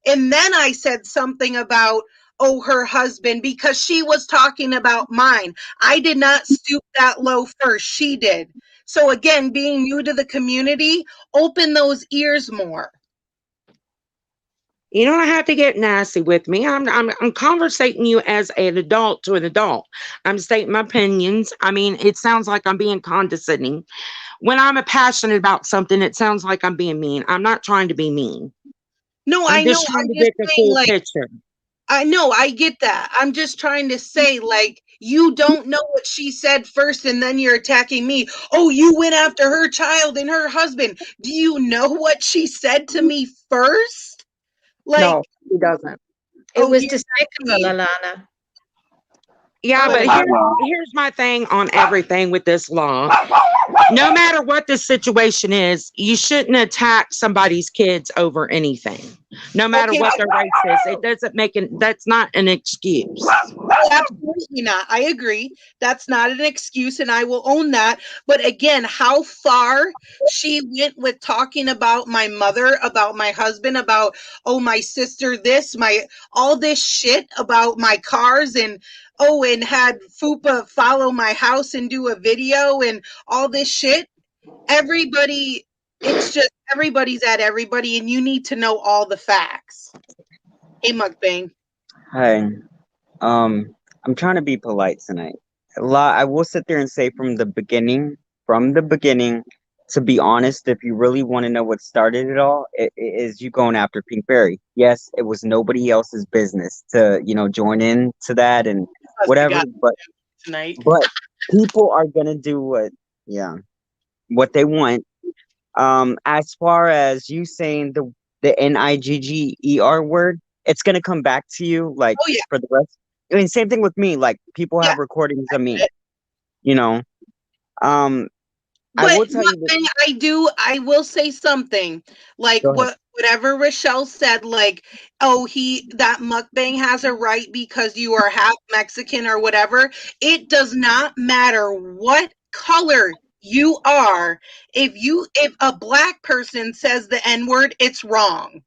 And then I said something about, her husband, because she was talking about mine. I did not stoop that low first. She did. So again, being new to the community, open those ears more. You don't have to get nasty with me. I'm conversating you as an adult to an adult. I'm stating my opinions. I mean, it sounds like I'm being condescending. When I'm passionate about something, it sounds like I'm being mean. I'm not trying to be mean. No, I'm I know. just trying I'm to just get the saying, full like, picture. I know, I get that. I'm just trying to say, like, you don't know what she said first, and then you're attacking me. Oh, you went after her child and her husband. Do you know what she said to me first? Like, No, he doesn't. It was you're despicable, not. Alana. Yeah, Oh, but here's my thing on everything with this law. No matter what the situation is, you shouldn't attack somebody's kids over anything. No matter okay, what their race is. It doesn't make it, that's not an excuse. oh, absolutely not. I agree. That's not an excuse, and I will own that. But again, how far she went with talking about my mother, about my husband, about, oh, my sister, this, my, all this shit about my cars, and oh, and had Fupa follow my house and do a video and all this shit. Everybody, it's just everybody's at everybody, and you need to know all the facts. Hey, Mukbang. Hi. I'm trying to be polite tonight. I will sit there and say from the beginning, to be honest, if you really want to know what started it all, it is you going after Pink Fairy. Yes, it was nobody else's business to, join in to that and whatever, Tonight. but people are gonna do what they want. As far as you saying the Nigger word, it's gonna come back to you like Oh, yeah. for the rest. I mean, same thing with me. Like people Yeah. have recordings of me, you know. I But will tell you one thing I will say something. Like go ahead. whatever Rochelle said, like, oh, that Mukbang has a right because you are half Mexican or whatever. It does not matter what color you are. If a black person says the N-word, it's wrong.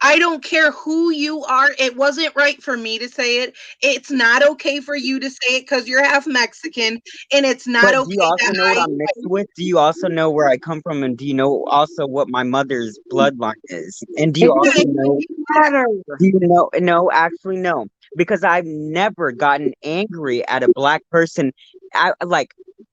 I don't care who you are. It wasn't right for me to say it. It's not okay for you to say it because you're half Mexican, and it's not But do you okay also that know what I'm mixed with? Do you also know where I come from, and do you know also what my mother's bloodline is? And do you It also doesn't know? matter. Do you know? No, actually, no, because I've never gotten angry at a black person.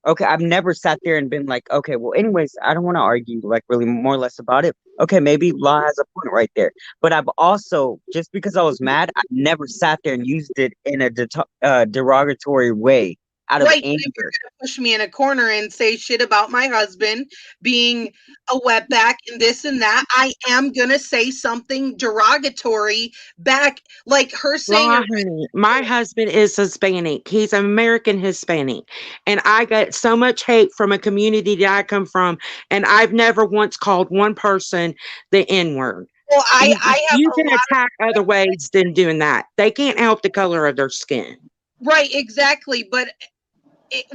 Okay, I've never sat there and been like, okay, well, anyways, I don't want to argue, like, really more or less about it. Okay, maybe Law has a point right there. But I've also, just because I was mad, I've never sat there and used it in a derogatory way out of right. But if you're anger. gonna push me in a corner and say shit about my husband being a wetback and this and that, I am gonna say something derogatory back, like her saying. Law, honey, my husband is Hispanic. He's American Hispanic. And I got so much hate from a community that I come from. And I've never once called one person the N word. Well, I have You a can lot. attack other ways than doing that. They can't help the color of their skin. Right, exactly. But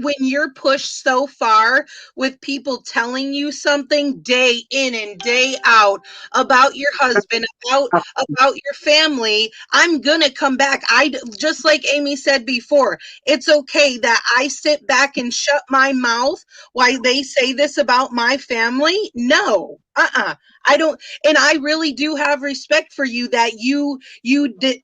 when you're pushed so far with people telling you something day in and day out about your husband, about your family, I'm gonna come back. I just like Amy said before, it's okay that I sit back and shut my mouth while they say this about my family. No, I don't. And I really do have respect for you that you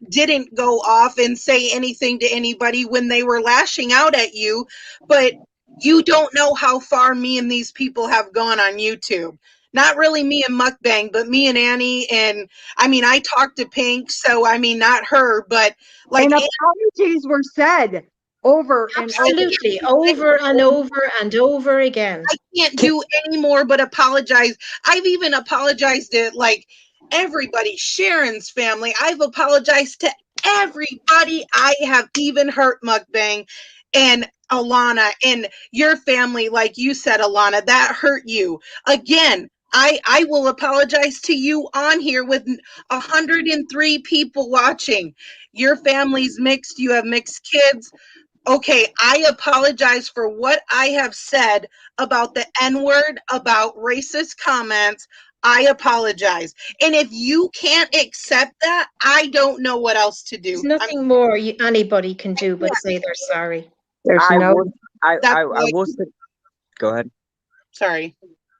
didn't go off and say anything to anybody when they were lashing out at you. But you don't know how far me and these people have gone on YouTube. Not really me and Mukbang, but me and Annie. And I mean, I talked to Pink, so I mean, not her, but like, And apologies were said over and over. Absolutely. Over and over and over again. I can't do any more but apologize. I've even apologized to like everybody, Sharon's family. I've apologized to everybody. I have even hurt Mukbang and Alana and your family, like you said, Alana, that hurt you. Again, I will apologize to you on here with 103 people watching. Your family's mixed, you have mixed kids. Okay, I apologize for what I have said about the N word, about racist comments. I apologize. And if you can't accept that, I don't know what else to do. There's nothing more anybody can do but say they're sorry. There's I no. will. That's I what will say. Go ahead. sorry.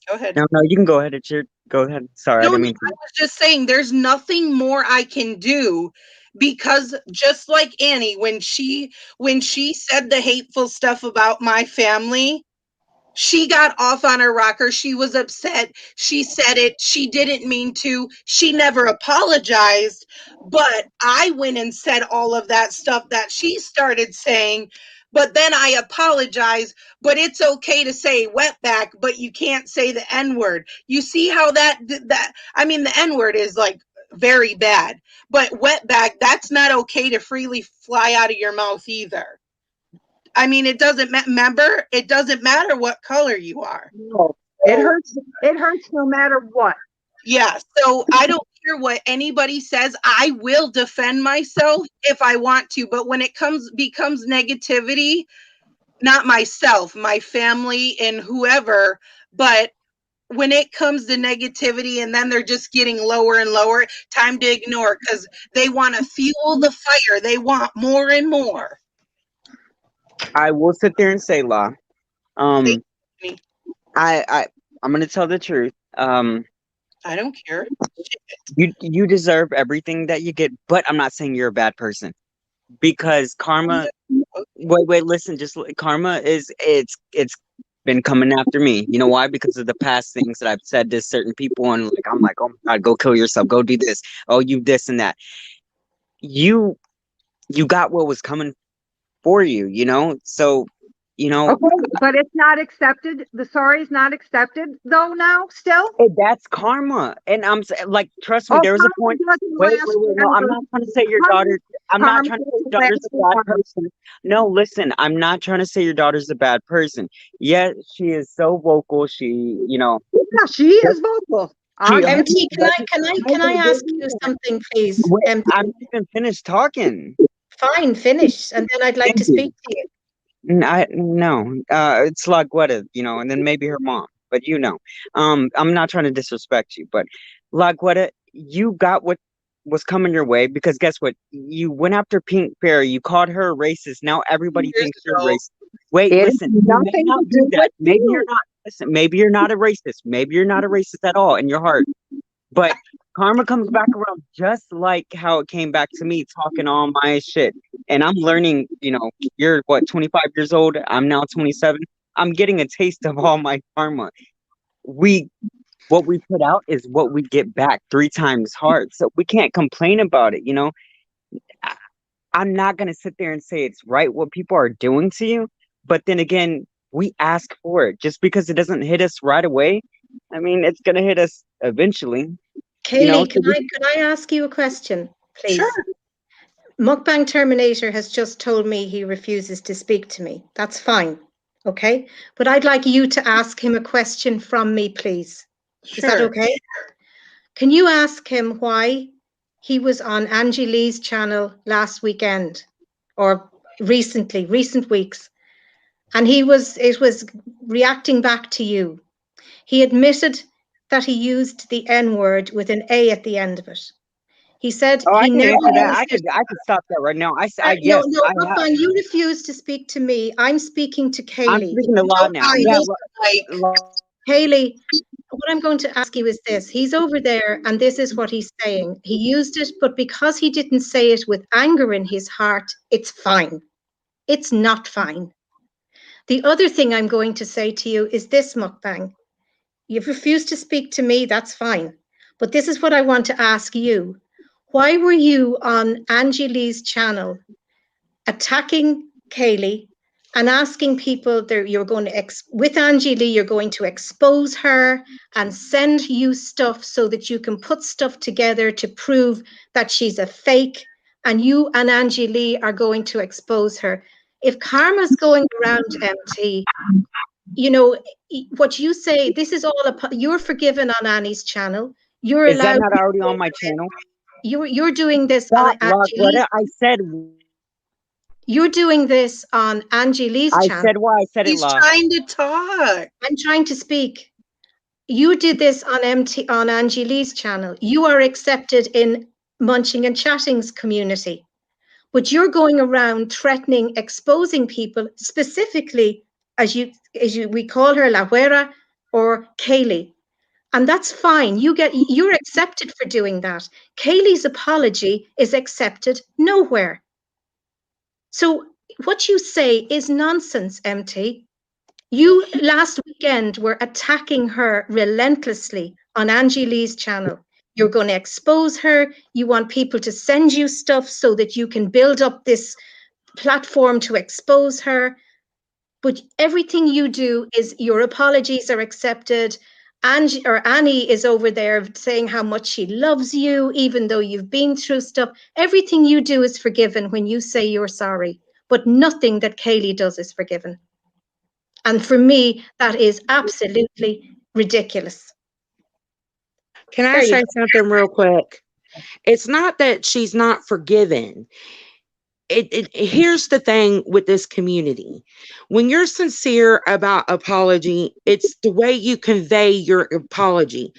Go ahead. No, you can go ahead. Go ahead. Sorry, I No, didn't no, mean I to. was just saying there's nothing more I can do, because just like Annie, when she said the hateful stuff about my family, she got off on her rocker. She was upset. She said it. She didn't mean to. She never apologized. But I went and said all of that stuff that she started saying. But then I apologized. But it's okay to say wetback, but you can't say the N word. You see how that I mean, the N word is like very bad. But wetback, that's not okay to freely fly out of your mouth either. I mean, it doesn't remember. It doesn't matter what color you are. No, it hurts. It hurts no matter what. Yeah. So I don't care what anybody says. I will defend myself if I want to. But when it becomes negativity, not myself, my family, and whoever, but when it comes to negativity and then they're just getting lower and lower, time to ignore, because they want to fuel the fire. They want more and more. I will sit there and say, La. They- I'm gonna tell the truth. I don't care. You deserve everything that you get, but I'm not saying you're a bad person, because karma. Wait, listen. Karma is it's been coming after me. You know why? Because of the past things that I've said to certain people, and like I'm like, oh my God, go kill yourself, go do this. Oh, you this and that. You got what was coming for you. You know, so you know. Okay, but it's not accepted. The sorry is not accepted though now still. That's karma, and like, trust me. Oh, There was a karma point. doesn't Wait, last no, I'm forever. not trying to say your Karma, daughter. I'm not karma trying to say doesn't your daughter's last a bad forever. person. No, listen, I'm not trying to say your daughter's a bad person. Yet she is so vocal. Yeah, she is vocal. She MT, can I ask you something, please? Wait, MT, I'm not even finished talking. fine, finish, and then I'd like to Thank you. speak to you. No, it's La Guetta, and then maybe her mom, but I'm not trying to disrespect you, but La Guetta, you got what was coming your way, because guess what? You went after Pink Fairy, you called her a racist. Now everybody Years thinks you're ago. racist. Wait, It listen, has you may nothing not to do do that. with Maybe you're you. not. Listen, maybe you're not a racist. Maybe you're not a racist at all in your heart. But karma comes back around just like how it came back to me, talking all my shit. And I'm learning, you're what, 25 years old? I'm now 27. I'm getting a taste of all my karma. What we put out is what we get back 3 times hard. So we can't complain about it, I- I'm not going to sit there and say it's right what people are doing to you. But then again, we ask for it. Just because it doesn't hit us right away, I mean, it's going to hit us eventually. Kaylee, can I ask you a question, please? Sure. Mukbang Terminator has just told me he refuses to speak to me. That's fine, okay? But I'd like you to ask him a question from me, please. Is that Sure. okay? Can you ask him why he was on Angie Lee's channel last weekend or recent weeks, and it was reacting back to you. He admitted that he used the N-word with an A at the end of it. He said Oh, I he can never answer that. used it. I could stop that right now. No, Yes, no, I have. Mukbang, you refuse to speak to me. I'm speaking to I'm Kaylee. speaking a lot now. Yeah, Kaylee, what I'm going to ask you is this. He's over there, and this is what he's saying. He used it, but because he didn't say it with anger in his heart, it's fine. It's not fine. The other thing I'm going to say to you is this, Mukbang. You've refused to speak to me, that's fine. But this is what I want to ask you. Why were you on Angie Lee's channel attacking Kaylee and asking people that you're going to, with Angie Lee, you're going to expose her and send you stuff so that you can put stuff together to prove that she's a fake, and you and Angie Lee are going to expose her. If karma's going around, MT, what you say, this is all, you're forgiven on Annie's channel. You're is that allowed. not already on my channel? You're doing this Stop, on Angie what Lee. I said. You're doing this on Angie Lee's I channel. said why I said it, He's La. trying to talk. I'm trying to speak. You did this on Angie Lee's channel. You are accepted in Munching and Chatting's community, but you're going around threatening, exposing people, specifically as we call her La Huera or Kaylie. And that's fine. You're accepted for doing that. Kaylie's apology is accepted nowhere. So what you say is nonsense, MT. You last weekend were attacking her relentlessly on Angie Lee's channel. You're going to expose her. You want people to send you stuff so that you can build up this platform to expose her. But everything you do is your apologies are accepted. Annie is over there saying how much she loves you, even though you've been through stuff. Everything you do is forgiven when you say you're sorry, but nothing that Kaylie does is forgiven. And for me, that is absolutely ridiculous. Can I say something real quick? It's not that she's not forgiven. Here's the thing with this community. When you're sincere about apology, it's the way you convey your apology.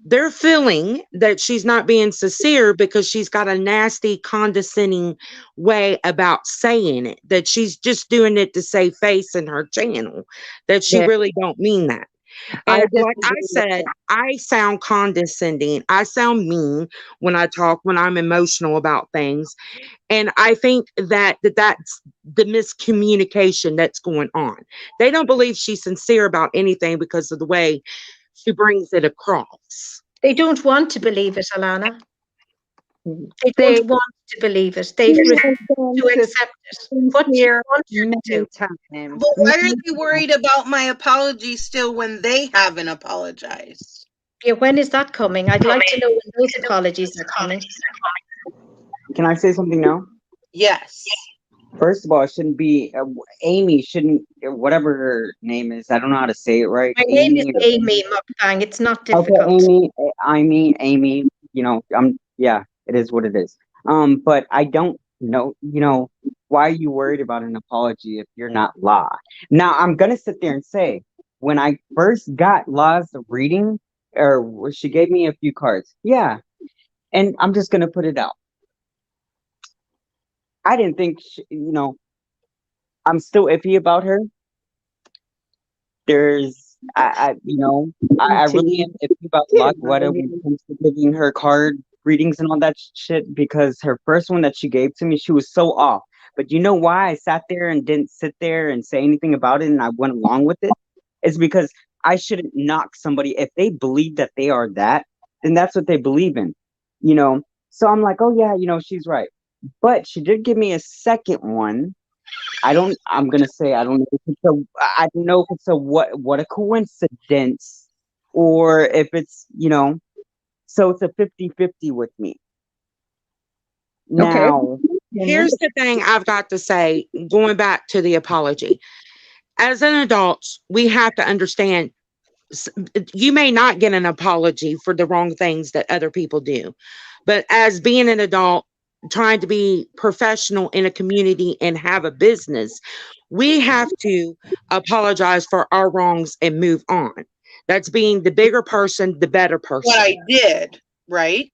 They're feeling that she's not being sincere because she's got a nasty, condescending way about saying it, that she's just doing it to save face in her channel, that she really don't mean that. And like I said, I sound condescending. I sound mean when I talk, when I'm emotional about things. And I think that's the miscommunication that's going on. They don't believe she's sincere about anything because of the way she brings it across. They don't want to believe it, Alana. They don't want to believe it. They refuse to accept it. What do you want her to do? But why are they worried about my apology still when they haven't apologized? Yeah, when is that coming? I'd like to know when those apologies are coming. Can I say something now? Yes. First of all, it shouldn't be Amy. Shouldn't whatever her name is. I don't know how to say it right. My name is Amy Mukbang. It's not difficult. Okay, Amy. You know, it is what it is. But I don't know. You know, why are you worried about an apology if you're not La? Now I'm gonna sit there and say, when I first got La's reading, or she gave me a few cards. Yeah, and I'm just gonna put it out. I didn't think, I'm still iffy about her. I really am iffy about Lockwood when it comes to giving her card readings and all that shit, because her first one that she gave to me, she was so off. But you know why I sat there and didn't sit there and say anything about it and I went along with it? It's because I shouldn't knock somebody. If they believe that they are that, then that's what they believe in, So I'm like, oh yeah, she's right. But she did give me a second one. I don't know if it's what a coincidence, or if it's, so it's a 50-50 with me. Now, here's the thing I've got to say, going back to the apology. As an adult, we have to understand you may not get an apology for the wrong things that other people do. But as being an adult, trying to be professional in a community and have a business, we have to apologize for our wrongs and move on. That's being the bigger person, the better person. What I did, right?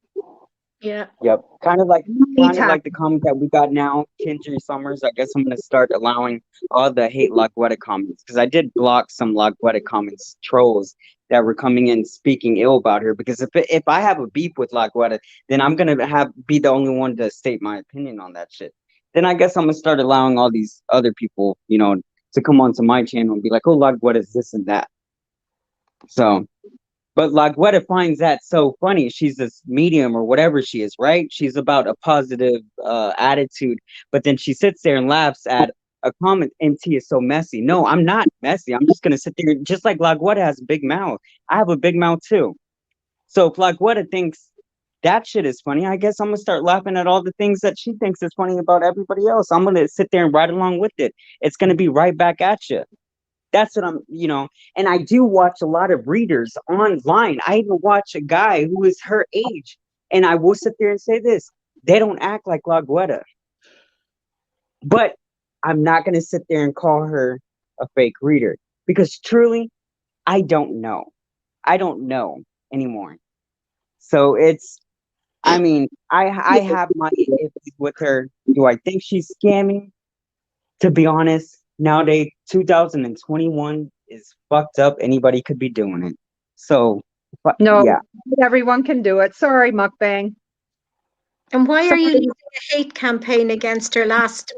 Yeah. Yep. Kind of like the comment that we got now, Kendry Summers. I guess I'm gonna start allowing all the hate Lagweta comments, because I did block some Lagweta comments trolls that were coming in speaking ill about her. Because if I have a beef with Lagweta, then I'm gonna be the only one to state my opinion on that shit. Then I guess I'm gonna start allowing all these other people, to come onto my channel and be like, oh, Lagweta is this and that. So. But Lagweta finds that so funny. She's this medium or whatever she is, right? She's about a positive attitude. But then she sits there and laughs at a comment, MT is so messy. No, I'm not messy. I'm just going to sit there. Just like Lagweta has a big mouth. I have a big mouth too. So if Lagweta thinks that shit is funny, I guess I'm going to start laughing at all the things that she thinks is funny about everybody else. I'm going to sit there and ride along with it. It's going to be right back at you. That's what I'm, and I do watch a lot of readers online. I even watch a guy who is her age, and I will sit there and say this: they don't act like Lagweta. But I'm not going to sit there and call her a fake reader, because truly, I don't know. I don't know anymore. So it's, I mean, I have my issues with her. Do I think she's scamming? To be honest, nowadays 2021 is fucked up. Anybody could be doing it. So, but No, yeah. everyone can do it. Sorry, Mukbang. And why are you Sorry, leading a hate campaign against her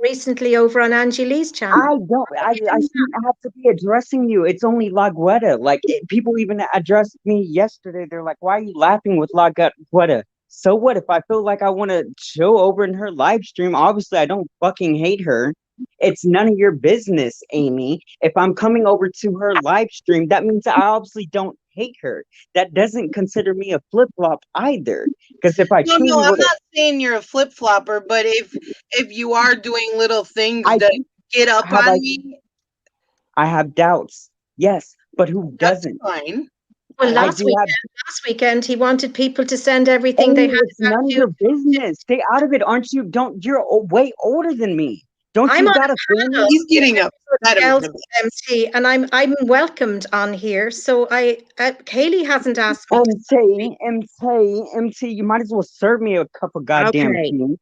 recently over on Angie Lee's channel? I don't. I shouldn't have to be addressing you. It's only La Guetta. Like people even addressed me yesterday. They're like, "Why are you laughing with La Guetta?" So what if I feel like I want to chill over in her live stream? Obviously, I don't fucking hate her. It's none of your business, Amy. If I'm coming over to her live stream, that means I obviously don't hate her. That doesn't consider me a flip flop either. Because if I No, truly I'm would have, not saying you're a flip flopper, but if you are doing little things I that do get up have on me, I have doubts. Yes, but who that's doesn't? fine. Well, I do have. last weekend, he wanted people to send everything they Amy, had it's about none of you. your business. Stay out of it, aren't you? Don't. You're way older than me. Don't I'm you on got a a family? panel He's getting with upset everybody else about at MT, and I'm welcomed on here. So Kaylee hasn't asked me to speak. MT. You might as well serve me a cup of goddamn Okay. tea.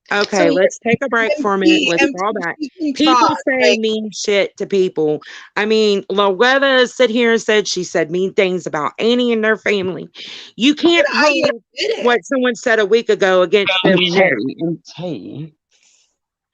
Okay, So let's take a break for a minute. empty, Let's empty. fall back. She can People talk. say Like, mean shit to people. I mean, Loretta sit here and said she said mean things about Annie and their family. You but can't I hold admit it. what someone said a week ago against them now. MT.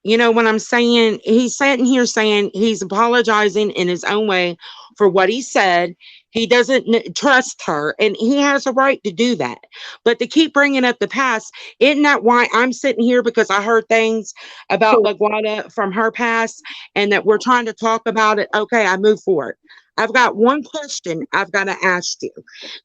You know what I'm saying? He's sitting here saying he's apologizing in his own way for what he said. He doesn't trust her, and he has a right to do that. But to keep bringing up the past, isn't that why I'm sitting here? Because I heard things about LaGuardia from her past, and that we're trying to talk about it. Okay, I move forward. I've got one question I've got to ask you.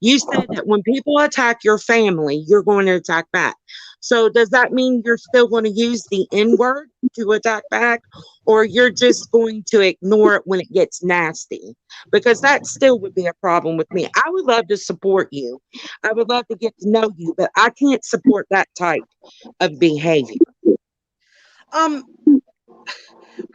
You said that when people attack your family, you're going to attack back. So does that mean you're still going to use the N word to attack back, or you're just going to ignore it when it gets nasty? Because that still would be a problem with me. I would love to support you. I would love to get to know you, but I can't support that type of behavior. Um,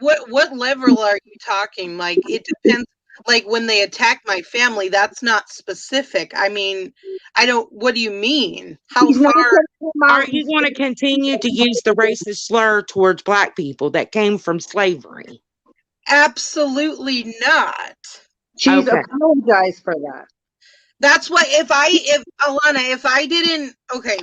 what level are you talking? Like, it depends. Like, when they attack my family, that's not specific. I mean, I don't. What do you mean? How He's not far? going to come Are out and you going to continue to use the racist slur towards Black people that came from slavery? Absolutely not. she's Okay. apologized for that. That's why if Alana, if I didn't, okay,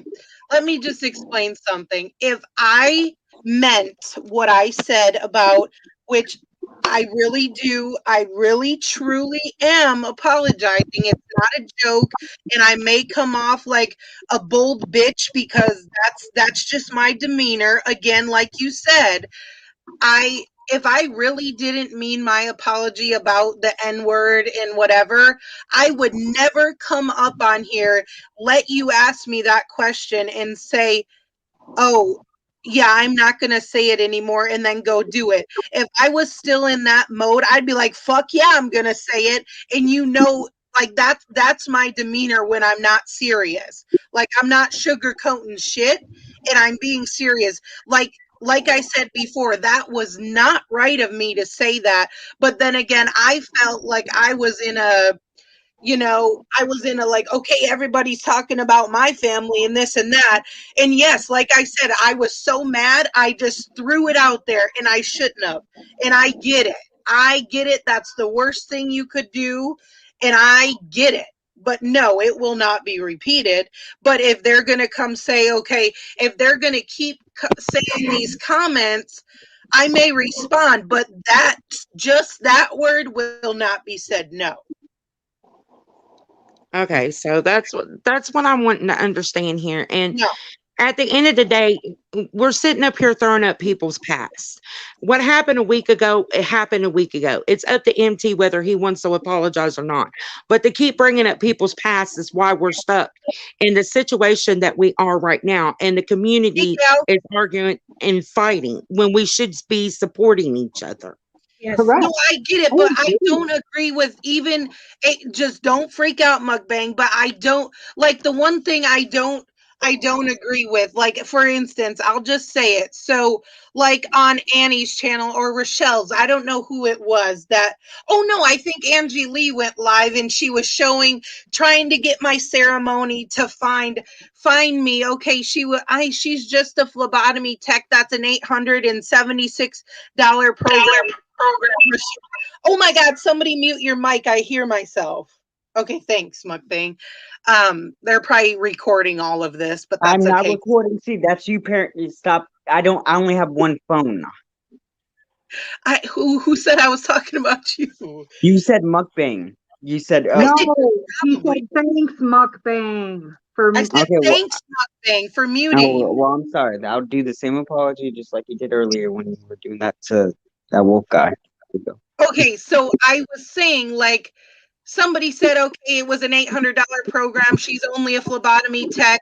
let me just explain something. If I meant what I said about, which I really do, I really truly am apologizing. It's not a joke, and I may come off like a bold bitch because that's just my demeanor. Again, like you said, I if I really didn't mean my apology about the N word and whatever, I would never come up on here, let you ask me that question and say, "Oh, yeah, I'm not going to say it anymore," and then go do it. If I was still in that mode, I'd be like, "Fuck yeah, I'm going to say it." And like that's my demeanor when I'm not serious. Like, I'm not sugarcoating shit, and I'm being serious. Like I said before, that was not right of me to say that. But then again, I felt like I was in a I was in a like, okay, everybody's talking about my family and this and that. And yes, like I said, I was so mad, I just threw it out there and I shouldn't have. And I get it. I get it. That's the worst thing you could do. And I get it. But no, it will not be repeated. But if they're going to come say, okay, if they're going to keep saying these comments, I may respond, but just that word will not be said. No. Okay, so that's what I'm wanting to understand here. And No. at the end of the day, we're sitting up here throwing up people's past. What happened a week ago, it happened a week ago. It's up to MT whether he wants to apologize or not. But to keep bringing up people's past is why we're stuck in the situation that we are right now. And the community is arguing and fighting when we should be supporting each other. Yes. Correct. No, I get it, but I don't agree with just don't freak out, Mukbang. But I don't like the one thing I don't I don't agree with. Like, for instance, I'll just say it. So, like on Annie's channel or Rochelle's, I don't know who it was that, oh no, I think Angie Lee went live and she was trying to get my ceremony to find me. Okay, she's just a phlebotomy tech. That's an $876 program. Oh my God, somebody mute your mic. I hear myself. Okay, thanks, Mukbang. They're probably recording all of this, but that's I'm not okay. recording. See, that's you, parent. You stop. I only have one phone. Who said I was talking about you? You said mukbang. You said, No, he Probably. said thanks, Mukbang. For I said okay, well, thanks, Mukbang, for muting. oh, well, I'm sorry. I'll do the same apology just like you did earlier when you were doing that to that wolf guy. Okay, so I was saying, like, somebody said, okay, it was an $800 program. She's only a phlebotomy tech.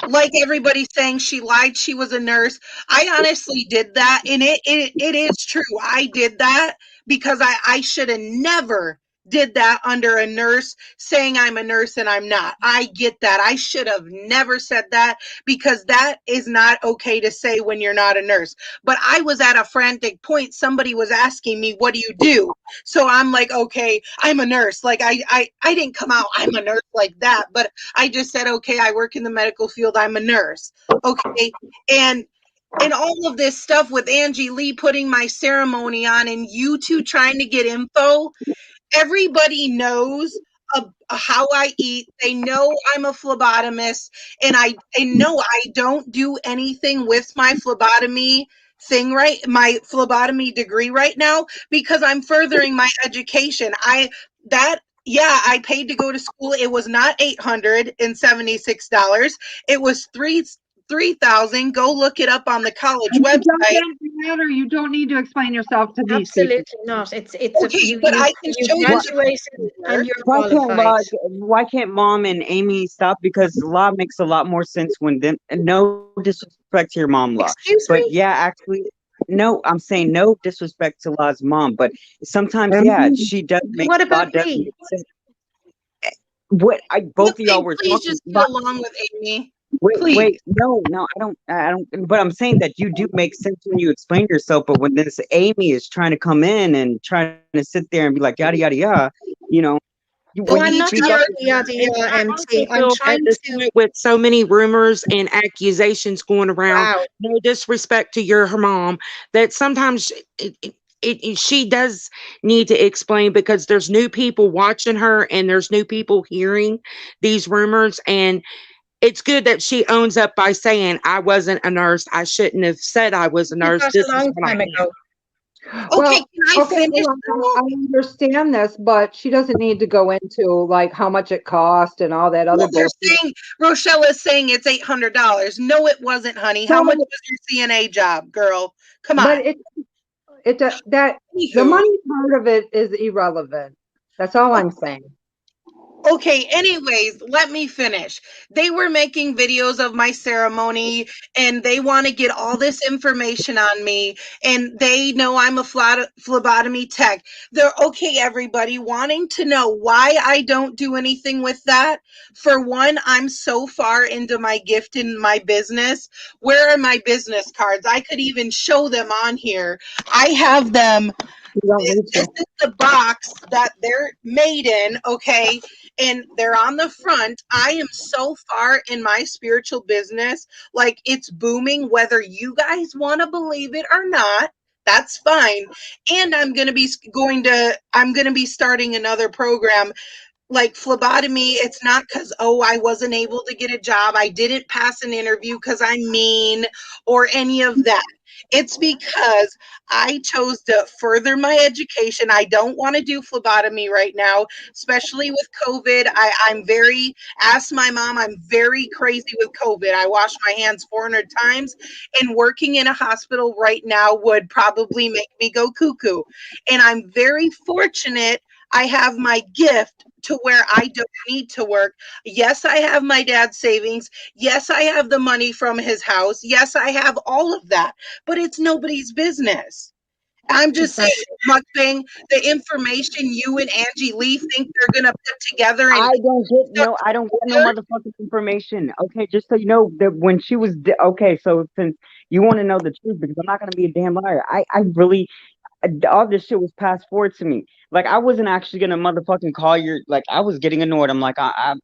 Like everybody's saying, she lied. She was a nurse. I honestly did that, and it is true. I did that because I should have never did that under a nurse, saying I'm a nurse and I'm not. I get that. I should have never said that because that is not okay to say when you're not a nurse. But I was at a frantic point. Somebody was asking me, what do you do? So I'm like, okay, I'm a nurse. Like I didn't come out, I'm a nurse like that, but I just said, okay, I work in the medical field. I'm a nurse. Okay. And all of this stuff with Angie Lee putting my ceremony on and you two trying to get info, everybody knows how I eat. They know I'm a phlebotomist, and I know I don't do anything with my phlebotomy my phlebotomy degree right now because I'm furthering my education. I paid to go to school. It was not $876. It was 3,000. Go look it up on the college it website. doesn't matter. You don't need to explain yourself to these people. Absolutely not. It's Okay, but I can show you graduated and you're qualified. Why can't Mom and Amy stop? Because law makes a lot more sense when them. No disrespect to your mom, law, Excuse but me? yeah, actually, no. I'm saying no disrespect to Law's mom, but sometimes, yeah, she does make What law about does me? make sense. What both of y'all were Please talking just about. get along with Amy. Wait, Please. no, I don't. But I'm saying that you do make sense when you explain yourself. But when this Amy is trying to come in and trying to sit there and be like yada yada yada, you know, No, when I'm you not speak up, yada And yada, I MT. also I'm feel at trying this to. point with so many rumors and accusations going around, Wow. no disrespect to her mom, that sometimes she does need to explain because there's new people watching her and there's new people hearing these rumors. And it's good that she owns up by saying, I wasn't a nurse. I shouldn't have said I was a nurse. That This a is long what I time am. ago. Okay, Well, can I okay, finish? I understand this, but she doesn't need to go into like how much it cost and all that other Well, they're bullshit. saying Rochelle is saying it's $800. No, it wasn't, honey. How much So, was your CNA job, girl? Come but on. that the Anywho. money part of it is irrelevant. That's all I'm saying. Okay, anyways, let me finish. They were making videos of my ceremony and they want to get all this information on me and they know I'm a phlebotomy tech. They're okay, everybody, wanting to know why I don't do anything with that. For one, I'm so far into my gift in my business. Where are my business cards? I could even show them on here. I have them. You don't need This to. is the box that they're made in, okay? And they're on the front. I am so far in my spiritual business, like it's booming, whether you guys want to believe it or not. That's fine. And I'm going to be starting another program like phlebotomy. It's not because, oh, I wasn't able to get a job, I didn't pass an interview because I'm mean or any of that. It's because I chose to further my education. I don't want to do phlebotomy right now, especially with COVID. I'm very, ask my mom, I'm very crazy with COVID. I wash my hands 400 times, and working in a hospital right now would probably make me go cuckoo. And I'm very fortunate I have my gift to where I don't need to work. Yes, I have my dad's savings. Yes, I have the money from his house. Yes, I have all of that, but it's nobody's business. I'm just saying, Mukbang, the information you and Angie Lee think they're gonna put together and I don't get no motherfucking information. Okay, just so you know that when she was okay, so since you want to know the truth, because I'm not gonna be a damn liar, I really all this shit was passed forward to me. Like I wasn't actually gonna motherfucking call your like I was getting annoyed. I'm like I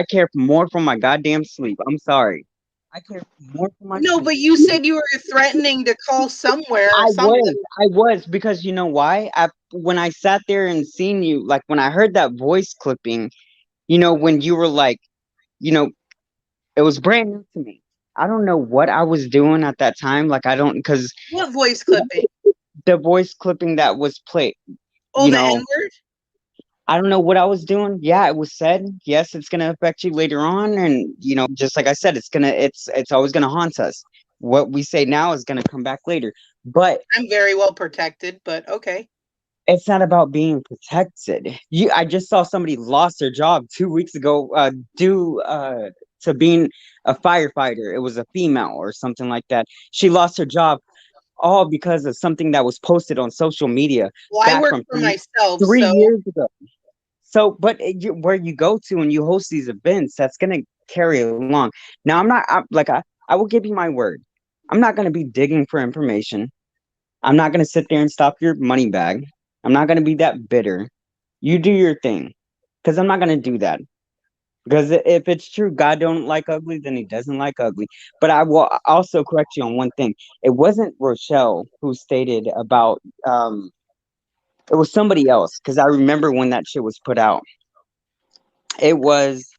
care more for my goddamn sleep. I'm sorry. I care more for my no, sleep. but you said you were threatening to call somewhere or something. I was because you know why? When I sat there and seen you, like when I heard that voice clipping, when you were like, you know, it was brand new to me. I don't know what I was doing at that time. Like I don't because What voice clipping? the voice clipping that was played, Oh, you the know, N-word? I don't know what I was doing. Yeah, it was said. Yes, it's gonna affect you later on, and just like I said, it's always gonna haunt us. What we say now is gonna come back later. But I'm very well protected, but okay. it's not about being protected. I just saw somebody lost their job 2 weeks ago, due to being a firefighter. It was a female or something like that. She lost her job all because of something that was posted on social media Well, I back work from for myself, three so years ago. So, but where you go to and you host these events, that's gonna carry along. Now, I will give you my word. I'm not gonna be digging for information. I'm not gonna sit there and stop your money bag. I'm not gonna be that bitter. You do your thing, because I'm not gonna do that. Because if it's true, God don't like ugly, then He doesn't like ugly. But I will also correct you on one thing. It wasn't Rochelle who stated about. It was somebody else. Because I remember when that shit was put out. It was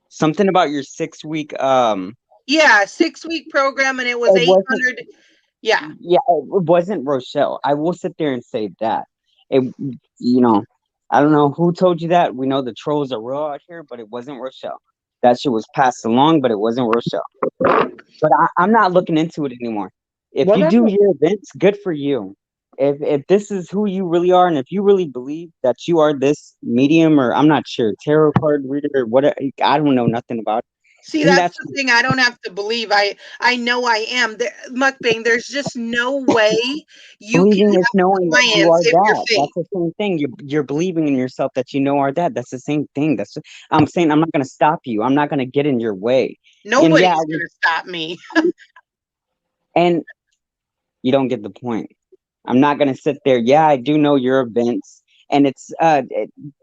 something about your 6 week. yeah, 6-week program, and it was It wasn't. 800. Yeah, Yeah, it wasn't Rochelle. I will sit there and say that. It, I don't know who told you that. We know the trolls are real out here, but it wasn't Rochelle. That shit was passed along, but it wasn't Rochelle. But I'm not looking into it anymore. If you do Whatever. your events, good for you. If this is who you really are, and if you really believe that you are this medium, or I'm not sure, tarot card reader or whatever, I don't know nothing about it, see, then that's that's the thing. I don't have to believe. I know I am. Mukbang, there's just no way you can believing is have knowing that you clients are if you're that. fake. That's the same thing. You're believing in yourself that you know are that. That's the same thing. I'm saying I'm not gonna stop you. I'm not gonna get in your way. And yeah, Nobody's gonna stop me. and you don't get the point. I'm not gonna sit there. Yeah, I do know your events, and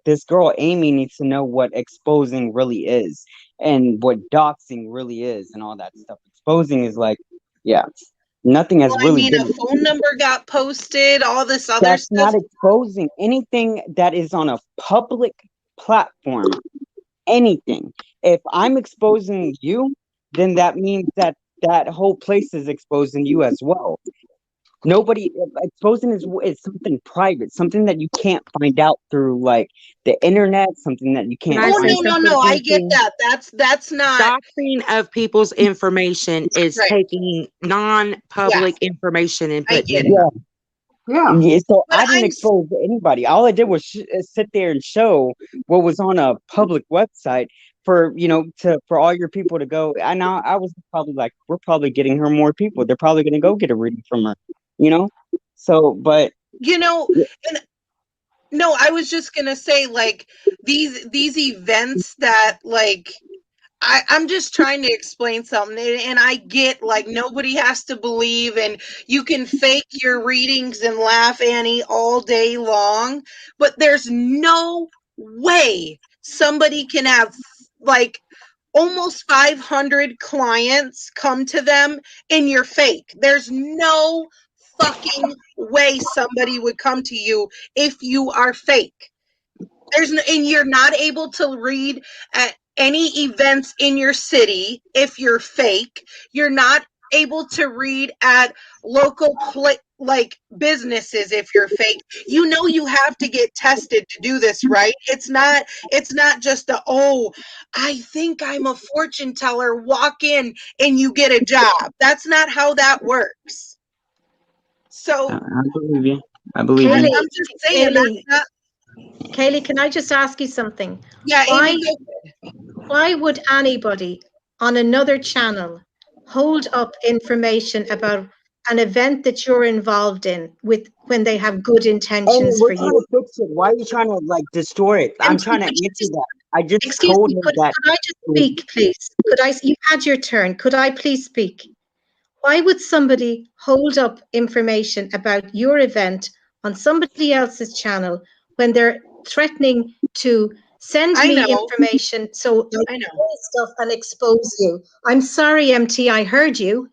this girl Amy needs to know what exposing really is, and what doxing really is, and all that stuff. Exposing is like, yeah, nothing Well, has I really mean, a been. phone number got posted, all this other That's stuff. not exposing anything that is on a public platform. Anything. If I'm exposing you, then that means that that whole place is exposing you as well. Nobody exposing is something private, something that you can't find out through like the internet, something that you Can can't I Oh say find. no, no, something, no! I get Casey? that. That's not Doxing of people's information is right. taking Yeah, non-public information and I putting get it it. Yeah, out. Yeah. yeah. So But I didn't expose anybody. All I did was sit there and show what was on a public website for for all your people to go. And I was probably like, we're probably getting her more people. They're probably gonna go get a reading from her. You know. So, but you know, and no, I was just gonna say like these events that like I'm just trying to explain something, and I get like nobody has to believe, and you can fake your readings and laugh, Annie, all day long, but there's no way somebody can have like almost 500 clients come to them and you're fake. There's no fucking way somebody would come to you if you are fake. And you're not able to read at any events in your city if you're fake. You're not able to read at local like businesses if you're fake. You have to get tested to do this, right? It's not just I think I'm a fortune teller, walk in and you get a job. That's not how that works. So I believe you. I believe you. Kaylee, I'm just saying that's Kaylee, not. Kaylee, can I just ask you something? Yeah, Why Amy, go. why would anybody on another channel hold up information about an event that you're involved in with when they have good And intentions we're for trying you. to fix it. Why are you trying to like destroy it? I'm MT, trying to could you answer that. I just excuse told me, him could that. I just speak, please? You had your turn. Could I please speak? Why would somebody hold up information about your event on somebody else's channel when they're threatening to send I me know. information so I I can know. say stuff and expose you? I'm sorry, MT, I heard you.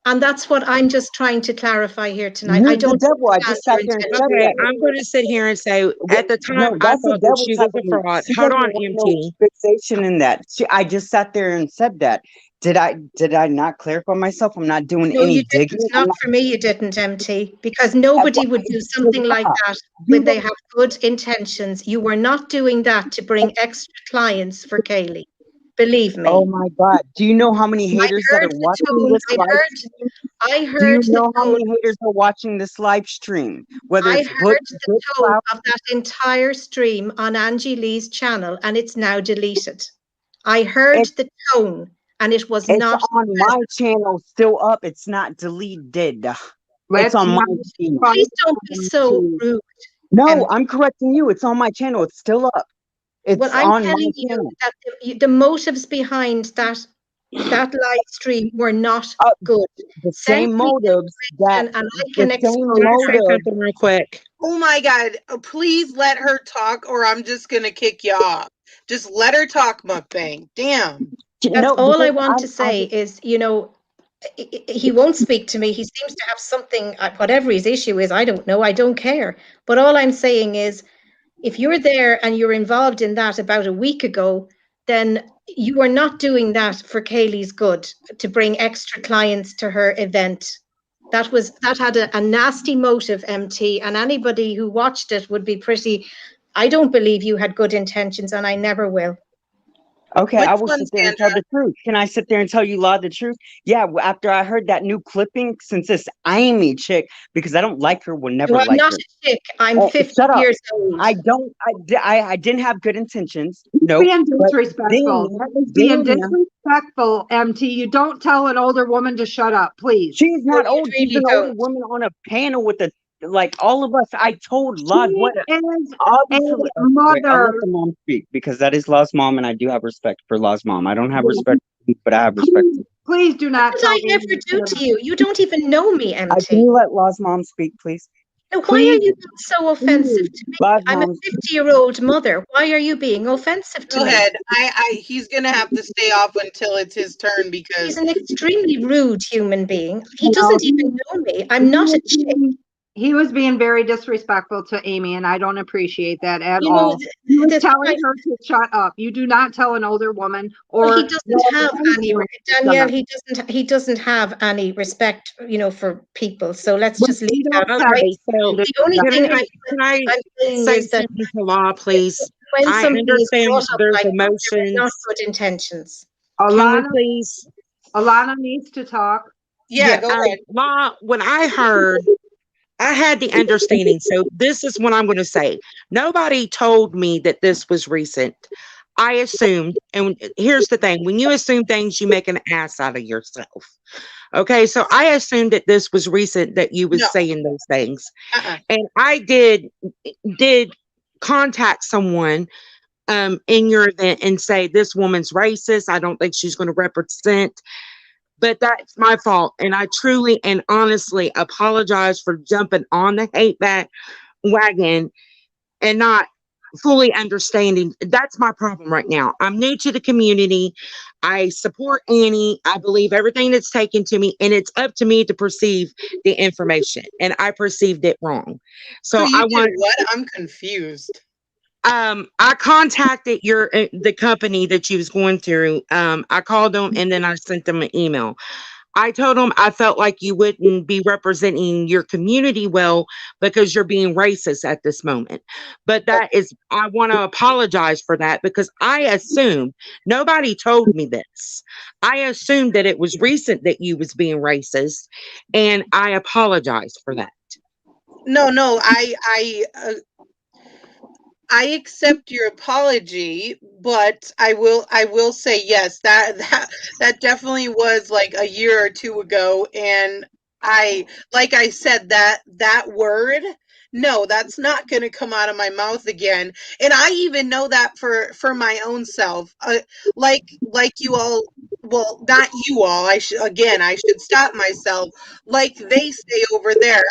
And that's what I'm just trying to clarify here tonight. I You're the don't devil. I understand just sat your there and intention. said Okay, that. I'm going to sit here and say at the time No, I that's the thought that devil she was telling a me. fraud. She Hold doesn't on, want no MT. fixation in that. I just sat there and said that. Did I not clarify myself? I'm not doing No, any you didn't. digging. Not for me, you didn't, MT, because nobody would do something like that You when they don't- have good intentions. You were not doing that to bring extra clients for Kaylee. Believe me. Oh my God. Do you know how many I haters that heard are the watching tone. this live stream? I Do you heard the know how tone. many haters are watching this live stream? Whether I it's heard the good tone clout, of that entire stream on Angie Lee's channel, and it's now deleted. I heard it's the tone, and it was it's not on my channel still up. It's not deleted. It's Let's on my not channel. fight Please don't be so to rude. No, I'm correcting you. It's on my channel. It's still up. Well, It's I'm on my telling you channel. that the motives behind that live stream were not Uh, good. the Send same me motives that information and I the can same expose Can I her. say motive. something real quick? Oh my God. Please let her talk or I'm just going to kick you off. Just let her talk, Mukbang. Damn. That's No, all I because want to say is, he won't speak to me. He seems to have something, whatever his issue is, I don't know. I don't care. But all I'm saying is, if you're there and you're involved in that about a week ago, then you are not doing that for Kaylee's good to bring extra clients to her event. That had a nasty motive, MT, and anybody who watched it would be pretty. I don't believe you had good intentions, and I never will. Okay, Which I will one, sit there and tell Sandra? the truth. Can I sit there and tell you a lot of the truth? Yeah, after I heard that new clipping, since this Amy chick, because I don't like her, will never No, I'm like not her. a chick. I'm 50 Shut up. years old. I didn't have good intentions. No, being but disrespectful. That is being Dana, disrespectful, MT. You don't tell an older woman to shut up, please. she's No, not you old. She's really an older don't. woman on a panel with like all of us. I told She Lod what is a obviously. Okay, wait, I'll let mother. the mom speak because that is Law's mom, and I do have respect for Law's mom. I don't have respect, for you, but I have respect. Please, please do What not did tell I me. ever do to you? You don't even know me, Can MT. you let Law's mom speak, please? Now, why Please, are you so offensive to me? Law's I'm a mom. 50-year-old mother. Why are you being offensive to Go me? ahead. He's going to have to stay off until it's his turn He's because an extremely rude human being. He No, doesn't even know me. I'm not a chick. he was being very disrespectful to Amy, and I don't appreciate that at You know, all. He was the thing telling her to shut up. You do not tell an older woman or he doesn't have any woman to shut Danielle. up. He doesn't have any respect, for people. So let's just leave We that. don't have Right? Okay, so The only thing can I I'm saying say is that something to Law, please? when I something is understand brought up there's like that, there are not emotions. good intentions. Can we Alana, please? Alana needs to talk. yeah, go ahead. Law, when I heard, I had the understanding. So this is what I'm going to say. Nobody told me that this was recent. I assumed, and here's the thing: when you assume things, you make an ass out of yourself. Okay, so I assumed that this was recent that you was No. saying those things, Uh-uh. and I did contact someone in your event and say this woman's racist. I don't think she's going to represent, but that's my fault, and I truly and honestly apologize for jumping on the hate back wagon and not fully understanding. That's my problem right now. I'm new to the community. I support Annie. I believe everything that's taken to me, and it's up to me to perceive the information. And I perceived it wrong. So So you I did want what? I'm confused. I contacted the company that you was going through. I called them and then I sent them an email. I told them I felt like you wouldn't be representing your community well because you're being racist at this moment. But I want to apologize for that because I assumed nobody told me this. I assumed that it was recent that you was being racist, and I apologize for that. No, I accept your apology, but I will say yes, that definitely was like a year or two ago, and like I said, that word, no, that's not going to come out of my mouth again. And I even know that for my own self. Like you all, well, not you all. I should stop myself. Like they say over there,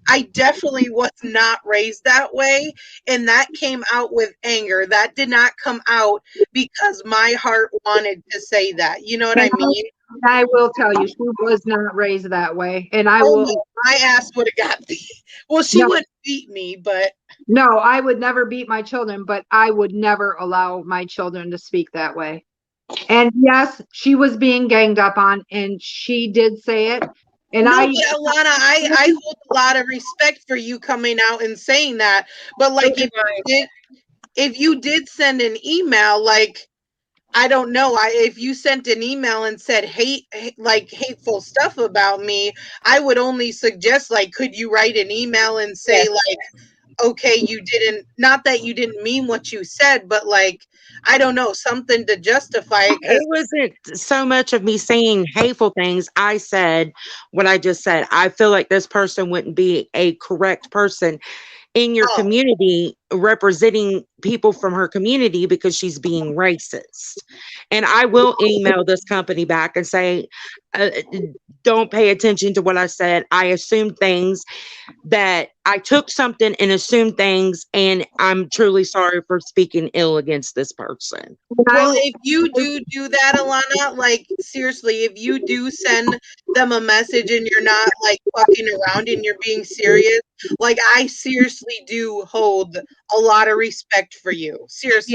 I definitely was not raised that way, and that came out with anger. That did not come out because my heart wanted to say that. You know what I mean? I will tell you, she was not raised that way. And I Oh will, no, my ass would have got beat. Well, she no, wouldn't beat me, but no, I would never beat my children, but I would never allow my children to speak that way. And yes, she was being ganged up on, and she did say it. And no, but Alana, I hold a lot of respect for you coming out and saying that. But like if you did send an email, like I don't know, if you sent an email and said like hateful stuff about me, I would only suggest, like, could you write an email and say, like, okay, you didn't, not that you didn't mean what you said, but like, I don't know, something to justify it. It wasn't so much of me saying hateful things. I said what I just said. I feel like this person wouldn't be a correct person in your Oh, community representing people from her community because she's being racist. And I will email this company back and say, don't pay attention to what I said. I assumed things, that I took something and assumed things, and I'm truly sorry for speaking ill against this person. well, if you do that, Alana, like seriously, if you do send them a message and you're not like fucking around and you're being serious, like I seriously do hold a lot of respect for you. Seriously.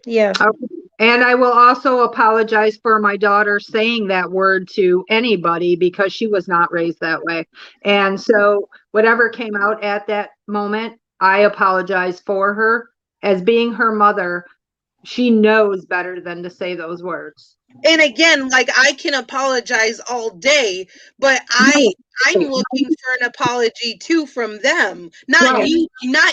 Yeah. And I will also apologize for my daughter saying that word to anybody because she was not raised that way. And so whatever came out at that moment, I apologize for her. As being her mother, she knows better than to say those words. And again, like I can apologize all day, but I'm looking for an apology too from them. Not Right.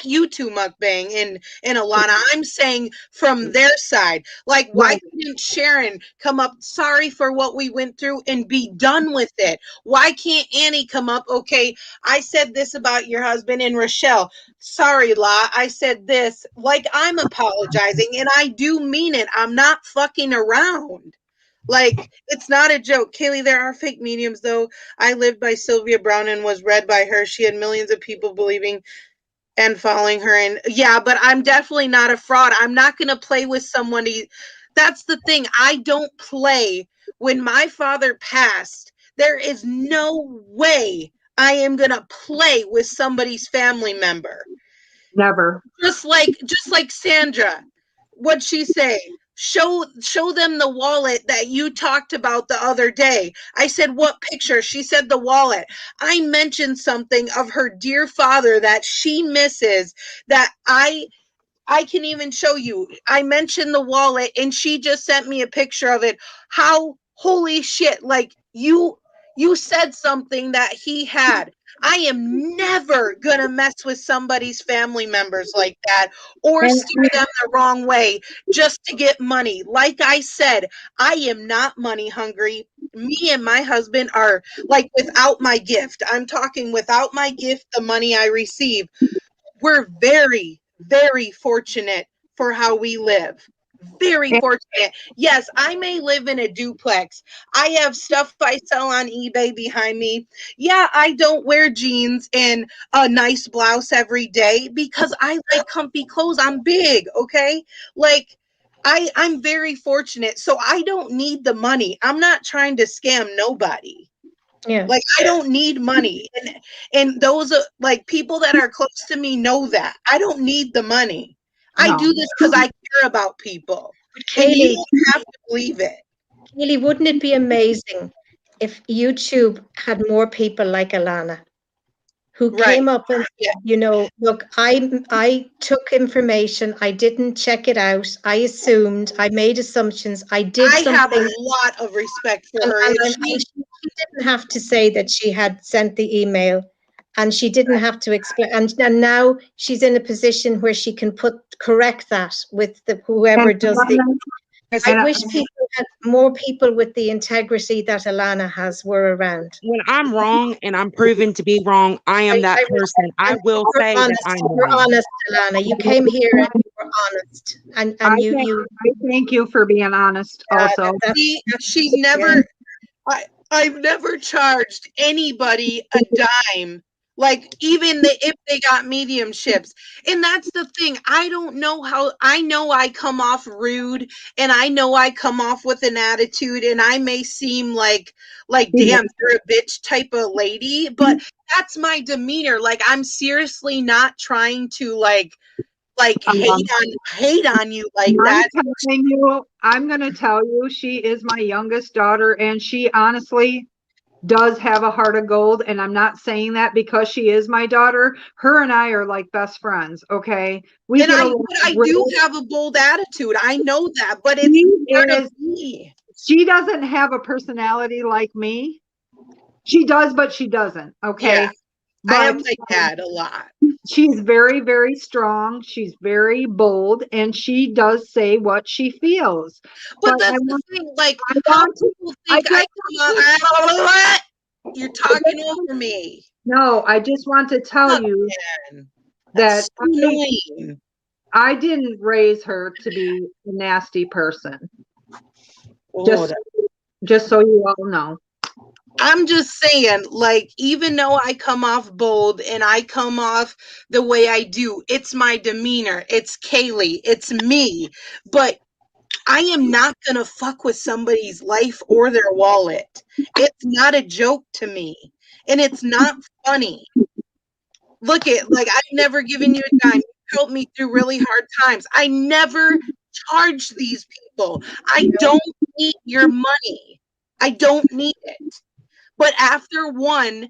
you two, Mukbang and Alana. I'm saying from their side. Like, why Right. couldn't Sharon come up sorry for what we went through and be done with it? Why can't Annie come up, okay, I said this about your husband, and Rochelle, sorry, La, I said this. Like, I'm apologizing and I do mean it. I'm not fucking around. Like, it's not a joke. Kaylie, there are fake mediums, though. I lived by Sylvia Brown and was read by her. She had millions of people believing and following her. And yeah, but I'm definitely not a fraud. I'm not going to play with somebody. That's the thing. I don't play. When my father passed, there is no way I am going to play with somebody's family member. Never. Just like Sandra. What'd she say? Show them the wallet that you talked about the other day. I said, what picture? She said the wallet. I mentioned something of her dear father that she misses, that I can even show you. I mentioned the wallet and she just sent me a picture of it. How holy shit, like you said something that he had. I am never gonna mess with somebody's family members like that or And steer them the wrong way just to get money. Like I said, I am not money hungry. Me and my husband are like, without my gift. I'm talking without my gift, the money I receive. We're very, very fortunate for how we live. Very fortunate. Yes, I may live in a duplex. I have stuff I sell on eBay behind me. Yeah, I don't wear jeans and a nice blouse every day because I like comfy clothes. I'm big, okay? Like, I'm very fortunate. So I don't need the money. I'm not trying to scam nobody. yeah. Like, I don't need money. And those are like people that are close to me know that. I don't need the money. I No. do this because I care about people. But And you Kaylee, don't have to believe it. Kaylee, wouldn't it be amazing if YouTube had more people like Alana who Right. came up and Yeah. said, you know, look, I took information, I didn't check it out, I assumed, I made assumptions, I did I have a something, lot of respect for and, her. and, If and she she didn't have to say that she had sent the email, and she didn't have to explain, and now she's in a position where she can correct that with whoever And, does the. I and wish people had more people with the integrity that Alana has were around. When I'm wrong and I'm proven to be wrong, I am that person. I will You're say that honest. I'm You're wrong. honest, Alana. You came here and you were honest, I and thank, you I thank you for being honest also. She's never. I've never charged anybody a dime. Like even if they got mediumships. And that's the thing. I don't know how. I know I come off rude, and I know I come off with an attitude, and I may seem like damn, you're a bitch type of lady, but that's my demeanor. Like I'm seriously not trying to like hate on you like that. I'm going to tell you, she is my youngest daughter, and she honestly does have a heart of gold. And I'm not saying that because she is my daughter. Her and I are like best friends. Okay, And I do have a bold attitude. I know that, but it's part of me. She doesn't have a personality like me. She does, but she doesn't. Okay. Yeah, but I have my dad a lot. She's very, very strong. She's very bold, and she does say what she feels. But that's the thing. Like, how people think I come on. You're talking over me. No, I just want to tell you that so annoying. I didn't raise her to be a nasty person. Just so you all know. I'm just saying, like, even though I come off bold and I come off the way I do, it's my demeanor. It's Kaylie. It's me. But I am not going to fuck with somebody's life or their wallet. It's not a joke to me. And it's not funny. Look at, like, I've never given you a dime. You helped me through really hard times. I never charge these people. I don't need your money. I don't need it. But after one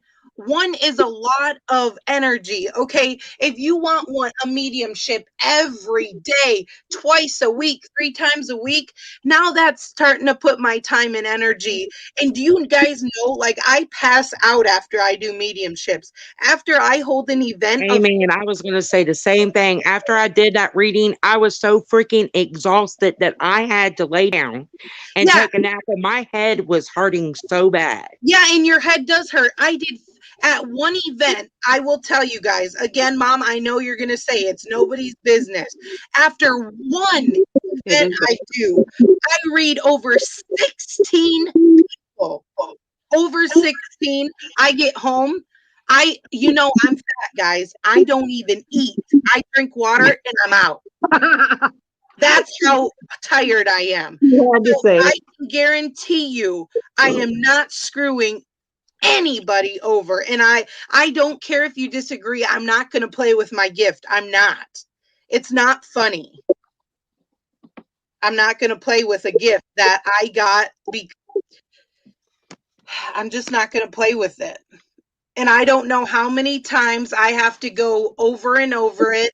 is a lot of energy. Okay. If you want a mediumship every day, twice a week, 3 times a week, now that's starting to put my time and energy. And do you guys know, like, I pass out after I do mediumships. After I hold an event. Amen. I was going to say the same thing. After I did that reading, I was so freaking exhausted that I had to lay down and take a nap, and my head was hurting so bad. Yeah, and your head does hurt. I did at one event. I will tell you guys again, Mom, I know you're going to say it's nobody's business. After one event I do, I read over 16 people. Over 16. I get home. I'm fat, guys. I don't even eat. I drink water and I'm out. That's how tired I am. I can guarantee you I am not screwing anybody over. And I don't care if you disagree. I'm not going to play with my gift. I'm not. It's not funny. I'm not going to play with a gift that I got. I'm just not going to play with it. And I don't know how many times I have to go over and over it.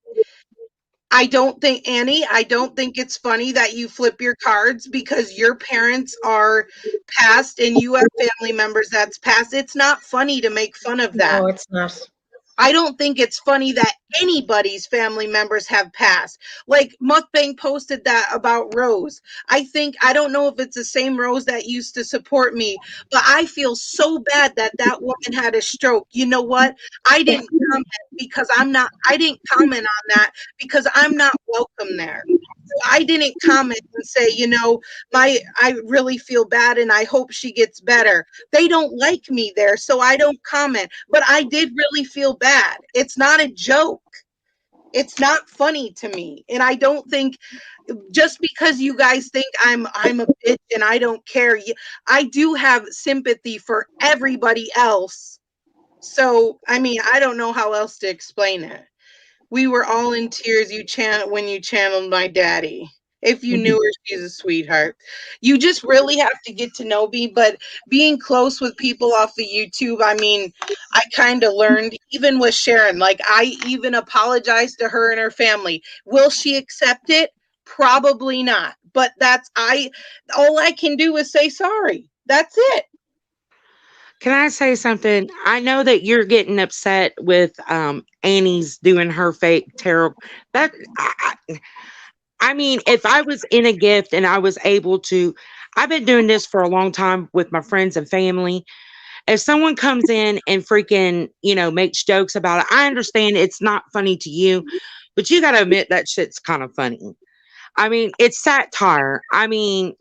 I don't think it's funny that you flip your cards because your parents are passed and you have family members that's passed. It's not funny to make fun of that. No, it's not. I don't think it's funny that anybody's family members have passed. Like Mukbang posted that about Rose. I don't know if it's the same Rose that used to support me, but I feel so bad that woman had a stroke. You know what? I didn't comment on that because I'm not welcome there. So I didn't comment and say, I really feel bad and I hope she gets better. They don't like me there, so I don't comment. But I did really feel bad. It's not a joke. It's not funny to me. And I don't think just because you guys think I'm a bitch and I don't care, I do have sympathy for everybody else. So, I mean, I don't know how else to explain it. We were all in tears when you channeled my daddy. If you knew her, she's a sweetheart. You just really have to get to know me. But being close with people off of YouTube, I mean, I kind of learned, even with Sharon, like I even apologized to her and her family. Will she accept it? Probably not. But all I can do is say sorry. That's it. Can I say something? I know that you're getting upset with Annie's doing her fake tarot. I mean, if I was in a gift and I was able to, I've been doing this for a long time with my friends and family. If someone comes in and freaking, makes jokes about it, I understand it's not funny to you, but you got to admit that shit's kind of funny. I mean, it's satire. I mean,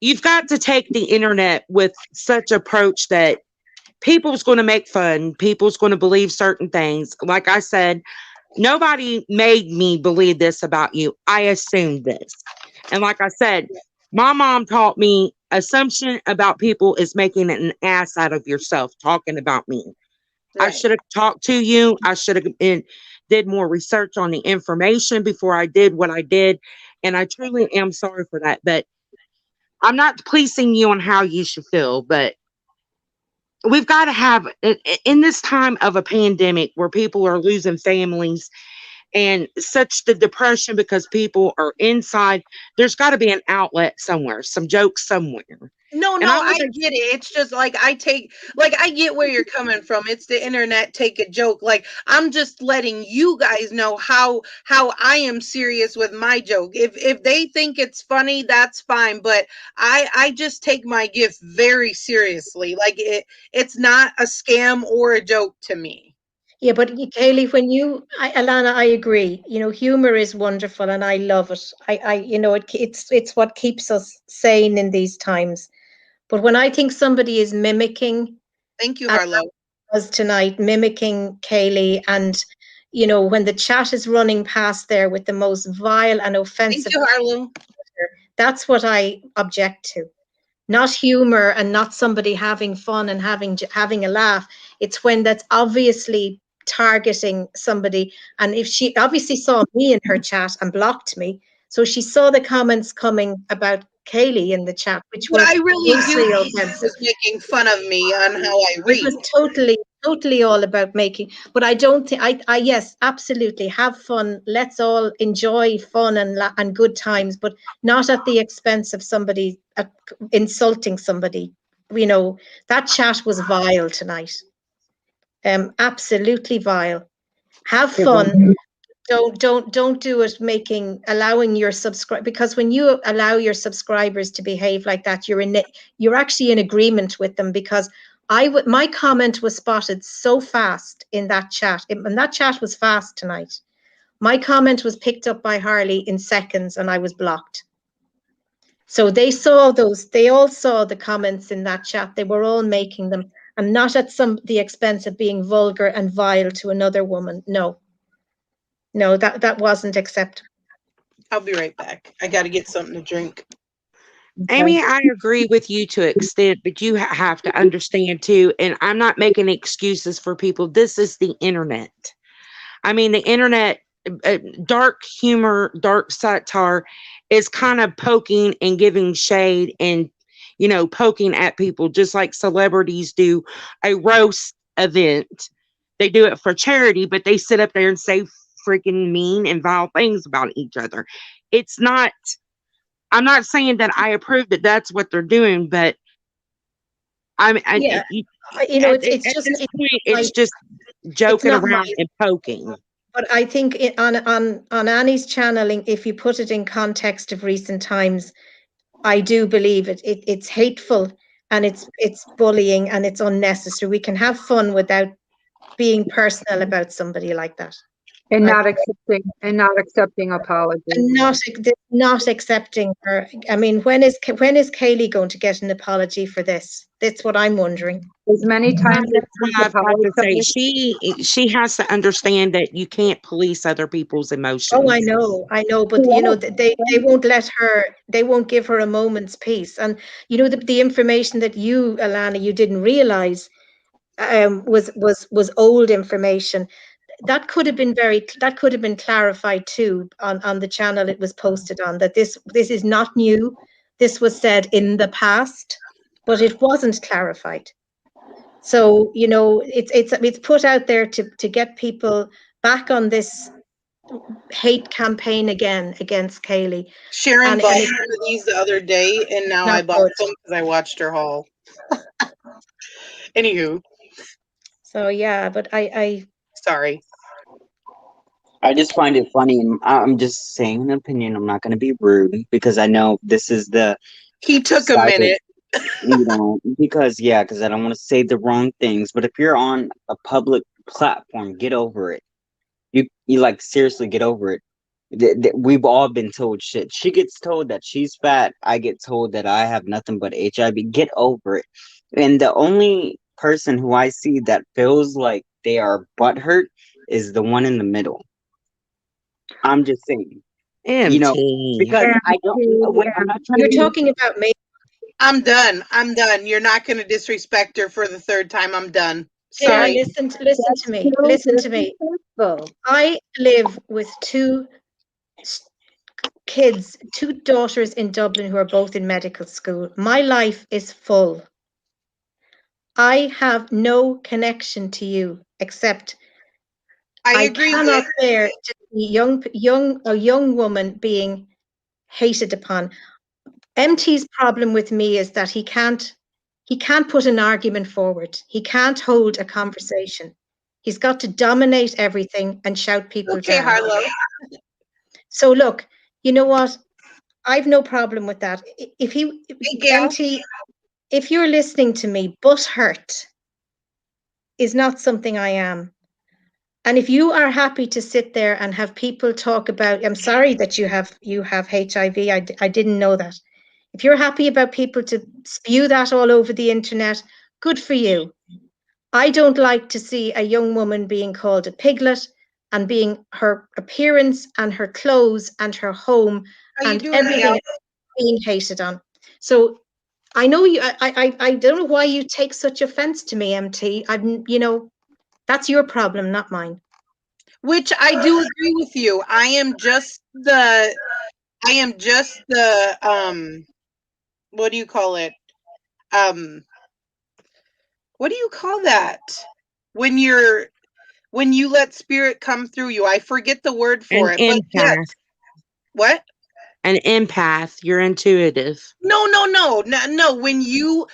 you've got to take the internet with such approach that people's going to make fun. People's going to believe certain things. Like I said, nobody made me believe this about you. I assumed this. And like I said, my mom taught me assumption about people is making an ass out of yourself talking about me. I Right. should have talked to you. I should have did more research on the information before I did what I did. And I truly am sorry for that. But I'm not policing you on how you should feel, but we've got to have in this time of a pandemic where people are losing families and such the depression because people are inside, there's got to be an outlet somewhere, some jokes somewhere. No, And I I wasn't get it. It's just like I get where you're coming from. It's the internet, take a joke. Like I'm just letting you guys know how I am serious with my joke. If they think it's funny, that's fine. But I just take my gift very seriously. Like it's not a scam or a joke to me. Yeah, but Kaylee, Alana, I agree. Humor is wonderful, and I love it. It's what keeps us sane in these times. But when I think somebody is mimicking, Thank you, as Harlow. was tonight, mimicking Kaylee, and when the chat is running past there with the most vile and Thank offensive, you, Harlow. that's what I object to. Not humor and not somebody having fun and having a laugh. It's when that's obviously targeting somebody. And if she obviously saw me in her chat and blocked me, so she saw the comments coming about Kaylee in the chat, which But were I really do grossly think she offensive. was making fun of me on how I It read. was totally all about making, but I don't think yes, absolutely have fun. Let's all enjoy fun and good times, but not at the expense of somebody insulting somebody. That chat was vile tonight. Absolutely vile. Have it was fun. Don't do it allowing your subscribe, because when you allow your subscribers to behave like that, you're actually in agreement with them, because my comment was spotted so fast in that chat, and that chat was fast tonight. My comment was picked up by Harley in seconds and I was blocked. So they all saw the comments in that chat. They were all making them, and not at the expense of being vulgar and vile to another woman. No, that wasn't acceptable. I'll be right back. I got to get something to drink. Amy, I agree with you to an extent, but you have to understand too, and I'm not making excuses for people. This is the internet. I mean, the internet, dark humor, dark satire is kind of poking and giving shade and, poking at people just like celebrities do a roast event. They do it for charity, but they sit up there and say freaking mean and vile things about each other. It's not, I'm not saying that I approve that that's what they're doing, but Yeah, at it's this just point, it's just it's joking not my. around and poking. But I think on Annie's channeling, if you put it in context of recent times, I do believe it's hateful, and it's bullying, and it's unnecessary. We can have fun without being personal about somebody like that. And I- not accepting apologies. And not accepting her. I mean, when is Kaylee going to get an apology for this? That's what I'm wondering. As many times as That's what she's I've got to say. apologized, She has to understand that you can't police other people's emotions. Oh, I know, but they won't they won't give her a moment's peace. And the information that you, Alana, you didn't realize was old information. That could have been clarified too on the channel it was posted on, that this is not new. This was said in the past, but it wasn't clarified. So it's put out there to get people back on this hate campaign again against Kaylee. Sharon And bought it's some of these the other day, and now I not bought good. some because I watched her haul. Anywho, So yeah, but I sorry. I just find it funny, and I'm just saying an opinion. I'm not going to be rude because I know this is the He took a Stop it. minute. Because I don't want to say the wrong things. But if you're on a public platform, get over it. You like seriously get over it. We've all been told shit. She gets told that she's fat. I get told that I have nothing but HIV. Get over it. And the only person who I see that feels like they are butthurt is the one in the middle. I'm just saying, MT. because I don't. Wait, I'm not trying You're to be. talking about me. I'm done. You're not going to disrespect her for the third time. I'm done. Kaylie, Sorry. listen to me. Listen to me. I live with two kids, two daughters in Dublin who are both in medical school. My life is full. I have no connection to you except I agree with cannot bear to see a young woman being hated upon. MT's problem with me is that he can't put an argument forward. He can't hold a conversation. He's got to dominate everything and shout people Okay, down. Harlow. So look, you know what? I've no problem with that. MT, if you're listening to me, butthurt is not something I am. And if you are happy to sit there and have people talk about, I'm sorry that you have HIV. I didn't know that. If you're happy about people to spew that all over the internet, good for you. I don't like to see a young woman being called a piglet and being her appearance and her clothes and her home and everything being hated on. So I know you. I don't know why you take such offense to me, MT. That's your problem, not mine. Which I do agree with you. I am just the what do you call it? What do you call that? When you let spirit come through you. I forget the word for An it. But empath. yes. What? An empath. You're intuitive. No. When you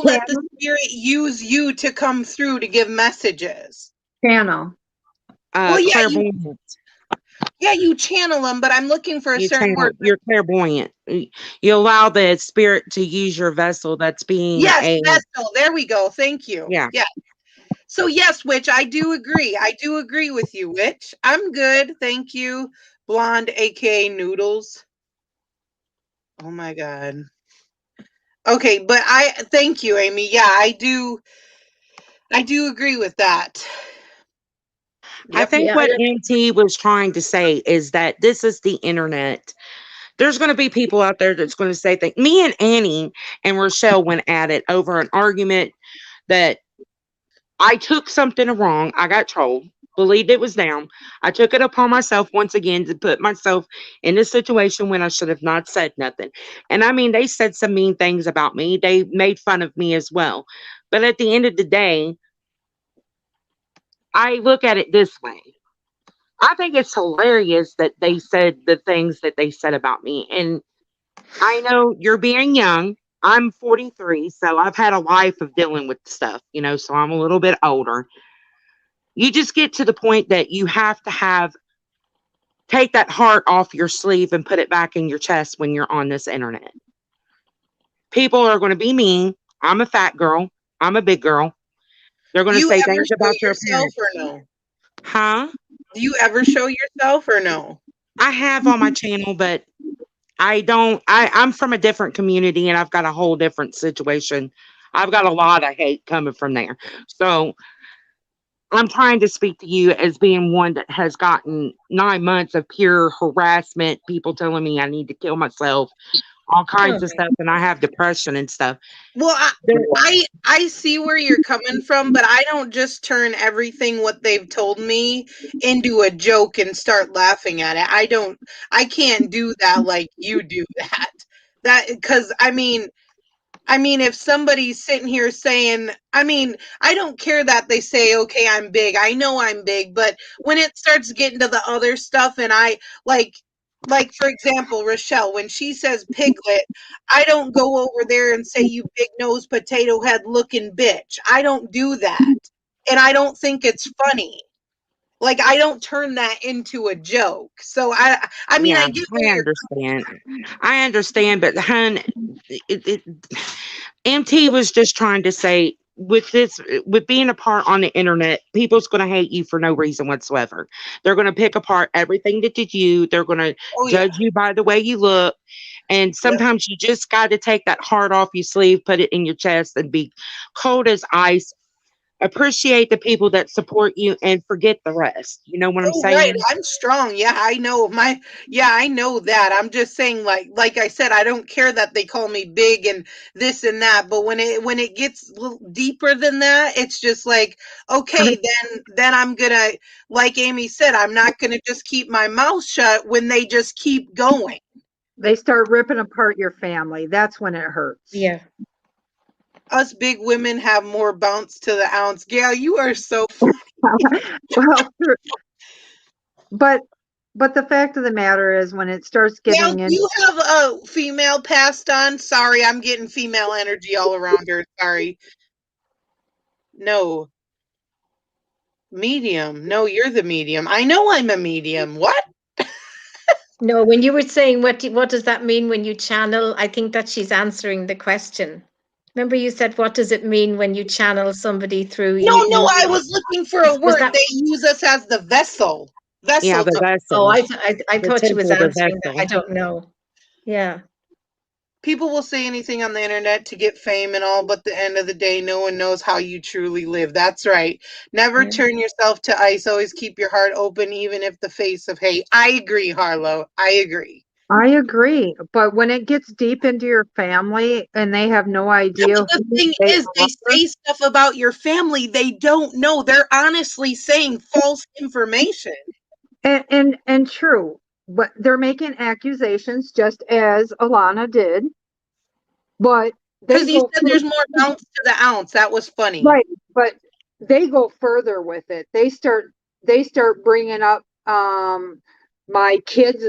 let the spirit use you to come through to give messages. Channel. Well, yeah, Clairvoyant. you channel them, but I'm looking for a certain word. You're clairvoyant. You allow the spirit to use your vessel that's being vessel. There we go. Thank you. Yeah. So yes, Witch, I do agree. I do agree with you, Witch. I'm good. Thank you. Blonde, aka Noodles. Oh my God. Okay, but thank you, Amy. Yeah, I do agree with that. I think what MT was trying to say is that this is the internet. There's going to be people out there that's going to say that me and Annie and Rochelle went at it over an argument that I took something wrong. I got told, believed it was down. I took it upon myself once again to put myself in this situation when I should have not said nothing. And I mean, they said some mean things about me. They made fun of me as well. But at the end of the day, I look at it this way. I think it's hilarious that they said the things that they said about me. And I know you're being young. I'm 43, so I've had a life of dealing with stuff, so I'm a little bit older. You just get to the point that you have to take that heart off your sleeve and put it back in your chest when you're on this internet. People are going to be mean. I'm a fat girl. I'm a big girl. They're going to say things about your appearance. Or no? Huh? Do you ever show yourself or no? I have on my channel, but I don't. I'm from a different community and I've got a whole different situation. I've got a lot of hate coming from there. So I'm trying to speak to you as being one that has gotten 9 months of pure harassment, people telling me I need to kill myself, all kinds of stuff, and I have depression and stuff. Well, I see where you're coming from, but I don't just turn everything what they've told me into a joke and start laughing at it. I can't do that like you do that. Because I mean, if somebody's sitting here saying, I don't care that they say, okay, I'm big. I know I'm big, but when it starts getting to the other stuff and I like, for example, Rochelle, when she says piglet, I don't go over there and say, you big nose potato head looking bitch. I don't do that. And I don't think it's funny. Like, I don't turn that into a joke. So I mean, Yeah, I get I where you're. understand. I understand, but hun, MT was just trying to say with this, with being apart on the internet, people's going to hate you for no reason whatsoever. They're going to pick apart everything that you do. They're going to Oh yeah. judge you by the way you look. And Yep. sometimes you just got to take that heart off your sleeve, put it in your chest, and be cold as ice. Appreciate the people that support you and forget the rest. You know what I'm Oh, right. saying? I'm strong. Yeah, I know I know that. I'm just saying, like I said, I don't care that they call me big and this and that, but when it gets a little deeper than that, it's just like, okay, then I'm gonna, like Amy said, I'm not gonna just keep my mouth shut when they just keep going. They start ripping apart your family. That's when it hurts. Yeah. Us big women have more bounce to the ounce. Gail, you are so Well, but the fact of the matter is, when it starts Gail, getting do in, you have a female passed on? Sorry, I'm getting female energy all around her. Sorry. No. Medium. No, you're the medium. I know I'm a medium. What? No, when you were saying what does that mean when you channel? I think that she's answering the question. Remember you said what does it mean when you channel somebody through No, you? no, I was looking for a Was word. that? They use us as the vessel. Yeah, Vessel the to. Oh, vessel, I the thought she was temple, the answering that. I vessel. don't know. Yeah. People will say anything on the internet to get fame and all, but at the end of the day, no one knows how you truly live. That's right. Never Yeah. turn yourself to ice. Always keep your heart open, even if the face of hate. I agree, Harlow. I agree. I agree. But when it gets deep into your family and they have no Yeah, idea but the who thing they is, they are, say stuff about your family they don't know. They're honestly saying false information. and true, but they're making accusations just as Alana did. But they Because you go said there's more ounce to the ounce. That was funny. right, but they go further with it. They start bringing up my kids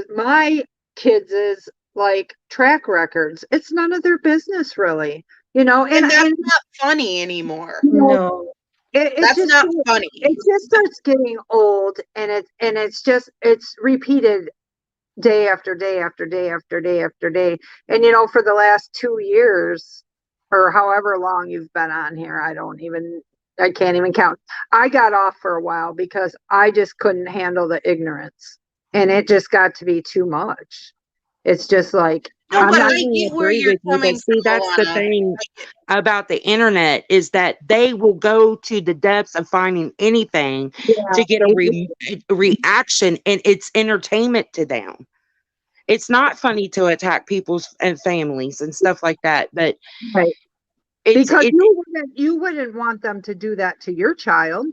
is like track records. It's none of their business really, and And that's and not funny anymore. you know No. it That's just not funny. starts getting old, and it's repeated day after day after day after day after day. And for the last 2 years or however long you've been on here, I can't even count. I got off for a while because I just couldn't handle the ignorance, and it just got to be too much. It's just like, No, I I'm but not. I totally get where agree you're with you, but coming see, from, that's the Alana. thing about the internet is that they will go to the depths of finding anything Yeah, to get they a reaction, and it's entertainment to them. It's not funny to attack people's and families and stuff like that, but right. it's Because it you wouldn't want them to do that to your child,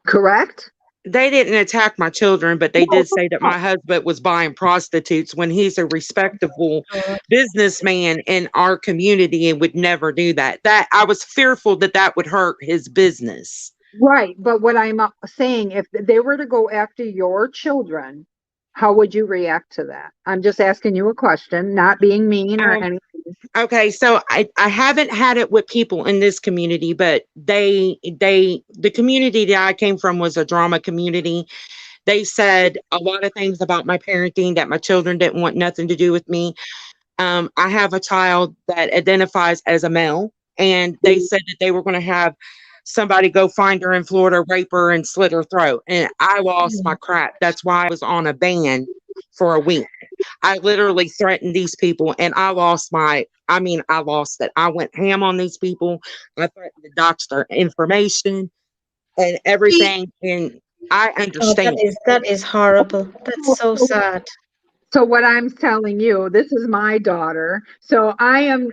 correct? they didn't attack my children, but they No, did say that no. my husband was buying prostitutes when he's a respectable God. businessman in our community and would never do that. That I was fearful that that would hurt his business. Right, but what I'm saying, if they were to go after your children, how would you react to that? I'm just asking you a question, not being mean or Um, anything. okay, so I haven't had it with people in this community, but the community that I came from was a drama community. They said a lot of things about my parenting that my children didn't want nothing to do with me. I have a child that identifies as a male, and they said that they were going to have somebody go find her in Florida, rape her, and slit her throat. And I lost my crap. That's why I was on a ban for a week. I literally threatened these people, and I lost it. I went ham on these people. I threatened to dox their information and See, everything. And I Oh, understand. that is horrible. That's So, so sad. so what I'm telling you, this is my daughter. So I am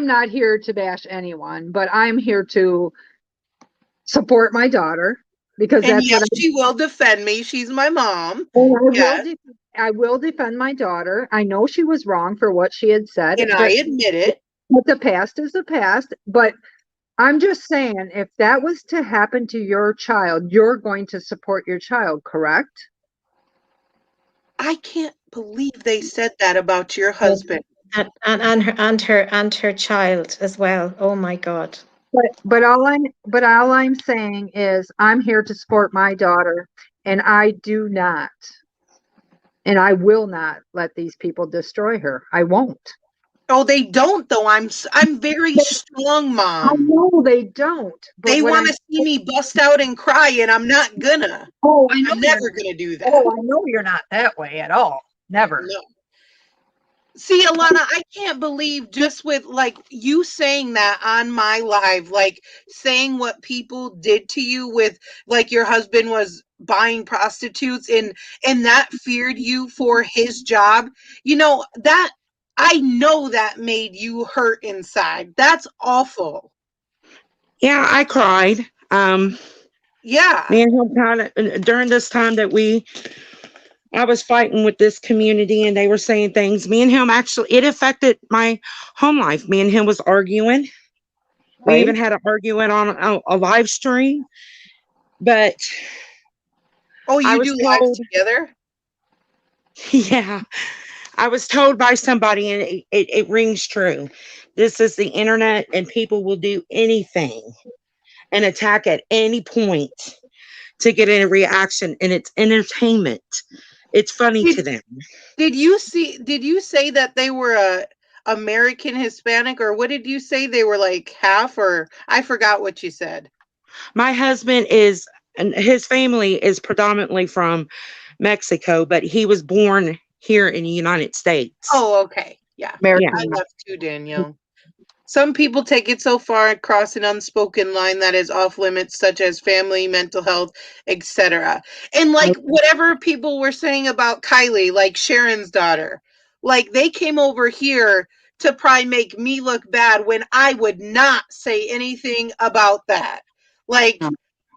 not here to bash anyone, but I'm here to support my daughter because and that's yes, what she will defend me. She's my mom. Yes, I will defend my daughter. I know she was wrong for what she had said, and I admit it. but the past is the past. But I'm just saying, if that was to happen to your child, you're going to support your child, correct? I can't believe they said that about your Oh, husband. and her child as well. Oh my God. But all I'm saying is I'm here to support my daughter, and I do not, and I will not let these people destroy her. I won't. Oh, they don't though. I'm very strong, I Mom. know they don't. But They what want I'm to see me bust out and cry, and I'm not gonna. oh, I know I'm you're never gonna do that. oh, I know you're not that way at all. Never. No. See, Alana, I can't believe just with like you saying that on my live, like saying what people did to you with like your husband was buying prostitutes and that feared you for his job. You know, that I know that made you hurt inside. That's awful. Yeah, I cried. Yeah. Me and him kind of during this time that I was fighting with this community and they were saying things. Me and him actually, it affected my home life. Me and him was arguing. We Right? even had an argument on a live stream. But Oh, I you was do lives told, together? yeah, I was told by somebody, and it rings true. This is the internet, and people will do anything and attack at any point to get a reaction, and it's entertainment. It's funny to Did them. did you say that they were a American Hispanic, or what did you say they were, like half, or I forgot what you said. My husband is, and his family is predominantly from Mexico, but he was born here in the United States. Oh, okay. Yeah. Yeah. I American. left too, Danielle. Some people take it so far across an unspoken line that is off limits, such as family, mental health, etc. And like whatever people were saying about Kaylie, like Sharon's daughter, like they came over here to probably make me look bad when I would not say anything about that. Like,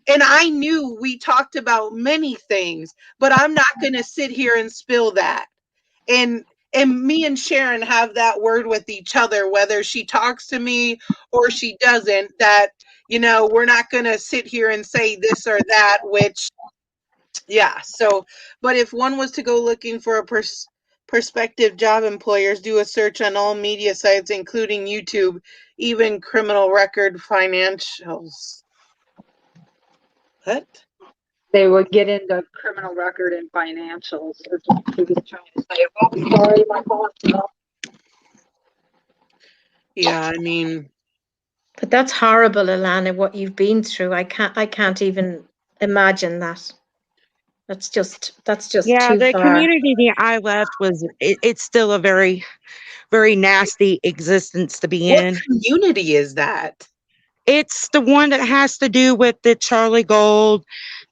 and I knew we talked about many things, but I'm not going to sit here and spill that. And me and Sharon have that word with each other, whether she talks to me or she doesn't, that, you know, we're not going to sit here and say this or that, which, yeah. So, but if one was to go looking for a prospective job, employers do a search on all media sites, including YouTube, even criminal record financials. What? They would get into criminal record and financials. Is what he was trying to say. Oh, sorry, my phone's off. Yeah, I mean, But that's horrible, Alana, what you've been through. I can't even imagine that. That's just Yeah, too the far. community that I left it's still a very, very nasty existence to be what in. community is that? It's the one that has to do with the Charlie Gold,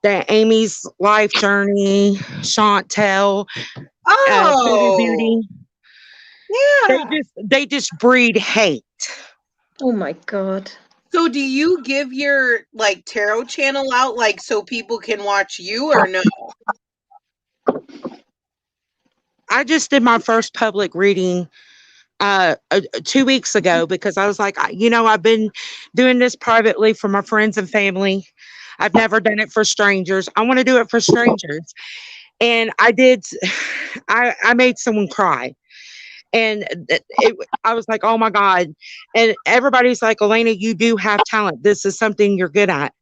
the Amy's life journey, Chantel, Photo Oh, Beauty. yeah. They just breed hate. Oh my God. So do you give your like tarot channel out like so people can watch you or no? I just did my first public reading 2 weeks ago because I was like, I've been doing this privately for my friends and family. I've never done it for strangers. I want to do it for strangers. And I did, I made someone cry. And I was like, oh my God. And everybody's like, Elena, you do have talent. This is something you're good at.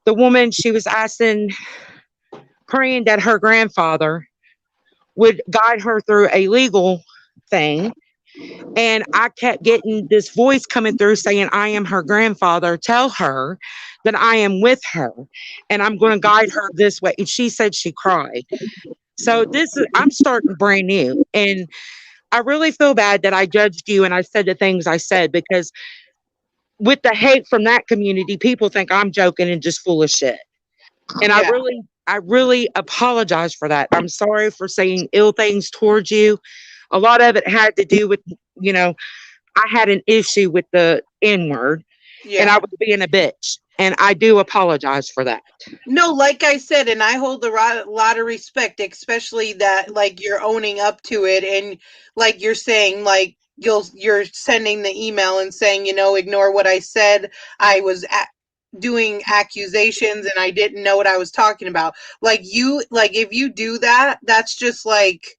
The woman, she was asking, praying that her grandfather would guide her through a legal thing. And I kept getting this voice coming through saying, I am her grandfather. Tell her that I am with her and I'm going to guide her this way. And she said she cried. So I'm starting brand new. And I really feel bad that I judged you and I said the things I said because with the hate from that community, people think I'm joking and just full of shit. And Yeah. I really apologize for that. I'm sorry for saying ill things towards you. A lot of it had to do with, you know, I had an issue with the N word and Yeah. I was being a bitch. And I do apologize for that. No, like I said, and I hold a lot of respect, especially that like you're owning up to it and like you're saying like you're sending the email and saying, you know, ignore what I said. I was doing accusations and I didn't know what I was talking about. Like if you do that, that's just like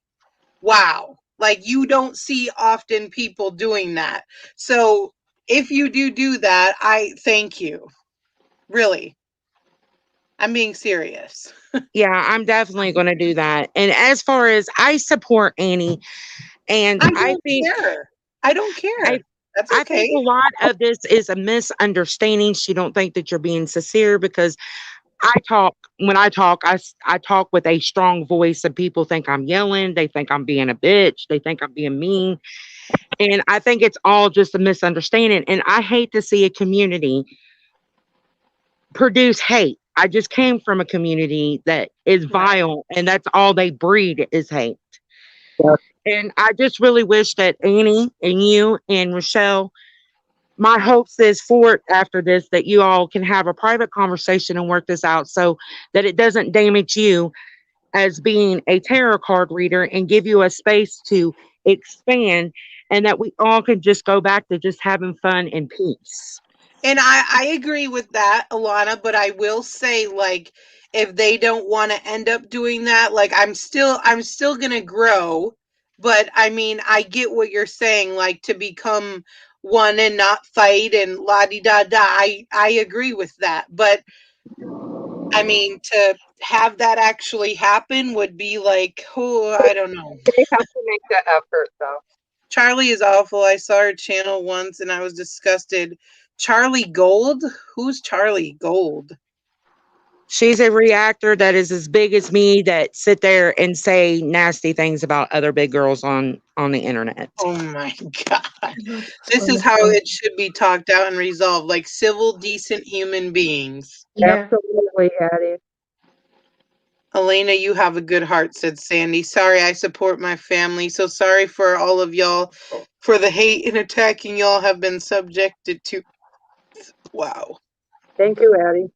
wow. Like you don't see often people doing that. So if you do that, I thank you. Really. I'm being serious. Yeah, I'm definitely going to do that. And as far as I support Annie, and I I don't think care. I don't I care. That's I think okay. a lot of this is a misunderstanding. She don't think that you're being sincere because when I talk with a strong voice and people think I'm yelling. They think I'm being a bitch. They think I'm being mean. And I think it's all just a misunderstanding. And I hate to see a community produce hate. I just came from a community that is vile and that's all they breed is hate. Yeah. And I just really wish that Annie and you and Rochelle, my hopes is for after this that you all can have a private conversation and work this out so that it doesn't damage you as being a tarot card reader and give you a space to expand and that we all can just go back to just having fun and peace. And I agree with that, Alana, but I will say, like, if they don't want to end up doing that, like, I'm still gonna grow. But I mean, I get what you're saying, like, to become one and not fight and la di da da. I agree with that. But I mean, to have that actually happen would be like, oh, I don't know. They have to make the effort, though. Charlie is awful. I saw her channel once and I was disgusted. Charlie Gold? Who's Charlie Gold? She's a reactor that is as big as me that sit there and say nasty things about other big girls on the internet. Oh my God. This is how it should be talked out and resolved, like civil, decent human beings. Yeah. Absolutely, Addie. Elena, you have a good heart, said Sandy. Sorry, I support my family. So sorry for all of y'all for the hate and attacking y'all have been subjected to. Wow. Thank you, Addie.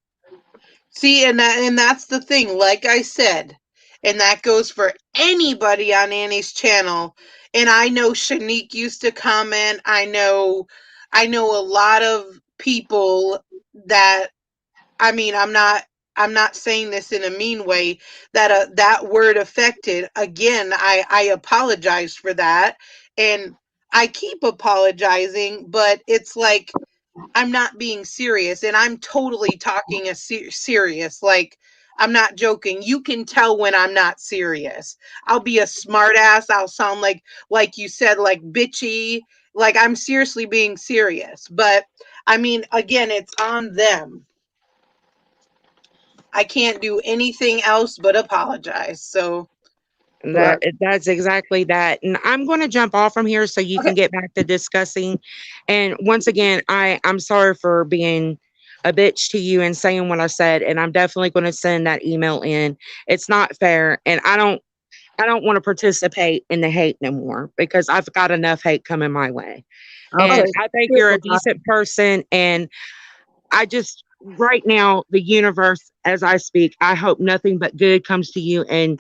See, and that's the thing, like I said, and that goes for anybody on Annie's channel. And I know Shanique used to comment. I know a lot of people that, I mean, I'm not saying this in a mean way, that that word affected. Again, I apologize for that. And I keep apologizing, but it's like I'm not being serious, and I'm totally talking serious. Like, I'm not joking. You can tell when I'm not serious. I'll be a smart ass. I'll sound like you said, like bitchy. Like I'm seriously being serious. But I mean, again, it's on them. I can't do anything else but apologize. So That's exactly that. And I'm going to jump off from here so you can get back to discussing. And once again, I'm sorry for being a bitch to you and saying what I said. And I'm definitely going to send that email in. It's not fair. And I don't want to participate in the hate no more because I've got enough hate coming my way. Okay. And I think you're a decent person. And I just, right now, the universe, as I speak, I hope nothing but good comes to you and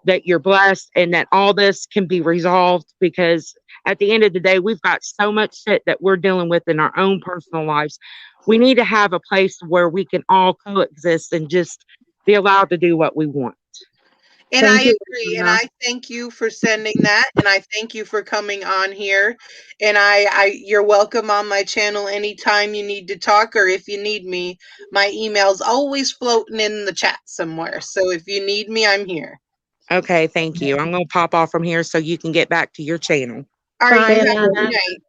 that you're blessed and that all this can be resolved because at the end of the day, we've got so much shit that we're dealing with in our own personal lives. We need to have a place where we can all coexist and just be allowed to do what we want. And Thank I you, agree. And Anna. I thank you for sending that. And I thank you for coming on here. And you're welcome on my channel anytime you need to talk or if you need me. My email's always floating in the chat somewhere. So if you need me, I'm here. Okay, thank you. I'm going to pop off from here so you can get back to your channel. All right, Bye, you have a good Alana. night.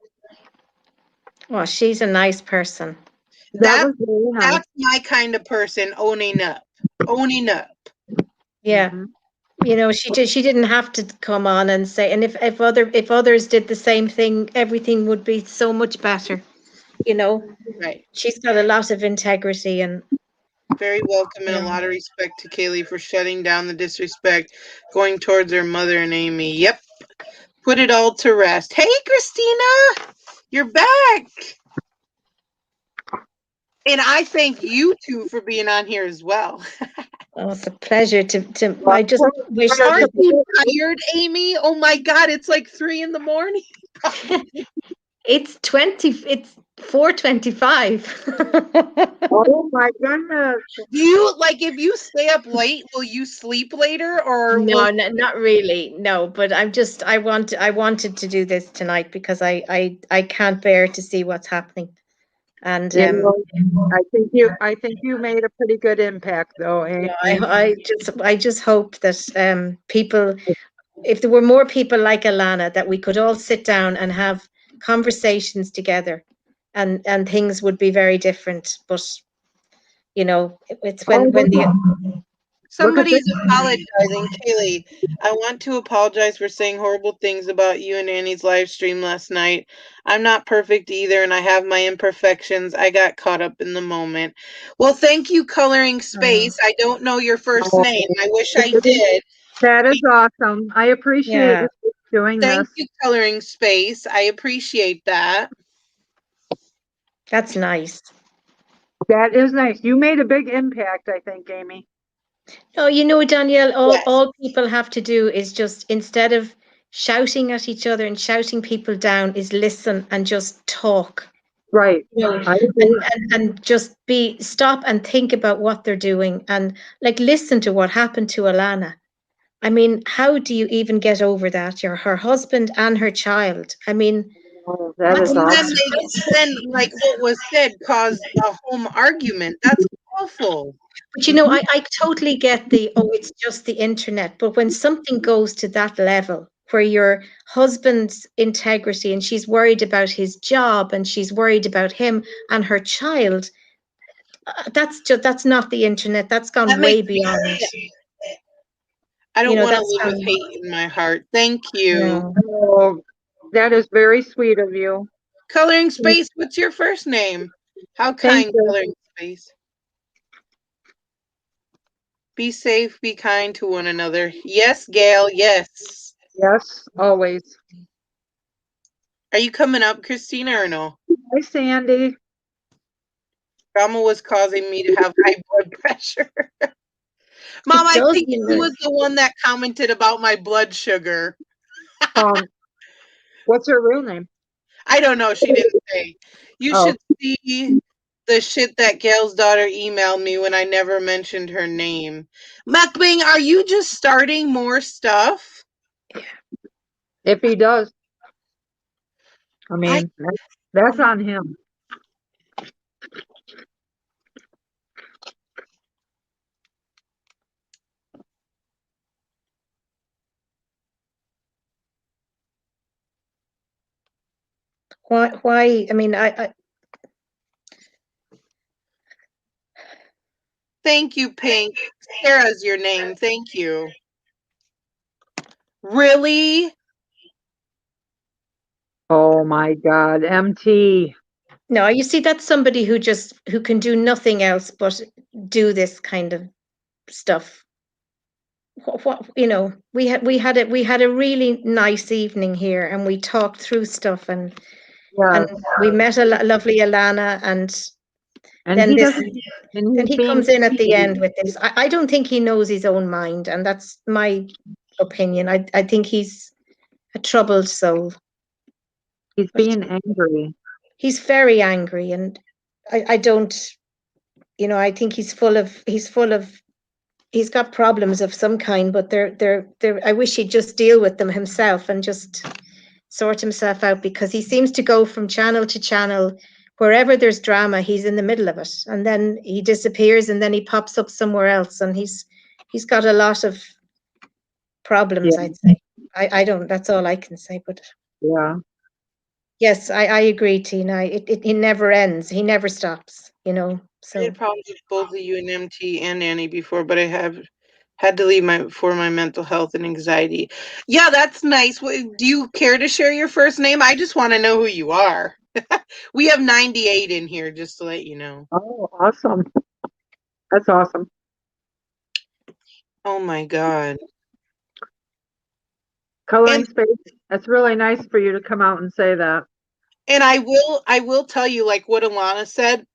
Well, she's a nice person. That was really nice. That's my kind of person, owning up. Owning up. Yeah. Mhm. You know, she didn't have to come on and say, and if others did the same thing, everything would be so much better. You know, Right. she's got a lot of integrity and Very welcome and a lot of respect to Kaylie for shutting down the disrespect, going towards her mother and Amy. Yep. Put it all to rest. Hey, Christina, you're back. And I thank you two for being on here as well. oh, it's a pleasure to I just wish Aren't you tired, Amy? Oh my God, it's like 3 a.m. it's 4:25. Oh my goodness. Do you like if you stay up late, will you sleep later or will No, not really. No, but I wanted to do this tonight because I can't bear to see what's happening. And You know, I think you made a pretty good impact though, yeah, Amy. I just hope that people, if there were more people like Alana, that we could all sit down and have conversations together, and things would be very different. But it's Oh, when the look at this. somebody's apologizing, Kaylee? I want to apologize for saying horrible things about you and Annie's live stream last night. I'm not perfect either, and I have my imperfections. I got caught up in the moment. Well, thank you, Coloring Space. I don't know your first Oh, name. I wish I did. that is awesome. I appreciate yeah, you doing Thank this. you, Coloring Space. I appreciate that. that's nice. That is nice. You made a big impact, I think, Amy. No, Danielle, Yes. all people have to do is just, instead of shouting at each other and shouting people down, is listen and just talk. Right. I agree. And just stop and think about what they're doing, and like listen to what happened to Alana. I mean, how do you even get over that? You're her husband and her child. I mean, Oh, that is And awesome. then like what was said caused a home argument. That's awful. but I totally get it's just the internet. But when something goes to that level, where your husband's integrity, and she's worried about his job, and she's worried about him and her child, that's not the internet. That's gone That way makes me beyond. I don't want to That's live with gone. hate in my heart. Thank you. No. Oh, that is very sweet of you. Coloring Space, what's your first name? How Thank kind, you. Coloring Space. Be safe, be kind to one another. Yes, Gail, yes. Yes, always. Are you coming up, Christina, or no? Hi, Sandy. Drama was causing me to have high blood pressure. Mom, I think he was the one that commented about my blood sugar. What's her real name? I don't know. She didn't say. You Oh. should see the shit that Gail's daughter emailed me when I never mentioned her name. Mukbang, are you just starting more stuff? If he does. I mean, that's on him. Why? I mean, I Thank you, Pink. Sarah's your name. Thank you. Really? Oh my God, MT. no. You see, that's somebody who can do nothing else but do this kind of stuff. What we had a really nice evening here, and we talked through stuff, and Yes. we met a lovely Alana, and And then he this, doesn't, and and he's he being comes in at the sneaky. end with this. I don't think he knows his own mind, and that's my opinion. I think he's a troubled soul. He's being angry. He's very angry, and I don't, I think he's got problems of some kind, but they're I wish he'd just deal with them himself and just sort himself out, because he seems to go from channel to channel. Wherever there's drama, he's in the middle of it, and then he disappears, and then he pops up somewhere else, and he's got a lot of problems, Yeah. I'd say. I don't, that's all I can say, but Yeah. yes, I agree, Tina. It never ends. He never stops, I so. had problems with both of you and MT and Annie before, but I have had to leave for my mental health and anxiety. Yeah, that's nice. Do you care to share your first name? I just want to know who you are. We have 98 in here, just to let you know. Oh, awesome. That's awesome. Oh my God. Coloring Space. That's really nice for you to come out and say that. And I will tell you, like what Alana said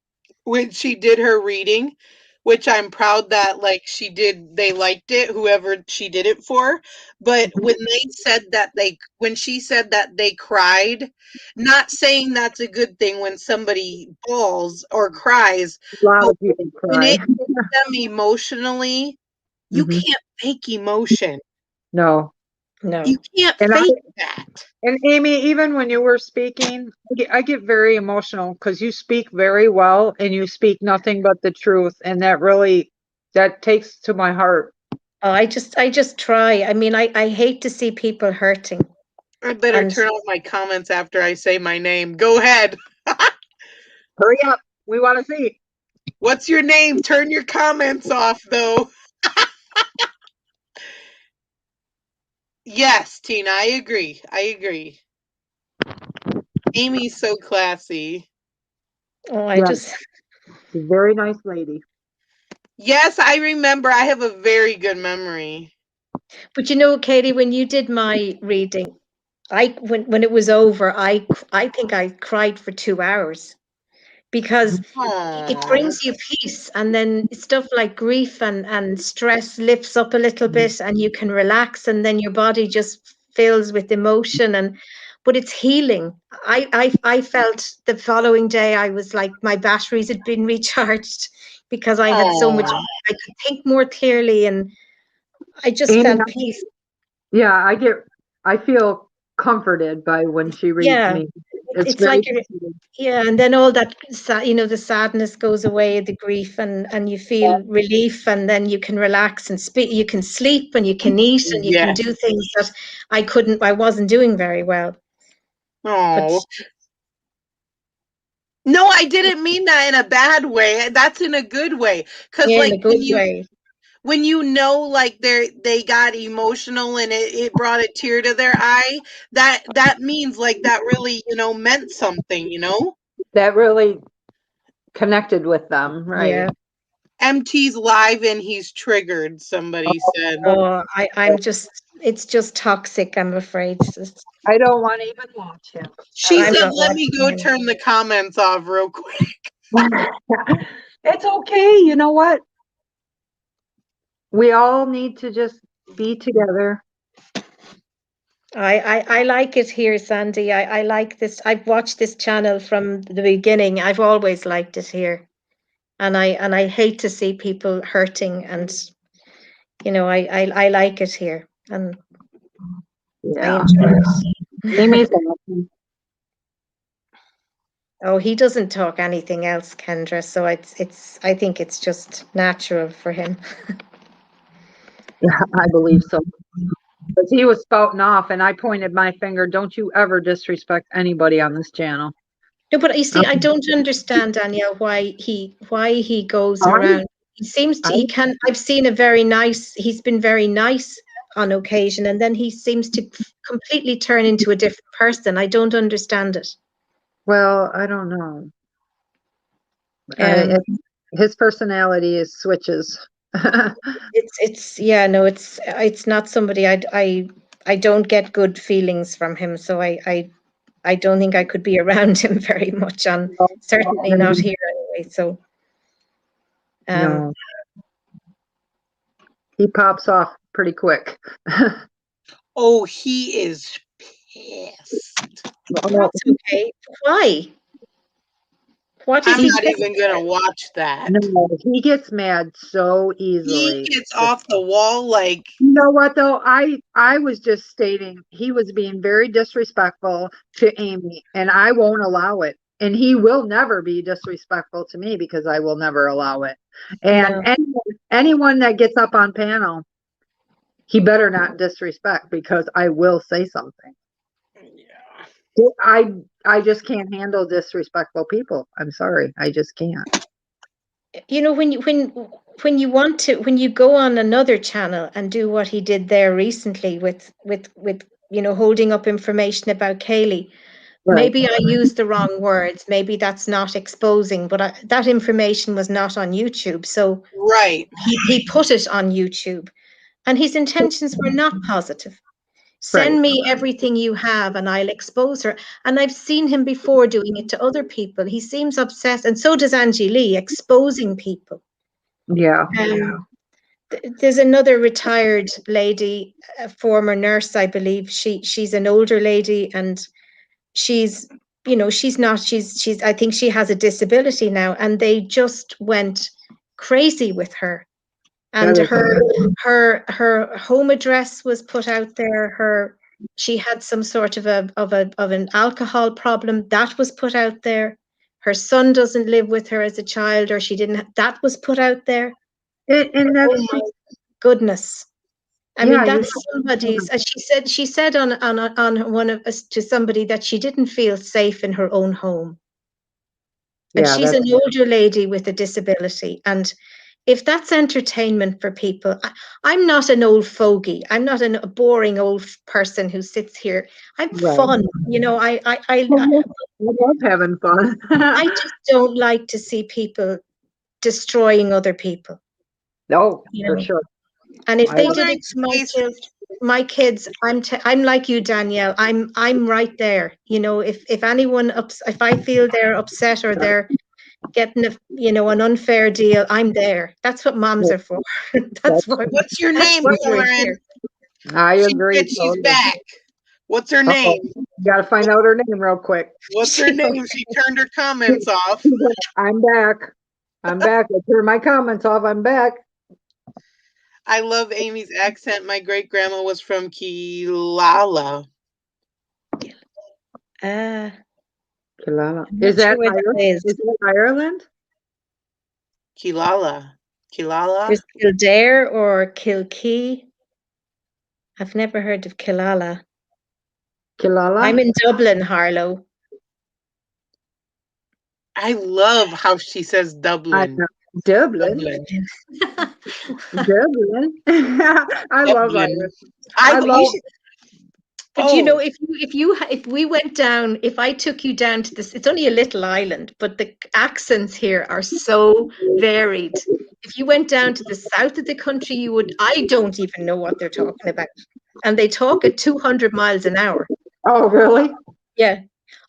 when she did her reading, which I'm proud that like they liked it, whoever she did it for. But when she said that they cried, not saying that's a good thing when somebody bawls or cries, A lot but of people when it cry. hits them emotionally, you Mhm. can't fake emotion. No. No. You can't And fake that. And Amy, even when you were speaking, I get very emotional because you speak very well and you speak nothing but the truth. And that takes to my heart. Oh, I just try. I mean, I hate to see people hurting. I better And turn off my comments after I say my name. Go ahead. Hurry up. We want to see. What's your name? Turn your comments off, though. Yes, Tina, I agree. I agree. Amy's so classy. oh, I Yeah, just she's a very nice lady. Yes, I remember. I have a very good memory. but you know, Katie, when you did my reading, when it was over, I think I cried for 2 hours because it Aww. brings you peace, and then stuff like grief and stress lifts up a little bit, and you can relax, and then your body just fills with emotion, but it's healing. I felt the following day I was like my batteries had been recharged because I had so much. Aww. I could think more clearly, and I just Amy, felt peace. yeah, I feel comforted by when she reads Yeah, me. It's it's like very you're, yeah, and then all that the sadness goes away, the grief, and you feel relief, and then you can relax and speak. You can sleep, and you can eat, and you can Yes. do things that I wasn't doing very well. But Oh. No, I didn't mean that in a bad way. That's in a good way. Cause yeah, in like a good way. when you know like they got emotional and it brought a tear to their eye, that means like that really, meant something, that really connected with them, right? Yeah. MT's live and he's triggered, somebody said. Oh, it's just toxic. I'm afraid. I don't want to even watch him. She I'm said, not let me watching go him. turn the comments off real quick. It's okay. You know what? We all need to just be together. I like it here, Sandy. I like this. I've watched this channel from the beginning. I've always liked it here. And I hate to see people hurting, and I like it here, and I Yeah. enjoy it. Amy's awesome. Oh, he doesn't talk anything else, Kendra, so I think it's just natural for him. Yeah, I believe so. Because he was spouting off and I pointed my finger, don't you ever disrespect anybody on this channel. No, but you see, I Um, don't understand, Danielle, why he goes I, around. He seems to I, he can I've seen he's been very nice on occasion, and then he seems to completely turn into a different person. I don't understand it. well, I don't know. Um, His personality is switches. it's yeah, no, it's not somebody I don't get good feelings from him, so I don't think I could be around him very much, on certainly not here anyway. So um No, he pops off pretty quick. Oh, he is pissed. Oh, that's okay. Why? What is I'm he not pissed even gonna watch that. no, he gets mad so He easily. gets off the wall like, You know what though? I was just stating he was being very disrespectful to Amy, and I won't allow it. And he will never be disrespectful to me because I will never allow it. And No. anyone that gets up on panel, he better not disrespect because I will say something. yeah. I just can't handle disrespectful people. I'm sorry, I just can't. When you go on another channel and do what he did there recently with holding up information about Kaylee, Right, maybe I used the wrong words, maybe that's not exposing, but that information was not on YouTube, so Right. he put it on YouTube, and his intentions were not positive. right. Send me everything you have and I'll expose her. And I've seen him before doing it to other people. He seems obsessed, and so does Angie Lee, exposing people. Yeah. There's another retired lady, a former nurse, I believe. She's an older lady, and she's, she's not, she's, I think she has a disability now, and they just went crazy with her. And her home address was put out there. She had some sort of an alcohol problem that was put out there. Her son doesn't live with her as a child, or she didn't. That was put out there. And Oh that's my goodness! I mean, yeah. that's somebody's. She said on one of us to somebody that she didn't feel safe in her own home, and Yeah, she's an older lady with a disability. And if that's entertainment for people, I'm not an old fogey. I'm not a boring old person who sits here. I'm fun, I love having fun. I just don't like to see people destroying other people. No, for sure. And if they Well, did it to my kids, I'm like you, Danielle. I'm right there. If anyone if I feel they're upset or they're getting an unfair deal, I'm there. That's what moms are for. That's what. What's your That's name, what we're Lauren? here. I She agree. said she's back. What's her name? Got to find out her name real quick. What's her name? She turned her comments off. I'm back. I turned my comments off. I'm back. I love Amy's accent. My great grandma was from Kilala. Kilala. Is that Ireland? Is that Ireland? Kilala. There's Kildare or Kilkee. I've never heard of Killala. Kilala? I'm in Dublin, Harlow. I love how she says Dublin. Dublin. Dublin. I love Ireland. I love. But if we went down, if I took you down to this, it's only a little island, but the accents here are so varied. If you went down to the south of the country, I don't even know what they're talking about. And they talk at 200 miles an hour. Oh, really? Yeah.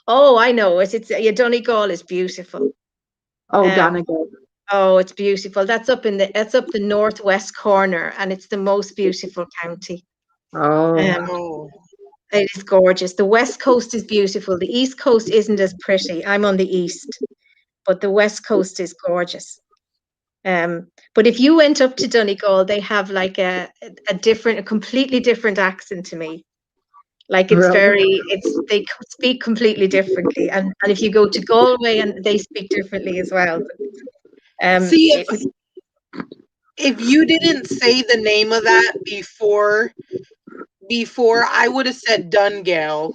Oh, I know. Donegal is beautiful. Oh, Donegal. Oh, it's beautiful. That's up the northwest corner, and it's the most beautiful county. Oh. It is gorgeous. The west coast is beautiful. The east coast isn't as pretty. I'm on the east, but the west coast is gorgeous. But if you went up to Donegal, they have like a completely different accent to me. Like they speak completely differently. And if you go to Galway, and they speak differently as well. See, if you didn't say the name of that before I would have said Dungal.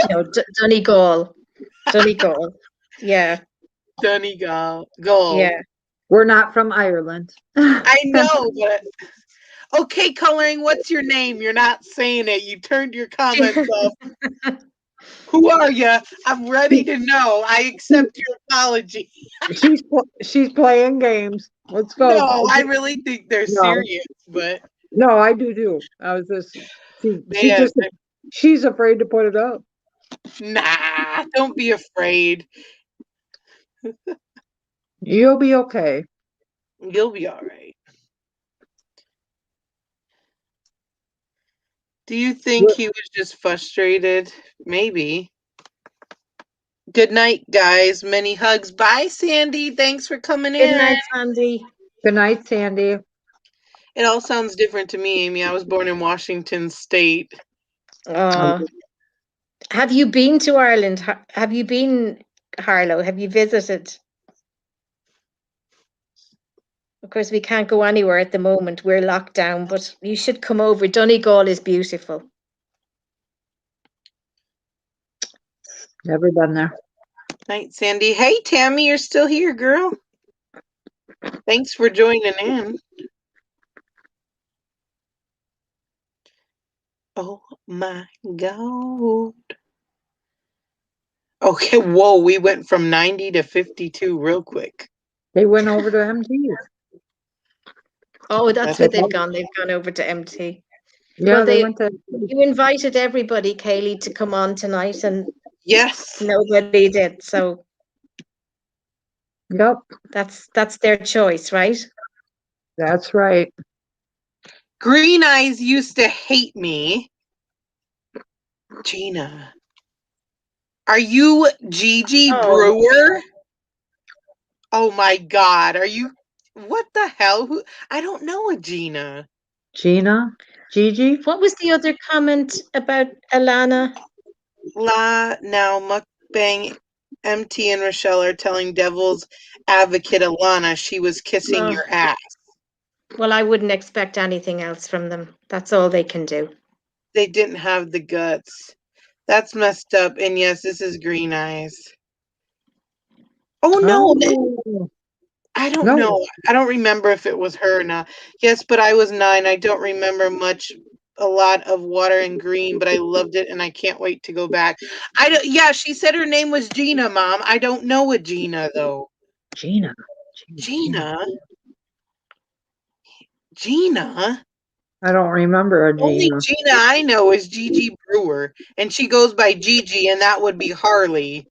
No, Donegal. Yeah. Donegal. Yeah. We're not from Ireland. I know, but okay, Coloring, what's your name? You're not saying it. You turned your comments off. Who are you? I'm ready to know. I accept your apology. She's playing games. Let's go. No, I really think they're serious, but no, I do. I was just she's afraid to put it up. Nah, don't be afraid. You'll be okay. You'll be all right. Do you think he was just frustrated? Maybe. Good night, guys. Many hugs. Bye, Sandy. Thanks for coming in. Good night, Sandy. Good night, Sandy. It all sounds different to me, Amy. I was born in Washington State. Have you been to Ireland? Have you been, Harlow? Have you visited? Of course, we can't go anywhere at the moment. We're locked down, but you should come over. Donegal is beautiful. Never been there. Night, Sandy. Hey, Tammy, you're still here, girl. Thanks for joining in. Oh my God. Okay, whoa, we went from 90 to 52 real quick. They went over to MT. Oh, that's where they've gone. They've gone over to MT. Yeah, well, they went to. You invited everybody, Kaylie, to come on tonight, and yes, nobody did. So Yep, That's their choice, right? that's right. Green Eyes used to hate me. Gina. Are you Gigi Brewer? Oh my God. Are you? What the hell? Who? I don't know a Gina. Gina, Gigi. What was the other comment about Alana? Now Mukbang, MT and Rochelle are telling Devil's Advocate Alana she was kissing your ass. Well, I wouldn't expect anything else from them. That's all they can do. They didn't have the guts. That's messed up. And yes, this is Green Eyes. Oh no. Oh, I don't no. know. I don't remember if it was her or not. Yes, but I was 9. I don't remember a lot of Water and Green, but I loved it and I can't wait to go back. Yeah, she said her name was Gina, Mom. I don't know a Gina though. Gina. Gina? Gina? I don't remember a Only Gina. Gina I know is Gigi Brewer, and she goes by Gigi, and that would be Harley.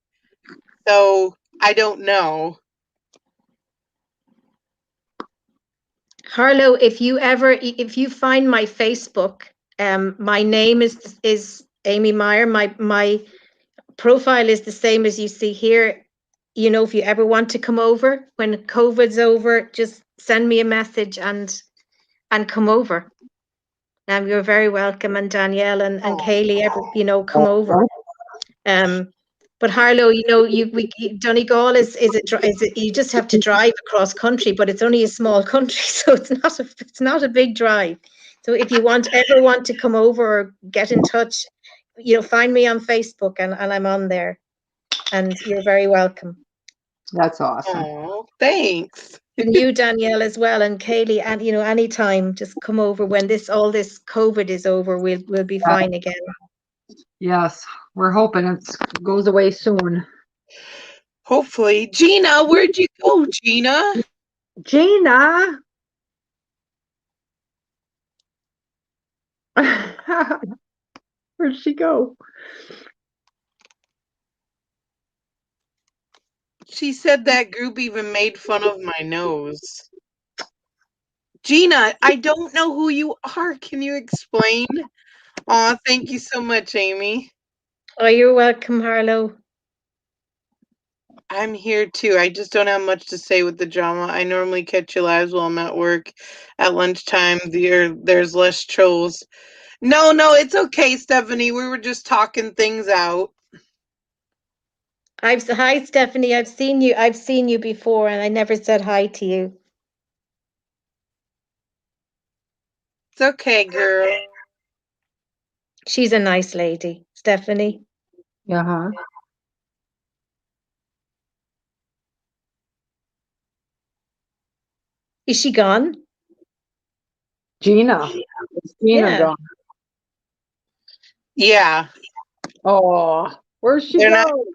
So I don't know. Harlow, if you find my Facebook, my name is Amy Meyer. My profile is the same as you see here. You know, if you ever want to come over when COVID's over, just send me a message and come over. You're very welcome, and Danielle and Kaylie, come over. But Harlow, Donegal is you just have to drive across country, but it's only a small country, so it's not a big drive. So if you ever want to come over or get in touch, find me on Facebook and I'm on there, and you're very welcome. That's awesome. Oh, thanks. And you, Danielle, as well, and Kaylie, and anytime, just come over when all this COVID is over. We'll be fine again. Yes, we're hoping it goes away soon. Hopefully. Gina, where'd you go, Gina? Gina. Where'd she go? She said that group even made fun of my nose. Gina, I don't know who you are. Can you explain? Aw, thank you so much, Amy. Oh, you're welcome, Harlow. I'm here too. I just don't have much to say with the drama. I normally catch you lives while I'm at work. At lunchtime, there's less trolls. No, it's okay, Stephanie. We were just talking things out. Hi, Stephanie. I've seen you before, and I never said hi to you. It's okay, girl. She's a nice lady, Stephanie. Uh-huh. Is she gone? Gina. Is Gina gone? Yeah. Oh, where's she go?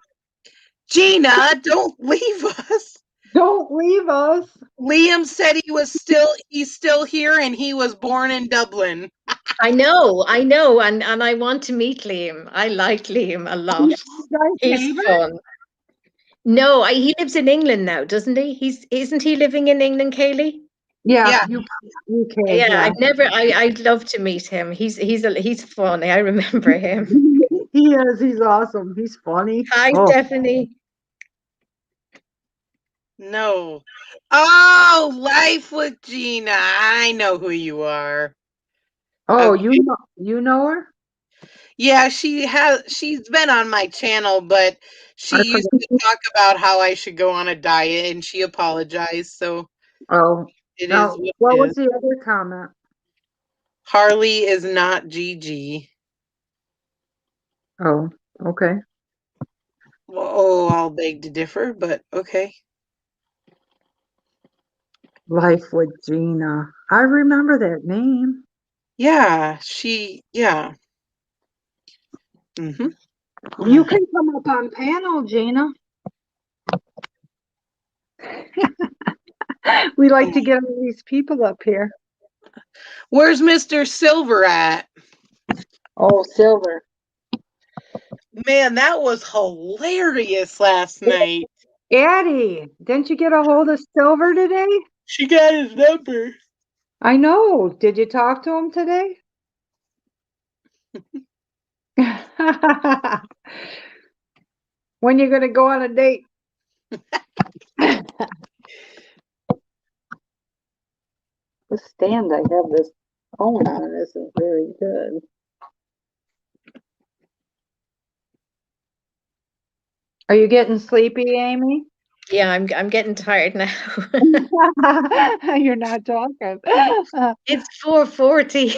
Gina, don't leave us. Don't leave us. Liam said he's still here and he was born in Dublin. I know, and I want to meet Liam. I like Liam a lot. He's fun. No, he lives in England now, doesn't he? Isn't he living in England, Kaylie? Yeah. UK. Yeah, I'd love to meet him. He's funny. I remember him. He is. He's awesome. He's funny. Hi, Stephanie. No. Oh, Life with Gina. I know who you are. Oh, okay. You know her? Yeah, she's been on my channel, but she used to talk about how I should go on a diet and she apologized, so it is what was the other comment? Harley is not Gigi. Oh, okay. Well, I'll beg to differ, but okay. Life with Gina. I remember that name. Yeah, yeah. Mm-hmm. You can come up on panel, Gina. We like to get all these people up here. Where's Mr. Silver at? Oh, Silver. Man, that was hilarious last night. Addie, didn't you get a hold of Silver today? She got his number. I know. Did you talk to him today? When you gonna go on a date? The stand I have this phone on isn't very good. Are you getting sleepy, Amy? Yeah, I'm getting tired now. You're not talking. It's 4:40.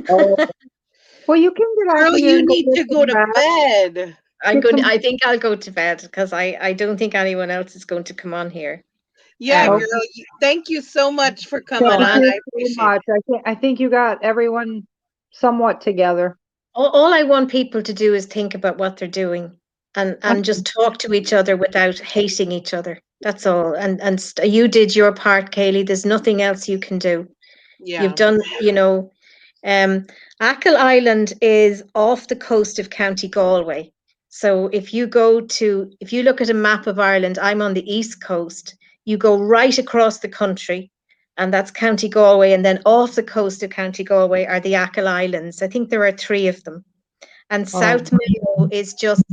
Oh. Well, you can get off Girl, of here you and go need get to go some to rest. bed. I think I'll go to bed because I don't think anyone else is going to come on here. Yeah, Um, girl. Thank you so much for coming But Thank on. you I so appreciate much. I think you got everyone somewhat together. all I want people to do is think about what they're doing and just talk to each other without hating each other. That's all. And you did your part, Kaylie. There's nothing else you can do. Yeah. You've done, Achill Island is off the coast of County Galway. So if you look at a map of Ireland, I'm on the east coast. You go right across the country, and that's County Galway. And then off the coast of County Galway are the Achill Islands. I think there are 3 of them. And South Mayo is just,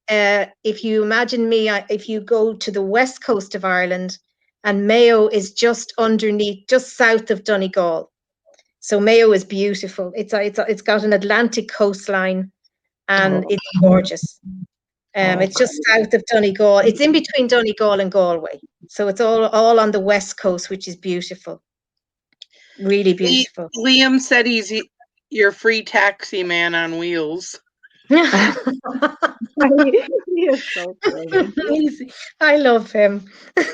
if you imagine me, if you go to the west coast of Ireland, and Mayo is just underneath, just south of Donegal. So Mayo is beautiful. It's got an Atlantic coastline, and it's gorgeous. It's just south of Donegal. It's in between Donegal and Galway. So it's all on the west coast, which is beautiful. Really beautiful. Liam said he's your free taxi man on wheels. He is so silly. I love him.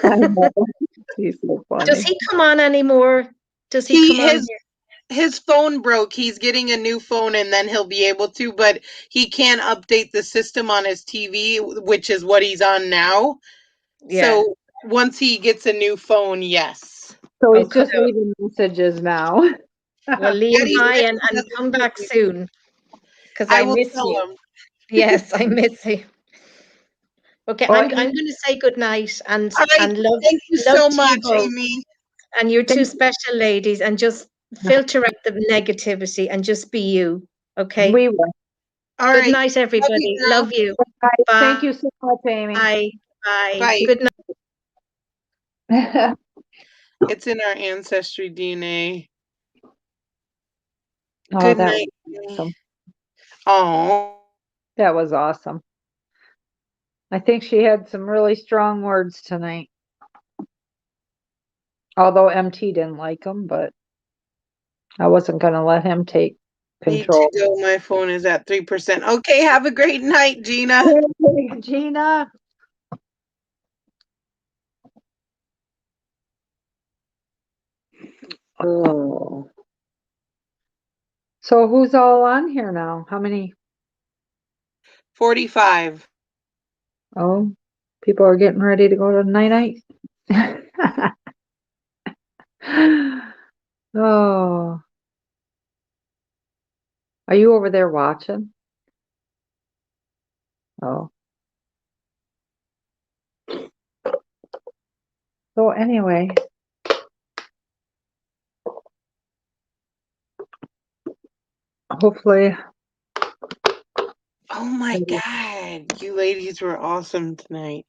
I know. He's so funny. Does he come on anymore? Does he come on here? His phone broke. He's getting a new phone and then he'll be able to, but he can't update the system on his TV, which is what he's on now. Yeah. So once he gets a new phone, yes. So he's just leaving messages now. Well, leave hi and come back soon. Because I will miss tell you. him. Yes, I miss you. Okay, Oh, I'm going to say good night and All right. love. Thank you love so to much, you both. Amy. And you're 2 special ladies, and just filter out the negativity and just be you. Okay. We will. All Good right. night, everybody. Love you. Bye. Bye. Thank you so much, Amy. Bye. Bye. Bye. Good night. It's in our ancestry DNA. Oh, Good that night. was awesome. Oh. That was awesome. I think she had some really strong words tonight. Although MT didn't like them, but I wasn't going to let him take control. Need to go. My phone is at 3%. Okay, have a great night, Gina. Hey, Gina. Oh. So who's all on here now? How many? 45. Oh, people are getting ready to go to night-night. Oh. Are you over there watching? Oh. So anyway. Hopefully. Oh my God. You ladies were awesome tonight.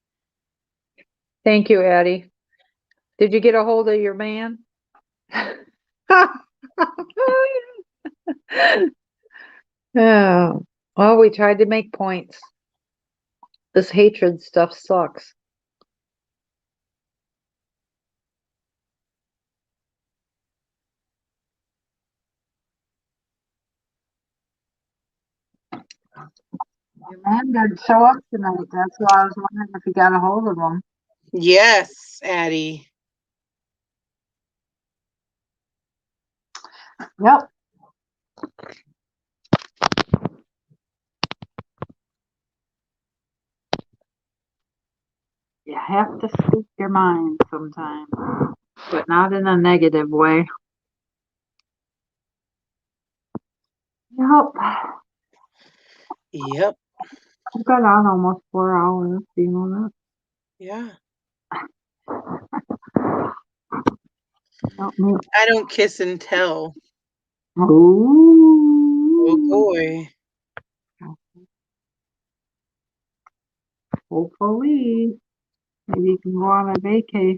Thank you, Addie. Did you get a hold of your man? Oh, well, we tried to make points. This hatred stuff sucks. Your man didn't show up tonight. That's why I was wondering if you got a hold of him. Yes, Addie. Yep. You have to speak your mind sometimes, but not in a negative way. Yep. Yep. I've got on almost 4 hours. Do you know that? Yeah. Help me. I don't kiss and tell. Ooh. Oh boy. Hopefully, maybe you can go on a vacay.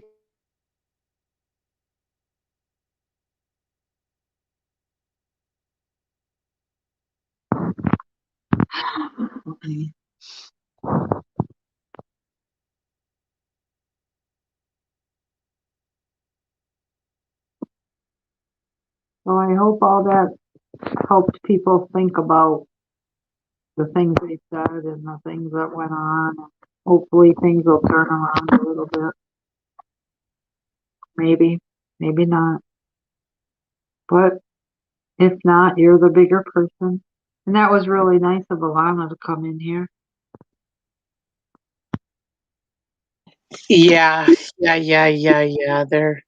So I hope all that helped people think about the things they said and the things that went on. Hopefully things will turn around a little bit. Maybe, maybe not. But if not, you're the bigger person. And that was really nice of Alana to come in here. Yeah. Yeah. They're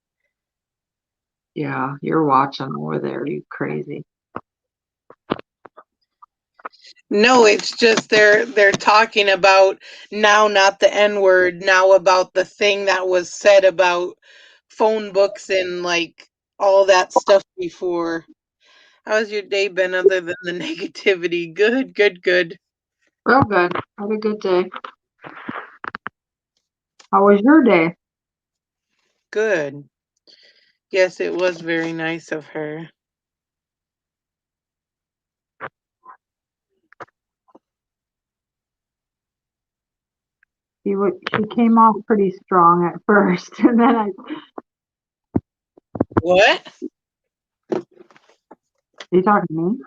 Yeah, you're watching over there, you crazy. no, it's just they're talking about now not the N-word, now about the thing that was said about phone books and like all that stuff before. How's your day been other than the negativity? Good. Real good. Had a good day. How was your day? Good. Yes, it was very nice of her. She came off pretty strong at first, and then What? you talking to me?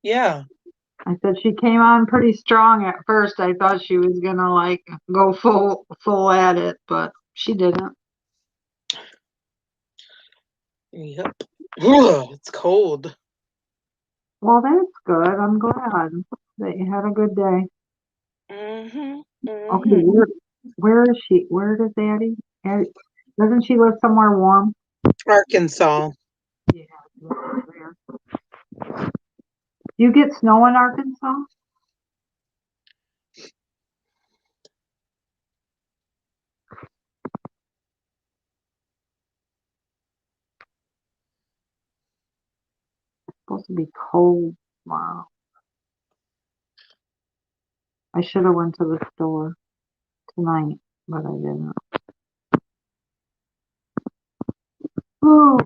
Yeah. I said she came on pretty strong at first. I thought she was gonna like go full at it, but she didn't. Yep. Ugh, it's cold. Well, that's good. I'm glad that you had a good day. Mhm. Okay, Mhm. where is she? Where does Addie? Doesn't she live somewhere warm? Arkansas. Yeah, there. You get snow in Arkansas? It's supposed to be cold tomorrow. I should have went to the store tonight, but I didn't. Oh,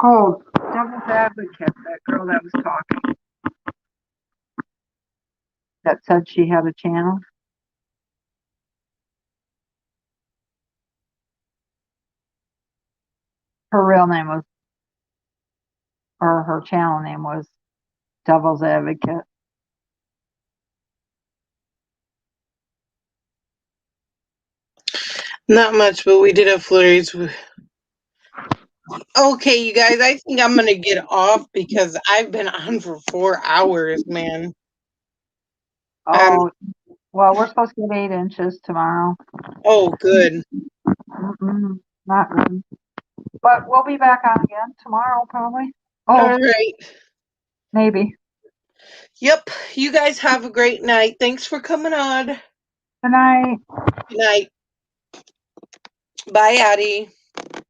oh, devil's advocate, that girl that was talking, that said she had a channel. Her real name was, or her channel name was Devil's Advocate. Not much, but we did have flurries. Okay, you guys, I think I'm gonna get off because I've been on for 4 hours, man. Oh, well, we're supposed to get 8 inches tomorrow. Oh, good. Mm-mm, not good. But we'll be back on again tomorrow, probably. All Oh, right. maybe. Yep. You guys have a great night. Thanks for coming on. Good night. Good night. Bye, Addie.